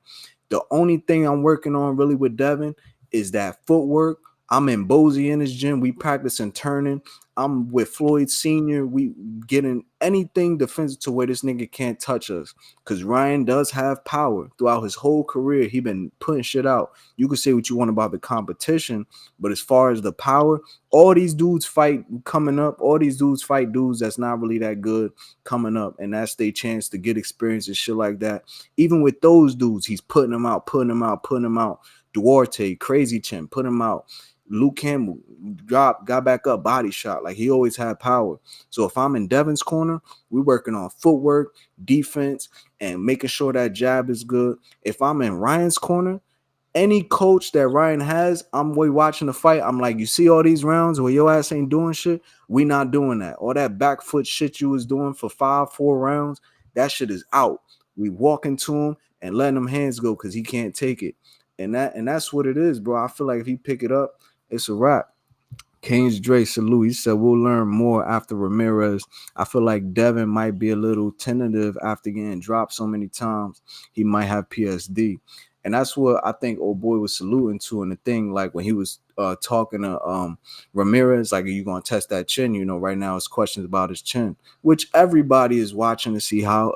The only thing I'm working on really with Devin is that footwork. I'm in Bozy in his gym. We practicing turning. I'm with Floyd Sr. We getting anything defensive to where this nigga can't touch us. Because Ryan does have power. Throughout his whole career, he been putting shit out. You can say what you want about the competition, but as far as the power, all these dudes fight coming up. All these dudes fight dudes that's not really that good coming up. And that's their chance to get experience and shit like that. Even with those dudes, he's putting them out. Duarte, Crazy Chin, put him out. Luke Campbell got back up, body shot. Like he always had power. So if I'm in Devin's corner, we're working on footwork, defense, and making sure that jab is good. If I'm in Ryan's corner, any coach that Ryan has, I'm watching the fight. I'm like, you see all these rounds where your ass ain't doing shit? We not doing that. All that back foot shit you was doing for 4 rounds, that shit is out. We walk into him and letting them hands go because he can't take it. And that's what it is, bro. I feel like if he pick it up, it's a wrap. Kane's Dre salute. He said we'll learn more after Ramirez. I feel like Devin might be a little tentative after getting dropped so many times. He might have PSD. And that's what I think old boy was saluting to in the thing, like when he was talking to Ramirez, like, are you going to test that chin? You know, right now it's questions about his chin, which everybody is watching to see how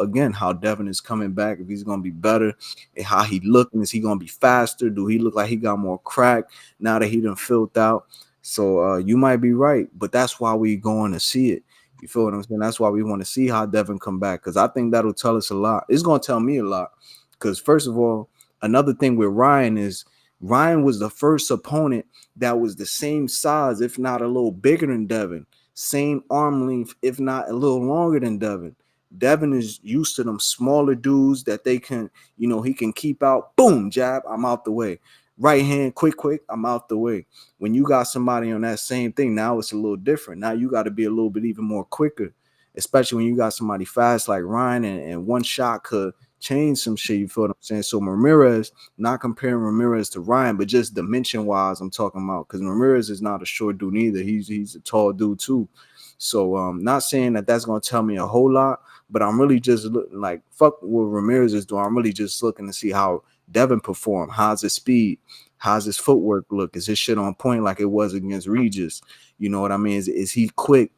Devin is coming back, if he's going to be better, and how he looking. Is he going to be faster? Do he look like he got more crack now that he done filled out? So you might be right, but that's why we going to see it. You feel what I'm saying? That's why we want to see how Devin come back, because I think that'll tell us a lot. It's going to tell me a lot, because first of all, another thing with Ryan is Ryan was the first opponent that was the same size, if not a little bigger than Devin. Same arm length, if not a little longer than Devin. Devin is used to them smaller dudes that they can, he can keep out. Boom, jab, I'm out the way. Right hand, quick, I'm out the way. When you got somebody on that same thing, now it's a little different. Now you got to be a little bit even more quicker, especially when you got somebody fast like Ryan, and one shot could change some shit. You feel what I'm saying? So Ramirez, not comparing Ramirez to Ryan, but just dimension wise, I'm talking about, because Ramirez is not a short dude either. He's a tall dude too. So not saying that that's gonna tell me a whole lot, but I'm really just looking like fuck what Ramirez is doing. I'm really just looking to see how Devin perform. How's his speed? How's his footwork look? Is his shit on point like it was against Regis? You know what I mean? Is he quick?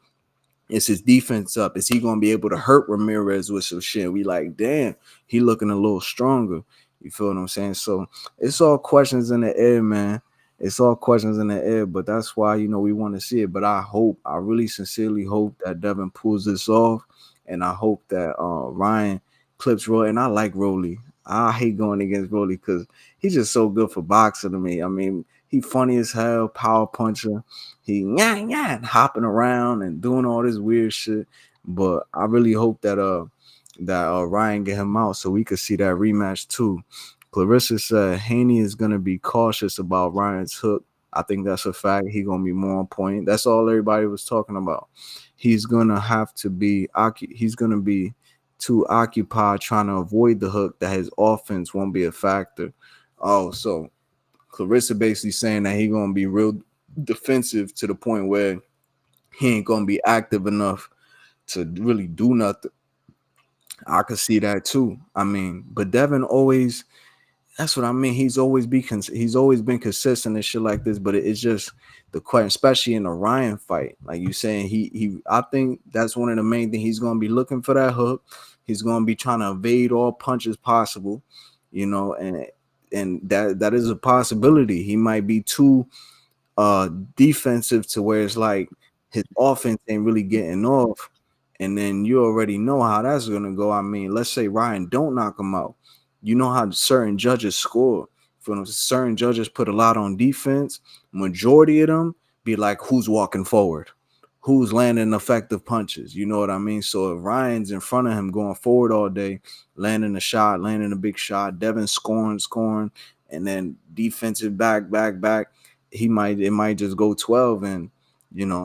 Is his defense up? Is he gonna be able to hurt Ramirez with some shit? We like, damn, he looking a little stronger. You feel what I'm saying? So it's all questions in the air, man. It's all questions in the air, but that's why we want to see it. But I really sincerely hope that Devin pulls this off, and I hope that Ryan clips Rolly. And I like Rolly. I hate going against Rolly because he's just so good for boxing to me. I mean, he funny as hell, power puncher. He hopping around and doing all this weird shit. But I really hope that Ryan get him out so we could see that rematch too. Clarissa said Haney is gonna be cautious about Ryan's hook. I think that's a fact. He's gonna be more on point. That's all everybody was talking about. He's gonna have to be he's gonna be too occupied trying to avoid the hook that his offense won't be a factor. Oh, so Clarissa basically saying that he's gonna be real defensive to the point where he ain't gonna be active enough to really do nothing. I could see that too. I mean, but Devin always, that's what I mean. He's always been consistent and shit like this, but it's just the question, especially in the Ryan fight. Like you saying, I think that's one of the main things. He's gonna be looking for that hook. He's gonna be trying to evade all punches possible, and that is a possibility. He might be too defensive to where it's like his offense ain't really getting off, and then you already know how that's gonna go. I mean, let's say Ryan don't knock him out. You know how certain judges score. For certain judges put a lot on defense. Majority of them be like, who's walking forward? Who's landing effective punches? You know what I mean? So if Ryan's in front of him going forward all day, landing a shot, landing a big shot, Devin scoring, and then defensive back, it might just go 12. And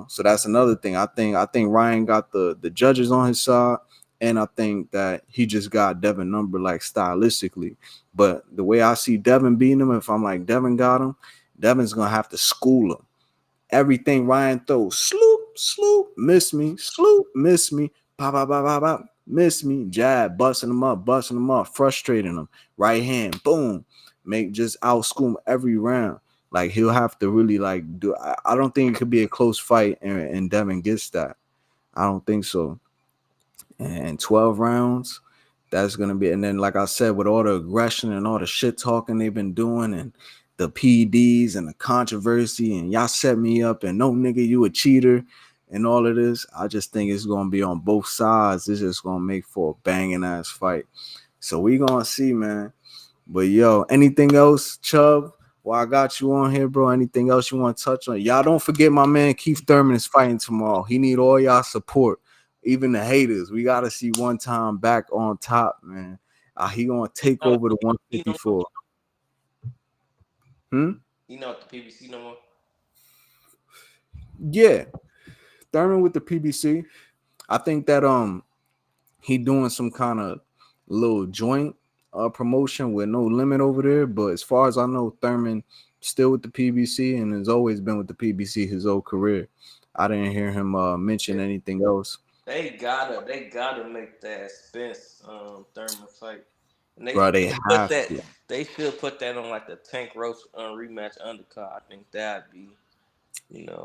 so that's another thing. I think Ryan got the judges on his side, and I think that he just got Devin number like stylistically. But the way I see Devin beating him, if I'm like Devin got him, Devin's gonna have to school him. Everything Ryan throws, sloop, miss me, sloop, miss me, pop, miss me, jab, busting him up, frustrating him. Right hand, boom, just out school him every round. Like he'll have to really like do. I don't think it could be a close fight, and Devin gets that. I don't think so. And 12 rounds, that's gonna be. And then, like I said, with all the aggression and all the shit talking they've been doing, and the PDs and the controversy, and y'all set me up, and no nigga, you a cheater, and all of this, I just think it's gonna be on both sides. It's just gonna make for a banging ass fight. So we gonna see, man. But yo, anything else, Chubb? Well, I got you on here, bro. Anything else you want to touch on? Y'all don't forget my man Kieth Thurman is fighting tomorrow. He need all y'all support, even the haters. We gotta see one time back on top, man. He gonna take over the 154. You know what the PBC no more? Yeah, Thurman with the PBC. I think that he doing some kind of little joint promotion with no limit over there. But as far as I know, Thurman still with the PBC and has always been with the PBC his whole career. I didn't hear him mention anything else. They gotta make that Spence Thurman fight. And They have to. They should put that on like the Tank Roach rematch undercard. I think that'd be,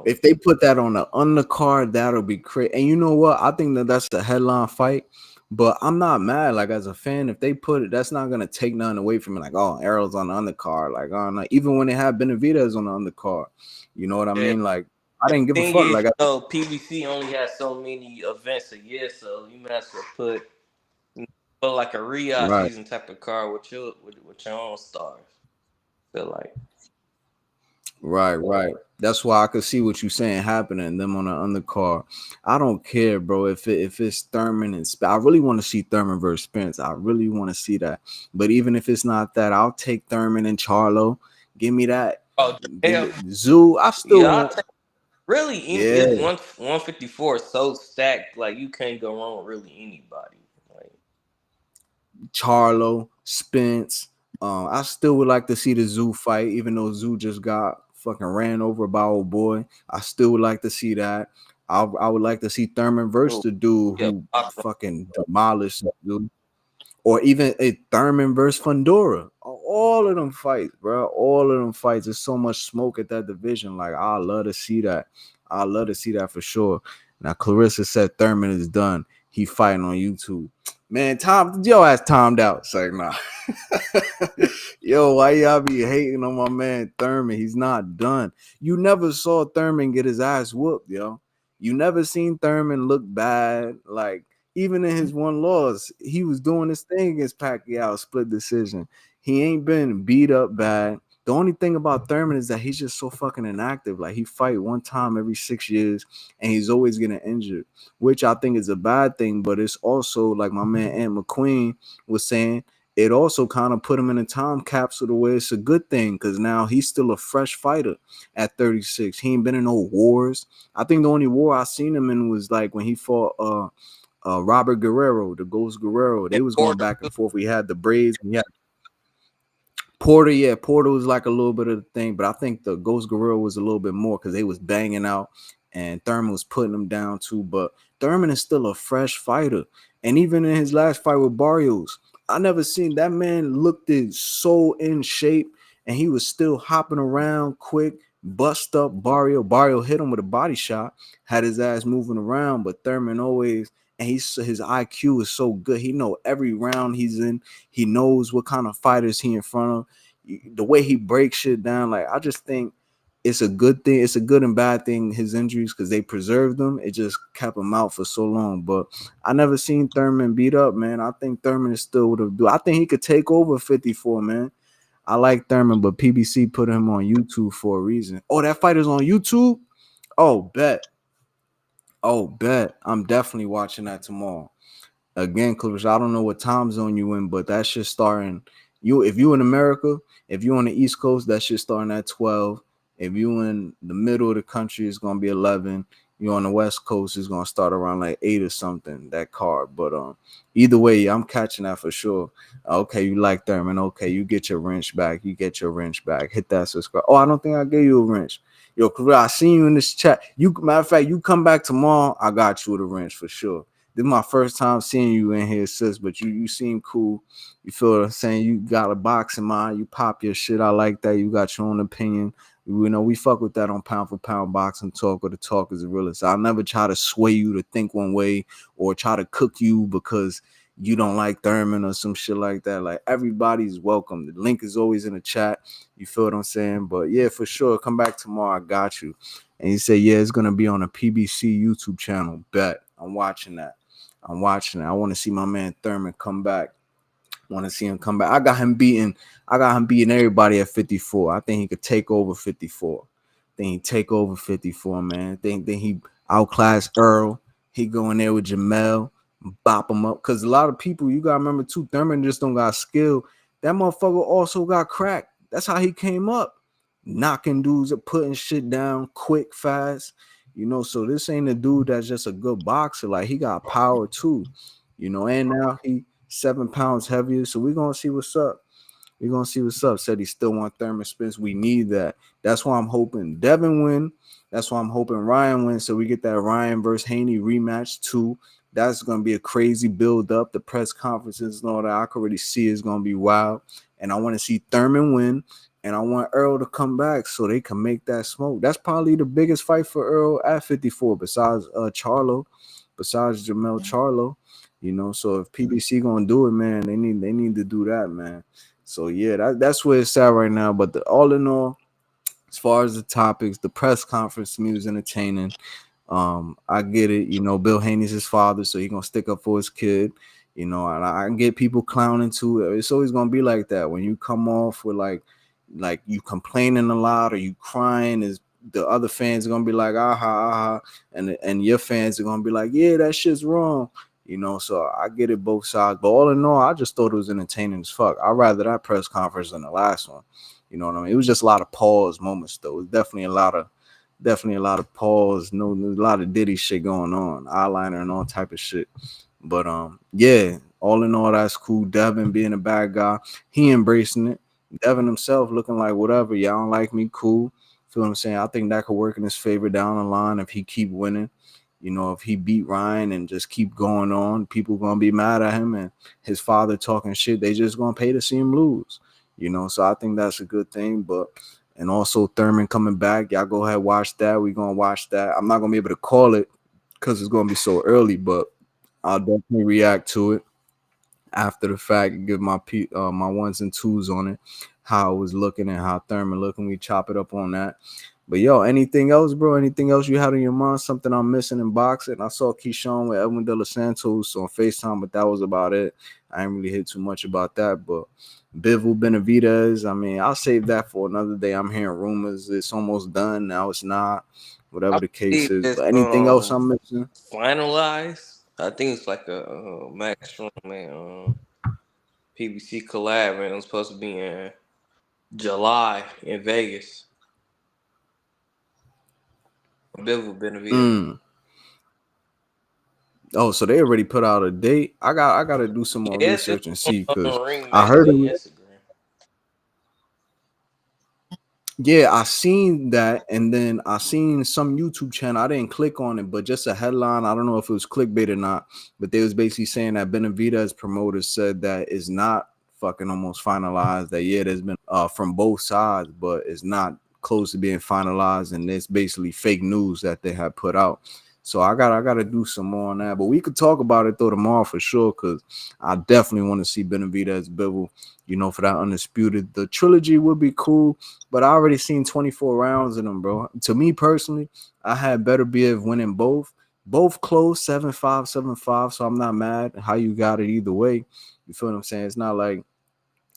If they put that on the undercard, that'll be crazy. And you know what? I think that's the headline fight. But I'm not mad. Like as a fan, if they put it, that's not gonna take nothing away from it. Like, oh, Errol's on the undercard. Like, oh, no. Even when they have Benavidez on the undercard, you know what I mean? Like, I didn't give a fuck. Like, PBC only has so many events a year, so you might as well put like a Riyadh season type of card with your own stars. Feel like. Right. That's why I could see what you're saying happening. Them on the undercard. I don't care, bro. If it's Thurman and I really want to see Thurman versus Spence. I really want to see that. But even if it's not that, I'll take Thurman and Charlo. Give me that. Oh, Give hell, me Zoo. I still yeah. want. Really, Yeah, it's 154 is so stacked. Like you can't go wrong with really anybody. Like Charlo, Spence. I still would like to see the Zoo fight, even though Zoo just got fucking ran over by old boy. I still would like to see that. I would like to see Thurman versus oh, the dude yeah, who fucking demolished the dude. Or even a Thurman versus Fundora. All of them fights, bro. All of them fights. There's so much smoke at that division. Like, I love to see that. I love to see that for sure. Now, Clarissa said Thurman is done. He fighting on YouTube. Man, yo ass timed out. It's like, nah. Yo, why y'all be hating on my man Thurman? He's not done. You never saw Thurman get his ass whooped, yo. You never seen Thurman look bad. Like, even in his one loss, he was doing his thing against Pacquiao, split decision. He ain't been beat up bad. The only thing about Thurman is that he's just so fucking inactive. Like, he fight one time every 6 years, and he's always getting injured, which I think is a bad thing. But it's also, like my man Ant McQueen was saying, it also kind of put him in a time capsule the way it's a good thing, because now he's still a fresh fighter at 36. He ain't been in no wars. I think the only war I seen him in was like when he fought Robert Guerrero, the Ghost Guerrero. They was going back and forth. We had the braids. We had Porter. Yeah, Porter was like a little bit of the thing, but I think the Ghost Guerrero was a little bit more because they was banging out and Thurman was putting them down too. But Thurman is still a fresh fighter. And even in his last fight with Barrios, I never seen that man looked so in shape and he was still hopping around quick, bust up Barrio. Barrio hit him with a body shot, had his ass moving around, but Thurman always, and his IQ is so good. He know every round he's in. He knows what kind of fighters he in front of. The way he breaks shit down, like I just think it's a good thing. It's a good and bad thing, his injuries, because they preserved him. It just kept him out for so long. But I never seen Thurman beat up, man. I think Thurman is still what do. I think he could take over 54, man. I like Thurman, but PBC put him on YouTube for a reason. Oh, that fight is on YouTube? Oh, bet. Oh, bet. I'm definitely watching that tomorrow. Again, Clippers, I don't know what time zone you in, but that shit starting. If you in America, if you on the East Coast, that shit starting at 12. If you in the middle of the country, it's gonna be 11. You on the West Coast, it's gonna start around like 8 or something. That card, but either way, I'm catching that for sure. Okay, you like Thurman? Okay, you get your wrench back. You get your wrench back. Hit that subscribe. Oh, I don't think I gave you a wrench. Yo, I seen you in this chat. Matter of fact, you come back tomorrow. I got you with a wrench for sure. This is my first time seeing you in here, sis, but you seem cool. You feel what I'm saying? You got a boxing mind. You pop your shit. I like that. You got your own opinion. You know, we fuck with that on Pound for Pound Boxing Talk, or the talk is the realest. I'll never try to sway you to think one way or try to cook you because you don't like Thurman or some shit like that. Like, everybody's welcome. The link is always in the chat. You feel what I'm saying? But yeah, for sure. Come back tomorrow. I got you. And he said, yeah, it's going to be on a PBC YouTube channel. Bet. I'm watching that. I want to see my man Thurman come back. Want to see him come back. I got him beating everybody at 54. I think he could take over 54. He take over 54, man. I think he outclass Earl. He go in there with Jamel, bop him up. Because a lot of people, you got to remember too, Thurman just don't got skill. That motherfucker also got cracked. That's how he came up. Knocking dudes up, putting shit down quick, fast. You know, so this ain't a dude that's just a good boxer. Like, he got power too, you know, and now he 7 pounds heavier. So we're gonna see what's up. Said he still want Thurman Spence. We need that. That's why I'm hoping Devin win. That's why I'm hoping Ryan wins. So we get that Ryan versus Haney rematch too. That's gonna be a crazy build up. The press conferences and all that I can already see is gonna be wild. And I want to see Thurman win. And I want Earl to come back so they can make that smoke. That's probably the biggest fight for Earl at 54, besides Jamel Charlo. You know, so if PBC gonna do it, man, they need to do that, man. So yeah, that's where it's at right now. But all in all, as far as the topics, the press conference to me was entertaining. I get it. You know, Bill Haney's his father, so he gonna stick up for his kid. You know, and I get people clowning too. It's always gonna be like that when you come off with like, like you complaining a lot or you crying, is the other fans are gonna be like aha, and your fans are gonna be like, yeah, that shit's wrong. You know, so I get it both sides. But all in all, I just thought it was entertaining as fuck. I'd rather that press conference than the last one. You know what I mean? It was just a lot of pause moments though. It was definitely a lot of pause, a lot of Diddy shit going on, eyeliner and all type of shit. But yeah, all in all, that's cool. Devin being a bad guy, he embracing it. Devin himself looking like whatever, y'all don't like me, cool. Feel what I'm saying? I think that could work in his favor down the line if he keep winning. You know, if he beat Ryan and just keep going on, people gonna be mad at him, and his father talking shit, they just gonna pay to see him lose. You know, so I think that's a good thing. But and also Thurman coming back, y'all go ahead watch that. We gonna watch that. I'm not gonna be able to call it because it's gonna be so early, but I'll definitely react to it after the fact, give my my ones and twos on it, how it was looking and how Thurman looking. We chop it up on that. But yo, anything else, bro? Anything else you had on your mind? Something I'm missing in boxing? I saw Keyshawn with Edwin De Los Santos on FaceTime, but that was about it. I ain't really hear too much about that. But Bivol Benavidez, I mean, I'll save that for another day. I'm hearing rumors it's almost done. Now it's not. Whatever the case is. It's But anything else I'm missing? finalized. I think it's like a Max Strong PBC collab, and it was supposed to be in July in Vegas. Bivol Benavidez. Oh, so they already put out a date. I gotta do some more It's research and see, because Ring I heard Magazine it. Instagram. Yeah, I seen that, and then I seen some YouTube channel. I didn't click on it, but just a headline. I don't know if it was clickbait or not, but they was basically saying that Benavidez promoters said that it's not fucking almost finalized. That yeah, there's been from both sides, but it's not close to being finalized, and it's basically fake news that they have put out. So I gotta do some more on that. But we could talk about it though tomorrow for sure, because I definitely want to see Benavidez Bivol, you know, for that undisputed. The trilogy would be cool, but I already seen 24 rounds in them, bro. To me personally, I had better be of winning both close, 7-5, 7-5. So I'm not mad how you got it either way. You feel what I'm saying? It's not like,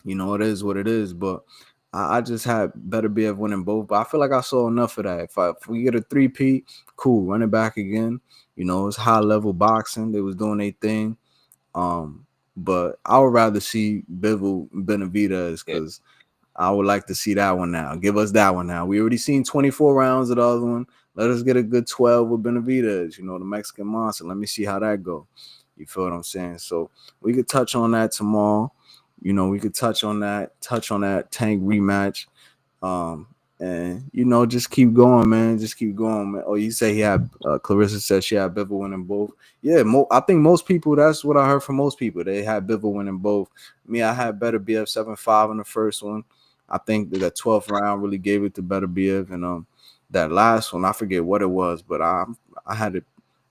you know, it is what it is, but I just had better be of winning both. But I feel like I saw enough of that. If we get a 3-peat, cool, run it back again. You know, it's high level boxing. They was doing their thing. But I would rather see Bivol Benavidez, because I would like to see that one now. Give us that one now. We already seen 24 rounds of the other one. Let us get a good 12 with Benavidez, you know, the Mexican monster. Let me see how that go. You feel what I'm saying? So we could touch on that tomorrow. You know, we could touch on that Tank rematch. And you know, just keep going, man. Just keep going, man. Oh, you say he had Clarissa said she had Bivol winning both. Yeah, I think most people, that's what I heard from most people. They had Bivol winning both. Me, I had Better BF 7-5 in the first one. I think that 12th round really gave it to Better BF, and that last one, I forget what it was, but I had it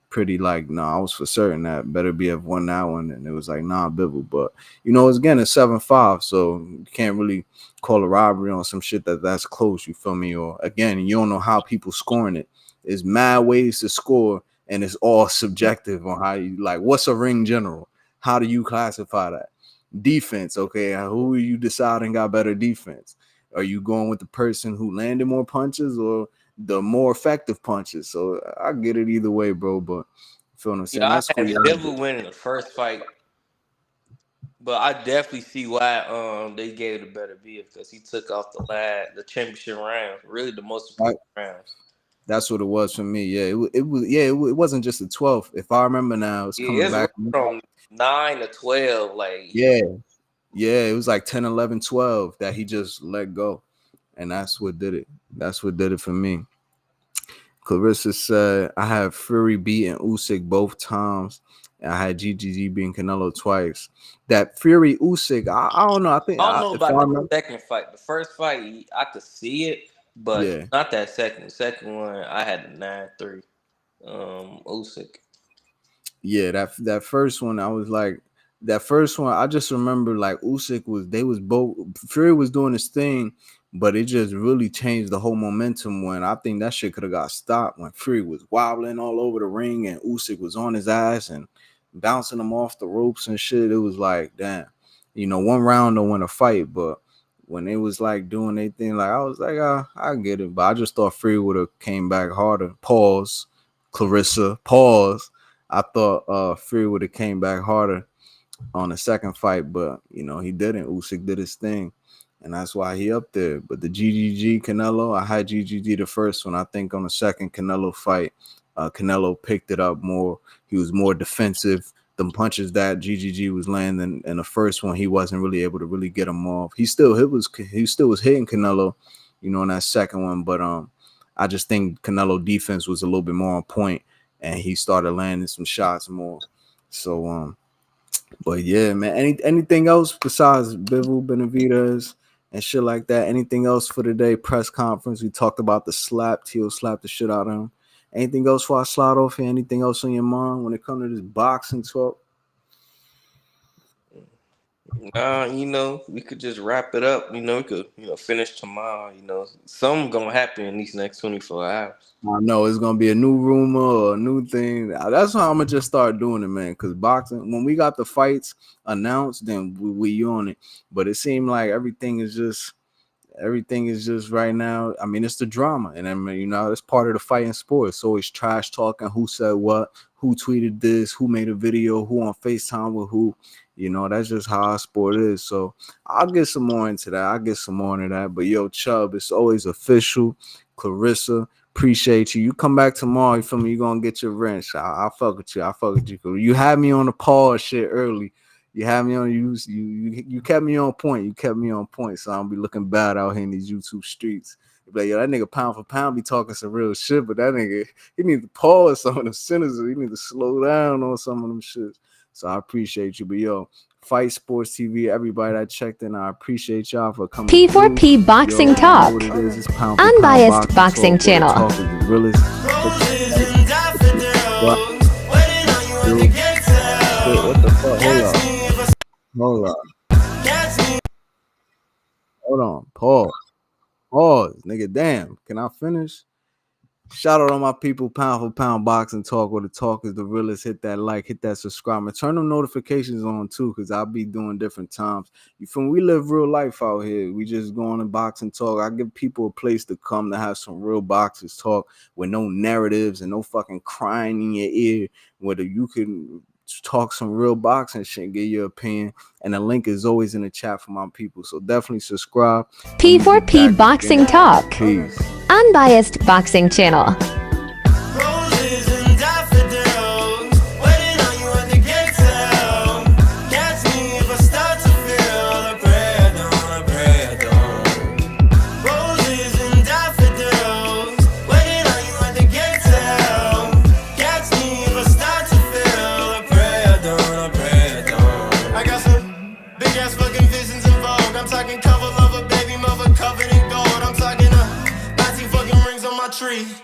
pretty like, no, I was for certain that Better BF won that one, and it was like, nah, Bivol. But you know, it's 7-5, so you can't really call a robbery on some shit that's close. You feel me? Or again, you don't know how people scoring it. There's mad ways to score, and it's all subjective on how you like. What's a ring general? How do you classify that? Defense, okay? Who are you deciding got better defense? Are you going with the person who landed more punches or the more effective punches? So I get it either way, bro. But you feel what I'm saying? Yeah, That's I cool. had Devin winning the first fight, but I definitely see why they gave it a Better BF, because he took off the championship round, really the most important rounds. That's what it was for me. Yeah, it wasn't just the 12th. If I remember now, it's coming It's back from 9 to 12. Like, yeah, it was like 10, 11, 12 that he just let go, and that's what did it. That's what did it for me. Clarissa said I had Fury beating Usyk both times. And I had GGG beating Canelo twice. That Fury Usyk, I don't know. I think I don't know about the second fight. The first fight, I could see it, but not that second. The second one, I had the 9-3 Usyk. Yeah, that first one, I was like, that first one, I just remember like Fury was doing his thing, but it just really changed the whole momentum when I think that shit could have got stopped when Fury was wobbling all over the ring and Usyk was on his ass and bouncing him off the ropes and shit. It was like, damn, you know, one round don't win a fight, but when they was like doing their thing, like I was like, I get it, but I just thought Fury would have came back harder. Pause, Clarissa. Pause. I thought Fury would have came back harder on the second fight, but you know he didn't. Usyk did his thing, and that's why he up there. But the GGG Canelo, I had GGG the first one. I think on the second Canelo fight, Canelo picked it up more. He was more defensive. The punches that GGG was landing in the first one, he wasn't really able to really get him off. He still was hitting Canelo, you know, in that second one. But I just think Canelo defense was a little bit more on point, and he started landing some shots more. So but yeah, man. Anything else besides Bivol Benavidez and shit like that? Anything else for today? Press conference. We talked about the slap. Teal slapped the shit out of him. Anything else before I slide off here? Anything else on your mind when it comes to this boxing talk? You know, we could just wrap it up. You know, we could, finish tomorrow. You know, something gonna happen in these next 24 hours. I know it's gonna be a new rumor or a new thing. That's how I'm gonna just start doing it, man. Because boxing, when we got the fights announced, then we on it. But it seemed like everything is just right now. I mean, it's the drama, and I mean, you know, it's part of the fighting sport. It's always trash talking. Who said what? Who tweeted this? Who made a video? Who on FaceTime with who? You know, that's just how our sport is. So I'll get some more into that. But yo, Chubb, it's always official. Clarissa, appreciate you. You come back tomorrow. You feel me? You gonna get your wrench. I fuck with you. You had me on the pause shit early. You had me on you kept me on point. So I'll be looking bad out here in these YouTube streets. You be like, yo, that nigga pound for pound be talking some real shit, but that nigga, he need to pause some of them sentences. He need to slow down on some of them shits. So I appreciate you. But yo, Fight Sports TV, everybody that checked in, I appreciate y'all for coming. P4P Boxing Talk, unbiased boxing channel. What the fuck? Hold on. Pause. Nigga, damn. Can I finish? Shout out on my people, Pound for Pound Boxing Talk, where the talk is the realest. Hit that like, hit that subscribe, and turn them notifications on too, because I'll be doing different times. You feel me? We live real life out here. We just go on and boxing talk. I give people a place to come to have some real boxers talk with no narratives and no fucking crying in your ear, whether you can talk some real boxing shit and get your opinion. And the link is always in the chat for my people. So definitely subscribe. P4P Boxing Talk. Peace. Unbiased boxing channel.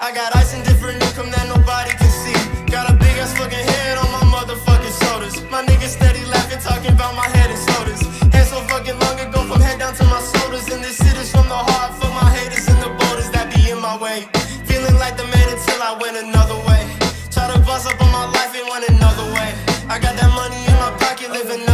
I got ice and different income that nobody can see. Got a big ass fucking head on my motherfucking shoulders. My niggas steady laughing, talking about my head and shoulders. Hair so fucking long ago from head down to my shoulders. And this shit is from the heart for my haters and the boulders that be in my way. Feeling like the man until I went another way. Try to bust up on my life and went another way. I got that money in my pocket, living up.